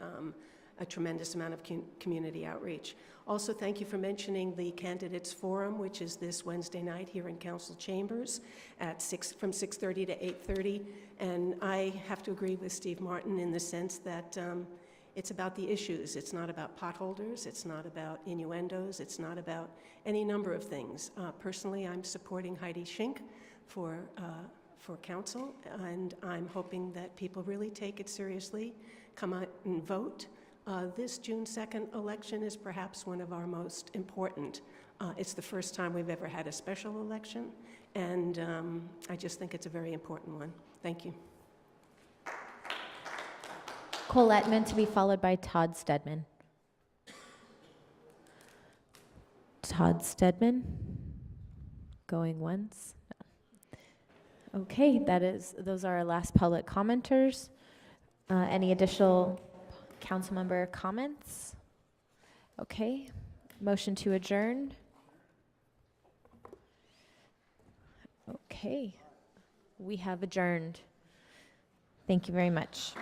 a tremendous amount of community outreach. Also, thank you for mentioning the Candidates Forum, which is this Wednesday night here in Council Chambers from 6:30 to 8:30. And I have to agree with Steve Martin in the sense that it's about the issues. It's not about potholders. It's not about innuendos. It's not about any number of things. Personally, I'm supporting Heidi Schink, for council, and I'm hoping that people really take it seriously, come out and vote. This June 2nd election is perhaps one of our most important. It's the first time we've ever had a special election, and I just think it's a very important one. Thank you. Cole Ettman to be followed by Todd Stedman. Todd Stedman, going once. No. Okay, those are our last public commenters. Any additional council member comments? Okay, motion to adjourn. Okay, we have adjourned. Thank you very much.